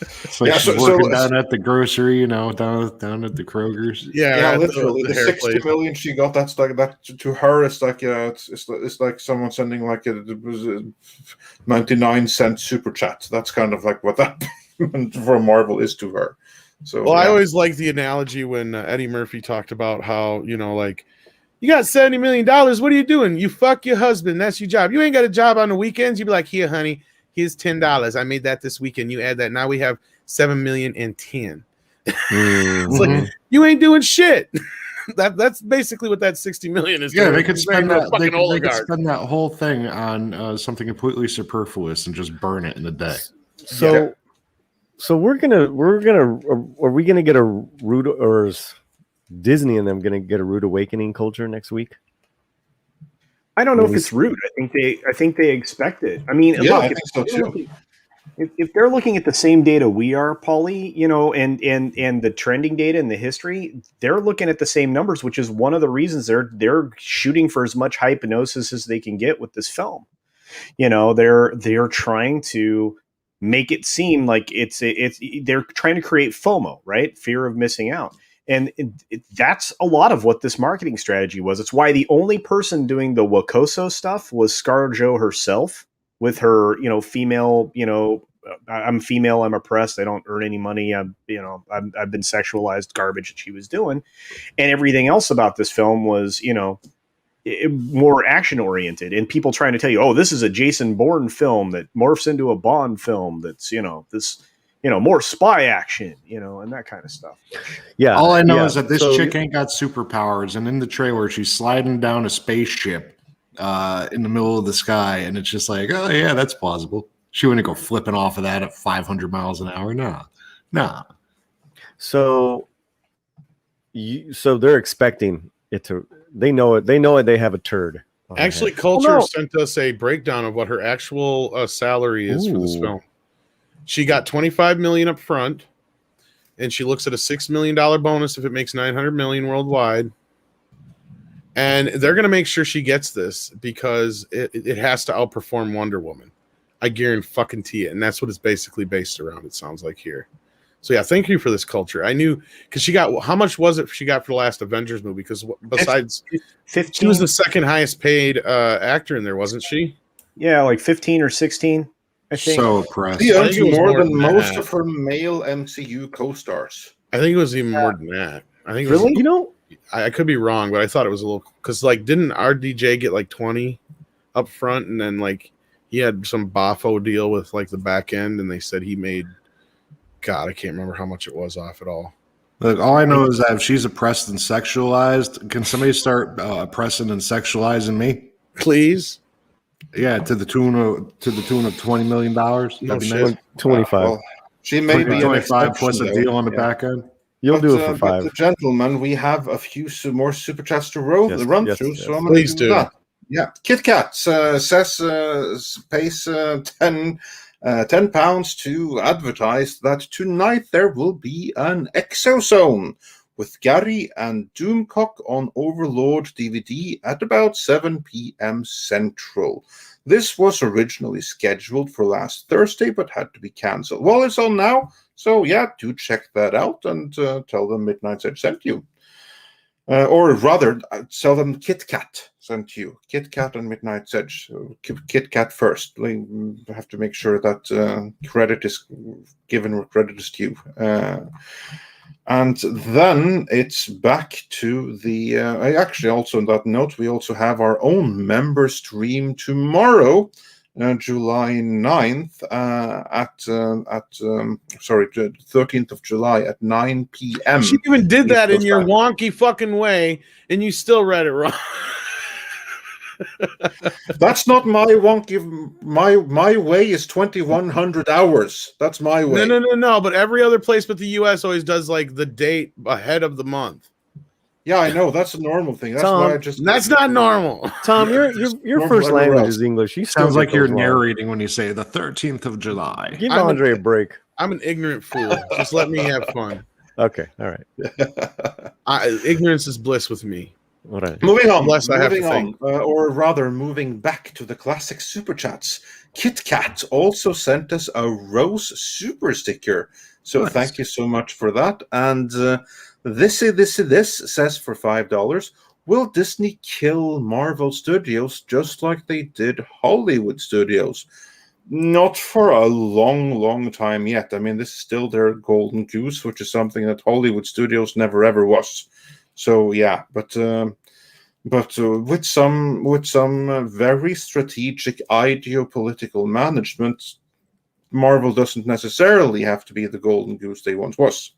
It's like she's working down at the grocery, down at the Kroger's. Yeah, literally. The 60 million she got, that's like that to her. It's like it's like someone sending like a 99-cent super chat. That's kind of like what that for Marvel is to her. So, I always like the analogy when Eddie Murphy talked about how, like, you got $70 million. What are you doing? You fuck your husband. That's your job. You ain't got a job on the weekends. You'd be like, here, honey, here's $10. I made that this weekend. You add that. Now we have $7,000,010. It's like, you ain't doing shit. That's basically what that 60 million is. Yeah, they could spend that. They could spend that whole thing on something completely superfluous and just burn it in a day. So are we gonna get a rude, or is Disney and them gonna get a rude awakening culture next week? I don't know if it's rude. I think they expect it. I mean, yeah, look, I think so too. If they're looking at the same data we are, Paulie, and the trending data and the history, they're looking at the same numbers, which is one of the reasons they're shooting for as much hypnosis as they can get with this film. They're trying to make it seem like they're trying to create FOMO, right? Fear of missing out. And that's a lot of what this marketing strategy was. It's why the only person doing the Wakoso stuff was ScarJo herself with her, female, I'm female, I'm oppressed, I don't earn any money, I've been sexualized garbage that she was doing. And everything else about this film was, more action oriented, and people trying to tell you, oh, this is a Jason Bourne film that morphs into a Bond film that's more spy action, and that kind of stuff. Yeah, all I know is that this chick ain't got superpowers, and in the trailer she's sliding down a spaceship in the middle of the sky, and it's just like, oh yeah, that's plausible. She wouldn't go flipping off of that at 500 miles an hour. No. So they're expecting it to. They know it. They know it. They have a turd. Actually, Culture sent us a breakdown of what her actual salary is for this film. She got $25 million up front, and she looks at a $6 million bonus if it makes $900 million worldwide. And they're going to make sure she gets this because it has to outperform Wonder Woman. I guarantee it, and that's what it's basically based around. It sounds like here. So yeah, thank you for this, Culture. I knew because she got how much was it she got for the last Avengers movie? Because besides 15, she was the second highest paid actor in there, wasn't she? Yeah, like 15 or 16. I think. So impressed. She earns more than most of her male MCU co-stars. I think it was even more than that. I think really, I could be wrong, but I thought it was a little because didn't RDJ get like 20 up front, and then he had some Bafo deal with the back end, and they said he made. God, I can't remember how much it was off at all. Look, all I know is that if she's oppressed and sexualized, can somebody start oppressing and sexualizing me? Please. Yeah, to the tune of $20 million. That'd be shit. nice. 25. Well, she may be an 25 plus exception, a deal though. on the Yeah. back end. You'll do it for But 5. gentlemen, we have a few more super chats to run Yes, through, yes. so I'm going Please to do do. that. Yeah, Kit Kat pays 10 pounds to advertise that tonight there will be an Exozone with Gary and Doomcock on Overlord DVD at about 7 p.m. Central. This was originally scheduled for last Thursday, but had to be cancelled. Well, it's on now, so yeah, do check that out and tell them Midnight's Edge sent you. Or rather, tell them Kit Kat sent you. Kit Kat and Midnight's Edge. So Kit Kat first. We have to make sure that credit is given where credit is due. And then it's back to the... actually, also on that note, we also have our own member stream tomorrow, July 9th, at 13th of July at 9 p.m. She even did that in East your Coast wonky fucking way, and you still read it wrong. That's not my wonky. My way is 2,100 hours. That's my way. No. But every other place but the U.S. always does like the date ahead of the month. Yeah, I know. That's a normal thing. That's Tom, why I just. That's not normal. Tom, your first everywhere language else. is English. You still Sounds get like you're those wrong. narrating when you say the 13th of July. Give I'm Andre a break. I'm an ignorant fool. Just let me have fun. Okay, all right. Ignorance is bliss with me. All right. Moving on. Unless I have to moving think. on. Or rather, moving back to the classic super chats. Kit Kat also sent us a Rose super sticker. So Nice. thank you so much for that. And this says for $5. Will Disney kill Marvel Studios just like they did Hollywood Studios? Not for a long time yet. I mean, this is still their golden goose, which is something that Hollywood Studios never ever was. So yeah, but with some very strategic ideopolitical management, Marvel doesn't necessarily have to be the golden goose they once was.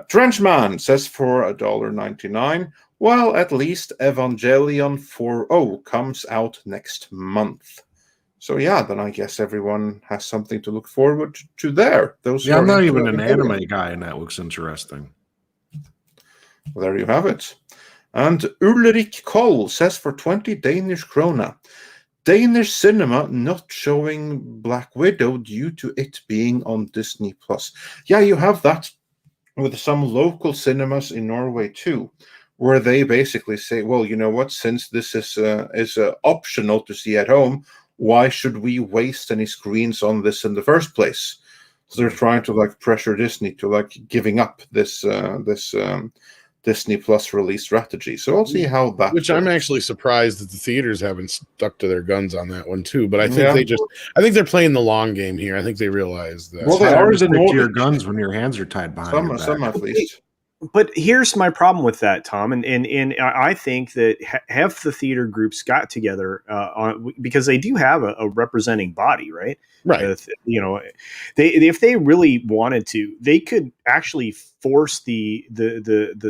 Trenchman says for $1.99. Well, at least Evangelion 4.0 comes out next month. So yeah, then I guess everyone has something to look forward to there. I'm not even an anime guy, and that looks interesting. Well, there you have it. And Ulrik Koll says for 20 Danish krona. Danish cinema not showing Black Widow due to it being on Disney+. Yeah, you have that with some local cinemas in Norway too, where they basically say, well, you know what, since this is optional to see at home, why should we waste any screens on this in the first place? So they're trying to like pressure Disney to like giving up this Disney Plus release strategy. So we'll see how that Which works. I'm actually surprised that the theaters haven't stuck to their guns on that one too. But I think I think they're playing the long game here. I think they realize that. Well, they Hard are to the stick to your Nordic. guns when your hands are tied behind your back. Some at least. But here's my problem with that, Tom, and I think that half the theater groups got together because they do have a representing body, right? Right. If they really wanted to, they could actually force the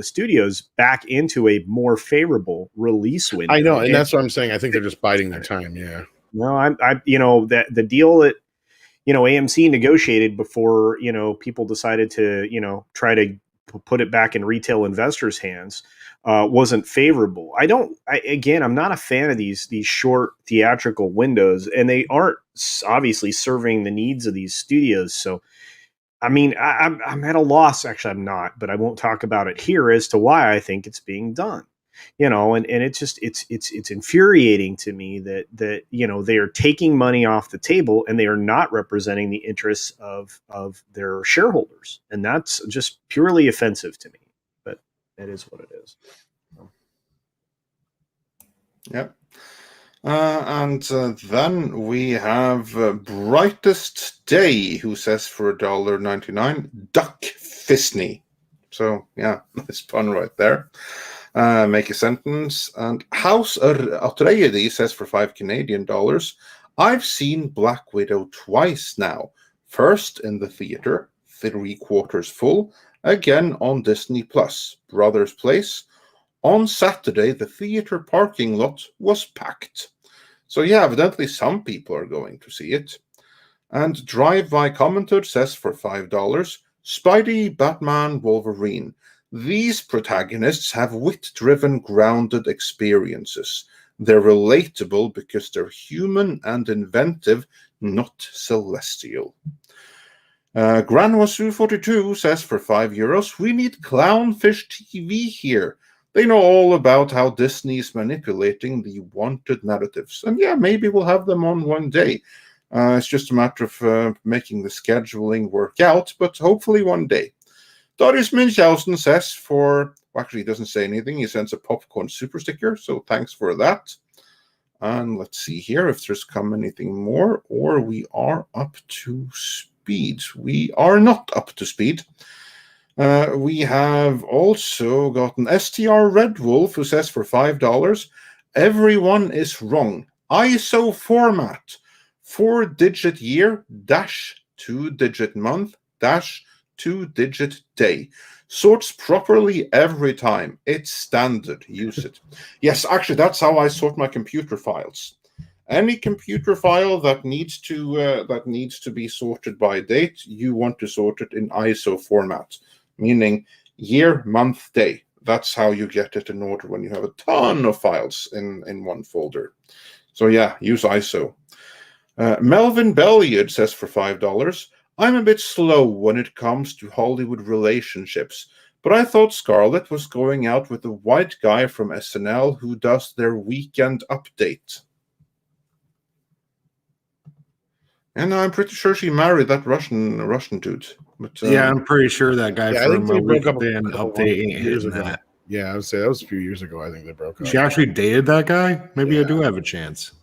studios back into a more favorable release window. I know, and that's what I'm saying. I think they're just biding their time. Yeah. No, that the deal that AMC negotiated before people decided to try to put it back in retail investors' hands wasn't favorable. I'm not a fan of these short theatrical windows, and they aren't obviously serving the needs of these studios. So, I mean, I'm at a loss. Actually, I'm not, but I won't talk about it here as to why I think it's being done. And it's just it's infuriating to me that they are taking money off the table and they are not representing the interests of their shareholders, and that's just purely offensive to me. But that is what it is. Yep. And then we have Brightest Day, who says for $1.99, Duck Fisney. So yeah, nice pun right there. Make a sentence. And House Atreides says for $5 Canadian. I've seen Black Widow twice now. First in the theater, 3/4 full. Again on Disney Plus. Brothers Place. On Saturday, the theater parking lot was packed. So yeah, evidently some people are going to see it. And Drive-By Commenter says for $5, Spidey, Batman, Wolverine. These protagonists have wit-driven, grounded experiences. They're relatable because they're human and inventive, not celestial. Granwasu42 says for €5, we need Clownfish TV here. They know all about how Disney is manipulating the wanted narratives. And yeah, maybe we'll have them on one day. It's just a matter of making the scheduling work out, but hopefully one day. Darius Munchausen says for, well, actually, he doesn't say anything. He sends a popcorn super sticker, so thanks for that. And let's see here if there's come anything more, or we are up to speed. We are not up to speed. We have also gotten STR Red Wolf, who says for $5, everyone is wrong. ISO format. 4-digit year, dash 2-digit month, dash 2-digit day. Sorts properly every time. It's standard. Use it. Yes, actually, that's how I sort my computer files. Any computer file that needs to be sorted by date, you want to sort it in ISO format, meaning year, month, day. That's how you get it in order when you have a ton of files in one folder. So yeah, use ISO. Melvin Belliard says for $5, I'm a bit slow when it comes to Hollywood relationships, but I thought Scarlett was going out with the white guy from SNL who does their weekend update. And I'm pretty sure she married that Russian dude. But, yeah, I'm pretty sure that guy from Weekend Update ain't years hitting ago. that. Yeah, I would say that was a few years ago. I think they broke up. She actually dated that guy? Maybe I do have a chance.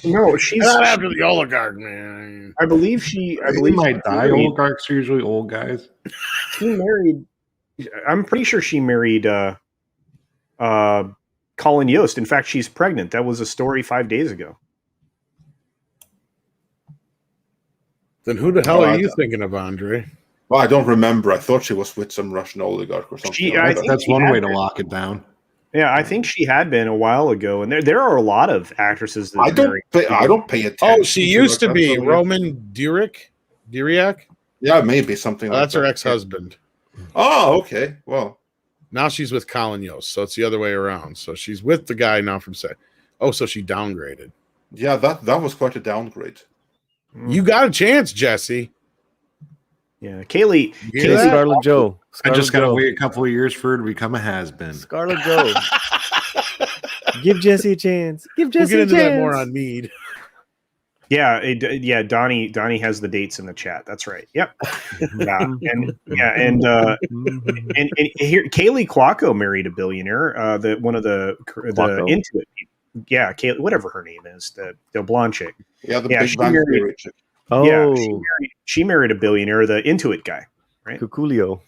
No, she's not after the oligarch, man. I believe she might die. Oligarchs are usually old guys. She married. I'm pretty sure she married Colin Yost. In fact, she's pregnant. That was a story 5 days ago. Then who the hell are you thinking of, Andre? Well, I don't remember. I thought she was with some Russian oligarch or something. That's one way to lock it down. Yeah, I think she had been a while ago, and there are a lot of actresses that I don't pay attention. Oh, she used to be Roman Duriak. Yeah, maybe something. That's her ex-husband. Oh, okay. Well, now she's with Colin Yost, so it's the other way around. So she's with the guy now from say. Oh, so she downgraded. Yeah, that was quite a downgrade. You got a chance, Jesse. Yeah, Kaylee Scarlett Joe. I just got to wait a couple of years for her to become a has-been. Scarlett Joe. Give Jesse a chance. Give Jesse we'll get a into chance. that more on Mead. Yeah, Donnie has the dates in the chat. That's right. Yep. And here Kaylee Cuoco married a billionaire. One of the Intuit. Yeah, Kaylee, whatever her name is, the blonde chick. Yeah, the big Bang Theory chick. Oh, yeah, she married a billionaire, the Intuit guy, right? Cuculio.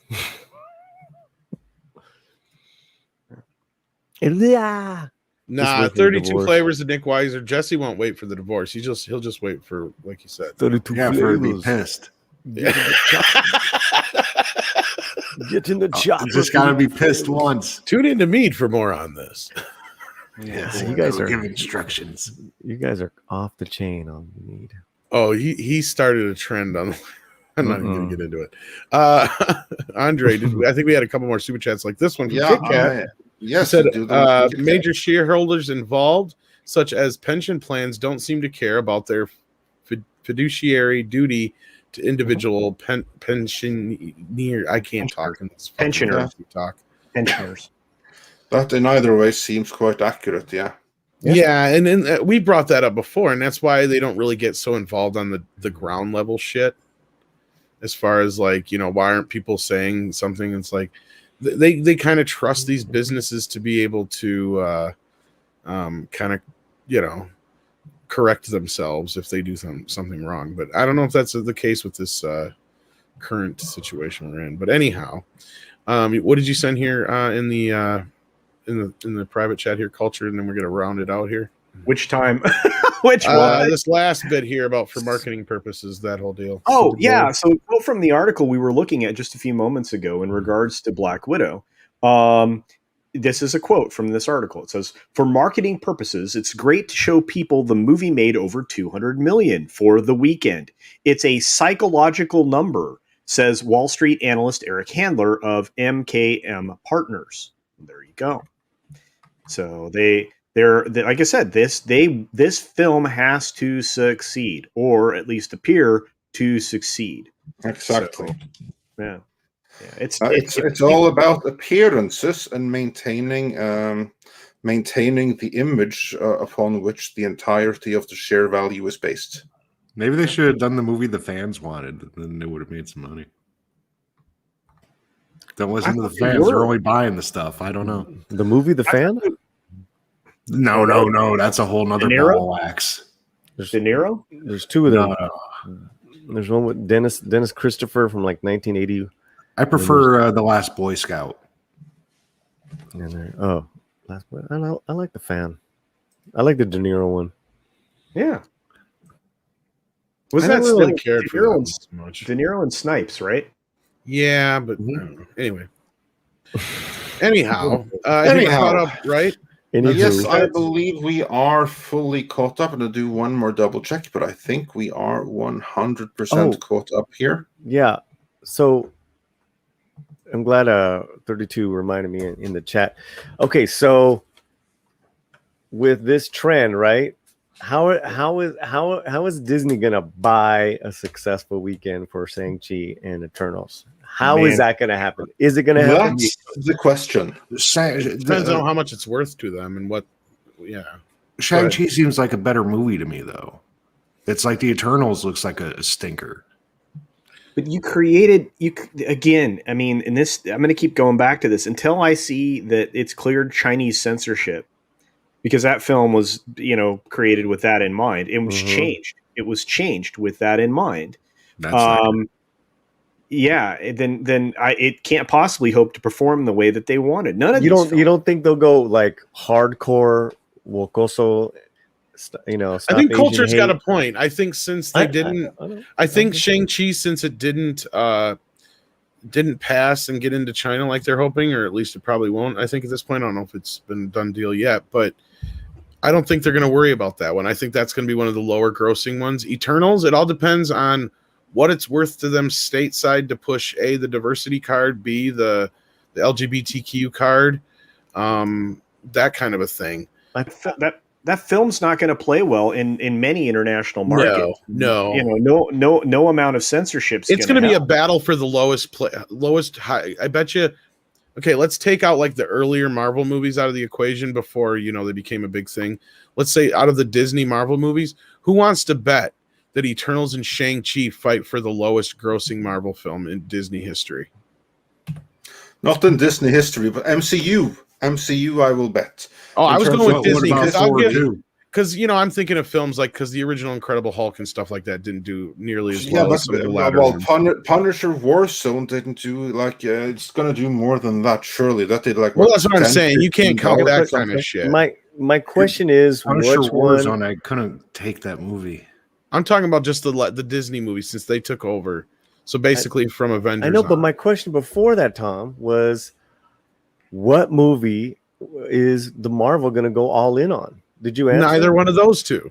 Yeah. Nah, 32 flavors of Nick Weiser. Jesse won't wait for the divorce. He'll just wait for, like you said, 32 for her to be pissed. Get in the chopper. Just gotta be pissed once. Tune into Mead for more on this. Yes, you guys are giving instructions. You guys are off the chain on Mead. Oh, he started a trend on. I'm not even going to get into it. Andre, I think we had a couple more super chats like this one from Kit Kat. Yes, said major shareholders involved, such as pension plans, don't seem to care about their fiduciary duty to individual pensioner. I can't talk. Pensioners. Pensioners. That in either way seems quite accurate. Yeah. Yeah, and we brought that up before, and that's why they don't really get so involved on the ground level shit. As far as like, why aren't people saying something? It's like they kind of trust these businesses to be able to kind of correct themselves if they do something wrong. But I don't know if that's the case with this current situation we're in. But anyhow, what did you send here in the private chat here, Culture, and then we're gonna round it out here. Which time? Which one? This last bit here about for marketing purposes, that whole deal. Oh, yeah. So from the article we were looking at just a few moments ago in regards to Black Widow, This is a quote from this article. It says, "For marketing purposes, it's great to show people the movie made over 200 million for the weekend. It's a psychological number," says Wall Street analyst Eric Handler of MKM Partners. There you go. So they're like I said, this film has to succeed, or at least appear to succeed. Exactly. So, yeah. Yeah, it's all about appearances and maintaining the image upon which the entirety of the share value is based. Maybe they should have done the movie the fans wanted, then they would have made some money. Don't listen to the fans; they're only buying the stuff. I don't know. The movie The Fan? No. That's a whole nother ball of wax. There's De Niro. There's two of them. No. There's one with Dennis Christopher from like 1980. I prefer The Last Boy Scout. I like The Fan. I like the De Niro one. Yeah. Was that really cared for that much? De Niro and Snipes, right? Yeah, but anyway. Anyhow, caught up, right? Yes, I believe we are fully caught up, and I'll do one more double check, but I think we are 100% caught up here. Yeah. So I'm glad 32 reminded me in the chat. Okay, so with this trend, right? How is Disney gonna buy a successful weekend for Shang-Chi and Eternals? How is that gonna happen? Is it gonna happen? That's the question. Depends on how much it's worth to them and what. Yeah, Shang-Chi seems like a better movie to me, though. It's like the Eternals looks like a stinker. But you again. I mean, in this, I'm going to keep going back to this until I see that it's cleared Chinese censorship, because that film was, created with that in mind. It was changed. It was changed with that in mind. It can't possibly hope to perform the way that they wanted. None of you don't think they'll go like hardcore wokoso. I think culture's got a point. I think since they didn't, I think Shang-Chi, since it didn't pass and get into China like they're hoping, or at least it probably won't. I think at this point, I don't know if it's been a done deal yet, but I don't think they're going to worry about that one. I think that's going to be one of the lower grossing ones. Eternals, it all depends on what it's worth to them stateside to push A, the diversity card, B, the LGBTQ card, that kind of a thing. That film's not going to play well in many international markets. No. No amount of censorship. It's going to be a battle for the lowest high. I bet you. Okay, let's take out like the earlier Marvel movies out of the equation before they became a big thing. Let's say out of the Disney Marvel movies, who wants to bet that Eternals and Shang-Chi fight for the lowest grossing Marvel film in Disney history? Not in Disney history, but MCU. MCU, I will bet. Oh, I was going with Disney because because I'm thinking of films like the original Incredible Hulk and stuff like that didn't do nearly as well as some of the latter ones. Punisher Warzone didn't do it's going to do more than that. Surely that did that's what I'm saying. You can't count that kind of shit. My question is, Punisher Warzone, I couldn't take that movie. I'm talking about just the Disney movies since they took over. So basically, from Avengers. I know, but my question before that, Tom, was, what movie is the Marvel going to go all in on? Did you answer? Neither one of those two.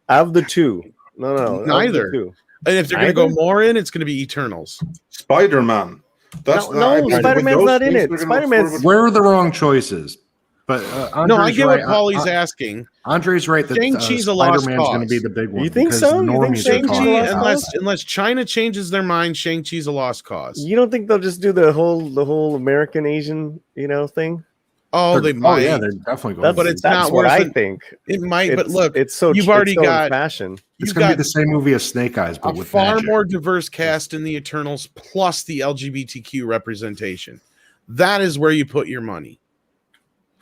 Out of the two. No. Neither. And if they're going to go more in, it's going to be Eternals. Spider-Man. Spider-Man's not in it. Spider-Man's. Where are the wrong choices? But I get what Paulie's asking. Andre's right that Shang-Chi's a lost Spider-Man's cause. going to be the big one. You think so? You think Shang-Chi, unless China changes their mind, Shang-Chi's a lost cause. You don't think they'll just do the whole American Asian they might. Yeah, they're definitely going. But it's that's not what worth I it. think. It might, but look, you've already got fashion. It's going to be the same movie as Snake Eyes, but with far magic. more diverse cast in the Eternals, plus the LGBTQ representation. That is where you put your money.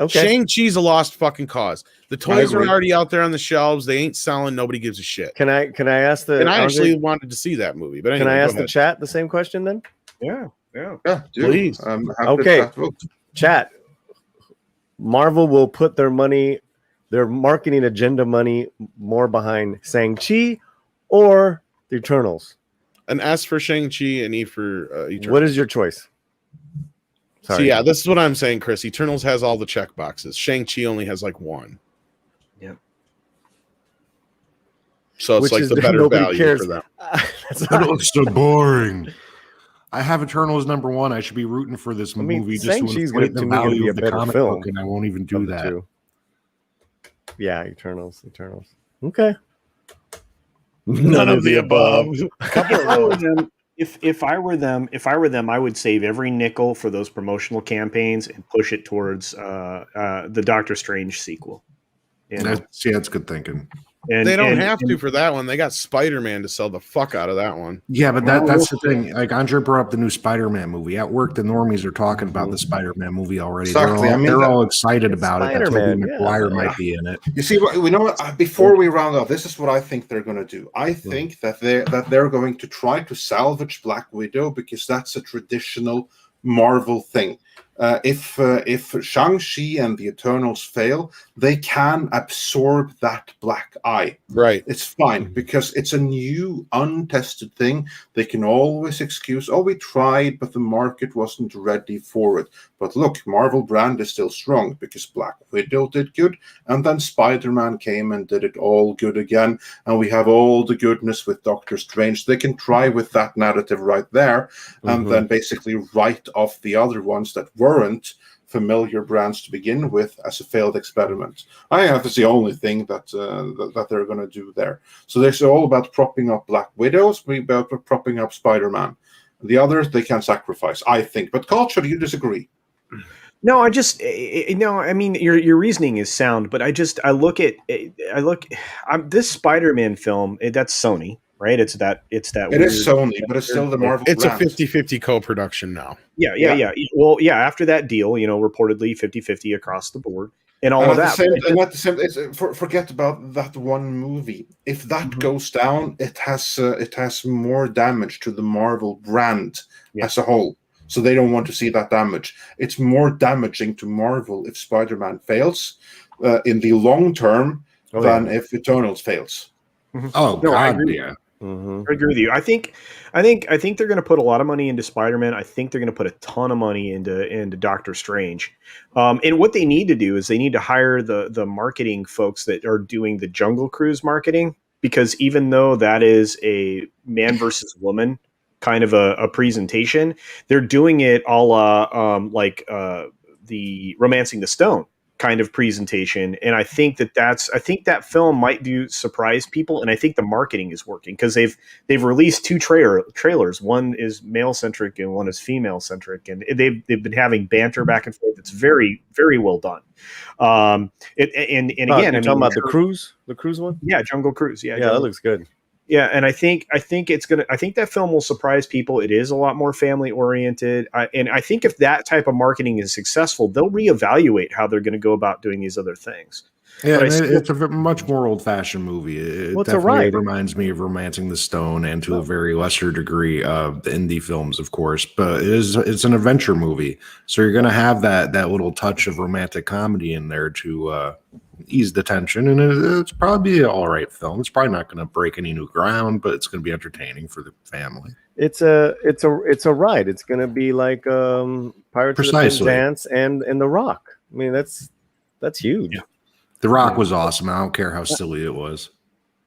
Okay. Shang-Chi's a lost fucking cause. The toys are already out there on the shelves. They ain't selling. Nobody gives a shit. Can I ask And I actually wanted to see that movie. But anyway, can I ask the chat the same question then? Yeah. Please. Okay. Chat. Marvel will put their marketing agenda money more behind Shang-Chi or the Eternals. An S for Shang-Chi and E for Eternals. What is your choice? Sorry. So yeah, this is what I'm saying, Chris. Eternals has all the check boxes. Shang-Chi only has like one. Yeah. So it's Which like is the better nobody value cares. for them. That's It right. looks so boring. I have Eternals #1. I should be rooting for this mean, movie just to Shang-Chi's inflate the to me gonna be value a of the better comic film book, and I won't even do of the that. two. Yeah, Eternals. Okay. None of the above. A couple If of I were those. them, if I were them, I would save every nickel for those promotional campaigns and push it towards the Doctor Strange sequel. You know? That's good thinking. And They don't and- have to and- for that one. They got Spider-Man to sell the fuck out of that one. Yeah, but Well, that's the thing. Like Andre brought up the new Spider-Man movie. At work, the normies are talking about Mhm. the Spider-Man movie already. Exactly. They're all excited It's about it. That Spider-Man, Tobey yeah. Maguire might be in it. You see, we know what? Before we round off, this is what I think they're going to do. I think that they're going to try to salvage Black Widow because that's a traditional Marvel thing. If Shang-Chi and the Eternals fail, they can absorb that black eye. Right. It's fine because it's a new, untested thing. They can always excuse, oh, we tried, but the market wasn't ready for it. But look, Marvel brand is still strong because Black Widow did good, and then Spider-Man came and did it all good again, and we have all the goodness with Doctor Strange. They can try with that narrative right there, and then basically write off the other ones that weren't familiar brands to begin with as a failed experiment. I think that's the only thing that they're going to do there. So it's all about propping up Black Widows, about propping up Spider-Man. The others they can sacrifice, I think. But culture, do you disagree? No, I mean, your reasoning is sound, but I look this Spider-Man film. That's Sony, right? It's that. It weird, is Sony, but it's still the Marvel It's brand. a 50-50 co-production now. Yeah. Well, yeah. After that deal, reportedly 50-50 across the board, and all And of that. at the same, forget about that one movie. If that goes down, it has more damage to the Marvel brand as a whole. So they don't want to see that damage. It's more damaging to Marvel if Spider-Man fails in the long term than if Eternals fails. Oh, No, I God, agree. yeah. I agree with you. I think they're going to put a lot of money into Spider-Man. I think they're going to put a ton of money into Doctor Strange. And what they need to do is they need to hire the marketing folks that are doing the Jungle Cruise marketing, because even though that is a man versus woman kind of a presentation, they're doing it a la the Romancing the Stone kind of presentation. And I think that film might surprise people, and I think the marketing is working because they've released two trailers. One is male centric and one is female centric, and they've been having banter back and forth. It's very, very well done. Again, you're talking about the cruise one? Yeah, Jungle Cruise. Yeah, that looks good. Yeah, and I think that film will surprise people. It is a lot more family oriented, and I think if that type of marketing is successful, they'll reevaluate how they're going to go about doing these other things. Yeah, it's a much more old-fashioned movie. It definitely reminds me of Romancing the Stone, and to a very lesser degree of the indie films, of course. But it's an adventure movie, so you're going to have that little touch of romantic comedy in there to ease the tension, and it's probably an all right film. It's probably not going to break any new ground, but it's going to be entertaining for the family. It's a ride. It's going to be like Pirates of the Penzance and The Rock. I mean, that's huge. Yeah. The Rock was awesome. I don't care how silly it was.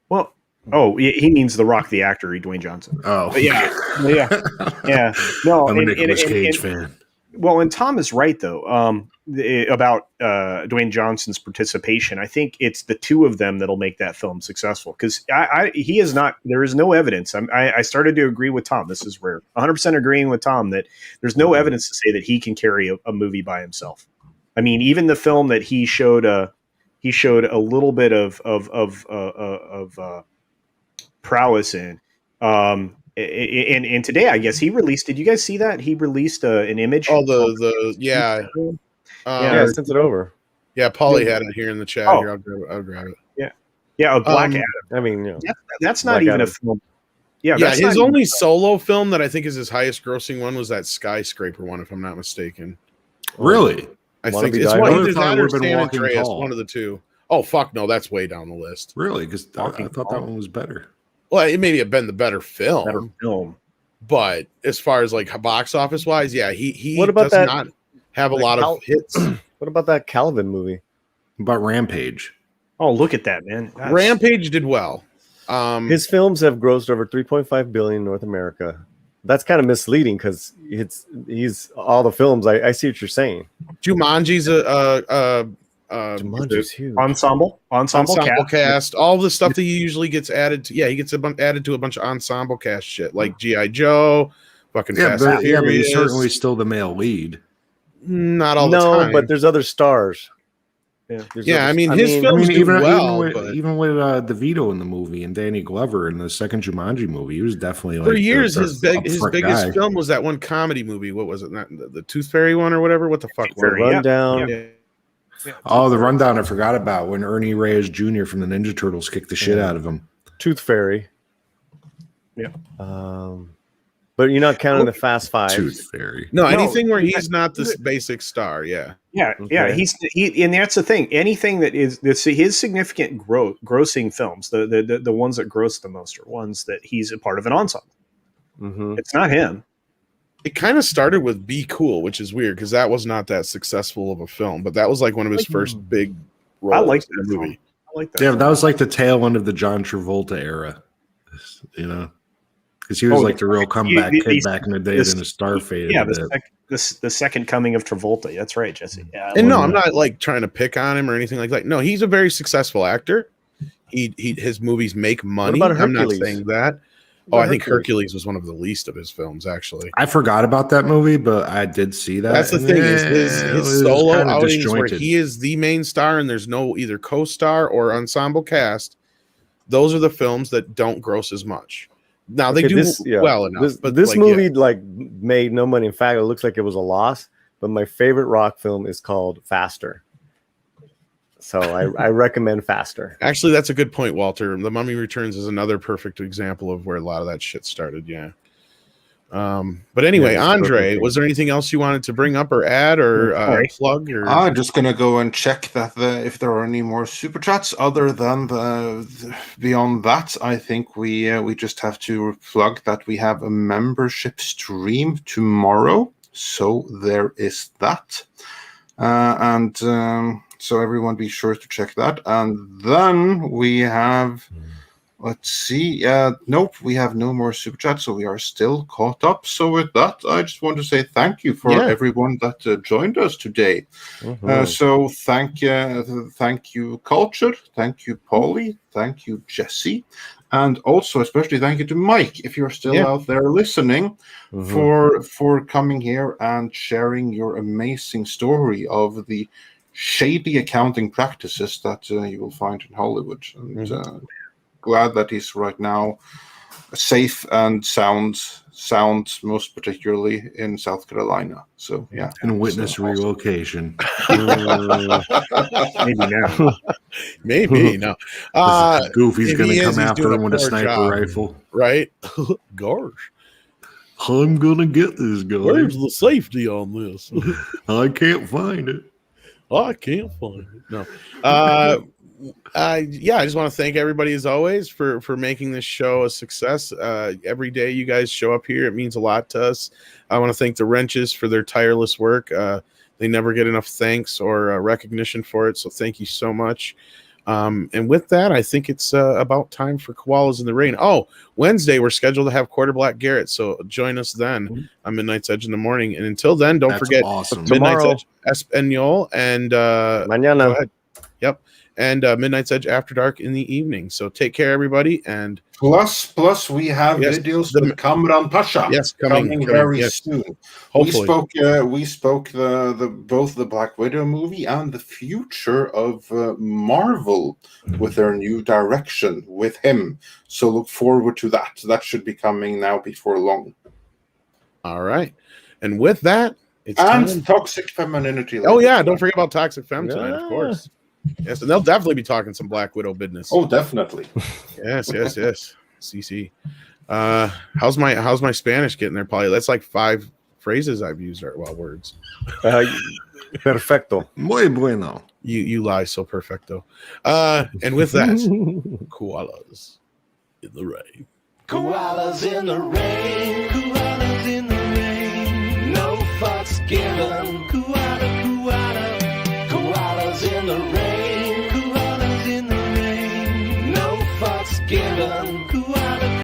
Well, he means The Rock, the actor, Dwayne Johnson. Oh, but yeah. No, I'm a Nicolas Cage fan. Well, and Tom is right though about Dwayne Johnson's participation. I think it's the two of them that'll make that film successful, because he is not. There is no evidence. I started to agree with Tom. This is rare. 100% agreeing with Tom that there's no evidence to say that he can carry a movie by himself. I mean, even the film that he showed a little bit of prowess in. And today, I guess he released. Did you guys see that he released an image? Oh, yeah. I sent it over. Yeah, Paulie had it here in the chat. Oh. Here, I'll grab it. Yeah, Black Adam. I mean, that's not Black even Adam. a film. Yeah, his only solo film that I think is his highest grossing one was that Skyscraper one, if I'm not mistaken. Really? I Wanna think Be it's Die one. Hard? Either I thought that it or would've been San Walking Andreas, Tall. one of the two. Oh fuck no, that's way down the list. Really? Because I thought that one was better. Well, it may have been the better film, better film. but as far as like box office wise, yeah, he What about does that? not. have a lot of hits. What about that Calvin movie? About Rampage. Oh, look at that, man! That's- Rampage did well. His films have grossed over 3.5 billion in North America. That's kind of misleading because he's all the films. I see what you're saying. Jumanji's Jumanji's huge. ensemble cast, all the stuff that he usually gets added to. Yeah, he gets added to a bunch of ensemble cast shit like G.I. Joe, fucking Fast and but Furious. he's certainly still the male lead. Not all the time. But there's other stars. Yeah, I mean, his films do well. Even with DeVito in the movie and Danny Glover in the second Jumanji movie, he was definitely for years his biggest guy. film was that one comedy movie. What was it? Not the Tooth Fairy one or whatever. What the fuck? Rundown. Yeah. Oh, the Rundown! I forgot about when Ernie Reyes Jr. from the Ninja Turtles kicked the shit out of him. Tooth Fairy. Yeah. But you're not counting the Fast Five. Tooth Fairy. No, anything where he's not this basic star. Yeah. Yeah, Okay. And that's the thing. Anything that is his significant grossing films, the ones that gross the most, are ones that he's a part of an ensemble. Mm-hmm. It's not him. It kind of started with Be Cool, which is weird because that was not that successful of a film, but that was like one of his first big roles. I like in that the movie. film. I like that. Yeah, film. that was like the tail end of the John Travolta era, because he was like the real comeback kid back in the day. Then his star faded. Yeah, the second coming of Travolta. That's right, Jesse. Yeah, And no, I'm not like trying to pick on him or anything like that. No, he's a very successful actor. His movies make money. What about I'm not Hercules? saying that. I think Hercules was one of the least of his films, actually. I forgot about that movie, but I did see that. That's the thing is his solo outings where disjointed. he is the main star and there's no either co-star or ensemble cast. Those are the films that don't gross as much. Now they do well enough. But this movie made no money. In fact, it looks like it was a loss. But my favorite rock film is called Faster. So I recommend Faster. Actually, that's a good point, Walter. The Mummy Returns is another perfect example of where a lot of that shit started. Yeah. But anyway, Andre, was there anything else you wanted to bring up or add or plug? Or I'm just gonna go and check that if there are any more super chats. Other than beyond that, I think we just have to plug that we have a membership stream tomorrow. So there is that, so everyone be sure to check that. And then we have. Let's see. Nope, we have no more super chats, so we are still caught up. So with that, I just want to say thank you for everyone that joined us today. Mm-hmm. So thank you, Culture. Thank you, Polly. Thank you, Jesse. And also, especially thank you to Mike, if you're still out there listening, for coming here and sharing your amazing story of the shady accounting practices that you will find in Hollywood. And, glad that he's right now safe and sound, most particularly in South Carolina. So yeah, and witness relocation. Maybe now. Maybe no. Goofy's going to come after him with a sniper rifle, right? Gosh, I'm going to get this guy. Where's the safety on this? I can't find it. I can't find it. No. I just want to thank everybody as always for making this show a success. Every day you guys show up here, it means a lot to us. I want to thank the Wrenches for their tireless work. They never get enough thanks or recognition for it, so thank you so much. And with that, I think it's about time for Koalas in the Rain. Oh, Wednesday we're scheduled to have Quarter Black Garrett, so join us then on Midnight's Edge in the morning. And until then, don't forget Midnight's Edge Espanol and Mañana. Go ahead. Yep. And Midnight's Edge After Dark in the evening. So take care, everybody. And plus we have videos with Kamran Pasha. Yes, coming very soon. Hopefully. We spoke both the Black Widow movie and the future of Marvel with their new direction with him. So look forward to that. That should be coming now before long. All right. And with that, it's and time. Toxic Femininity. Oh yeah, don't forget about Toxic Fem tonight, of course. Yes, and they'll definitely be talking some Black Widow business. Oh, definitely. Yes. CC. How's my Spanish getting there, Polly? That's like 5 phrases I've used, words. Perfecto. Muy bueno. You lie so perfecto. And with that, koalas in the rain. Koalas in the rain. Koalas in the rain. No fucks given. Koalas. the rain.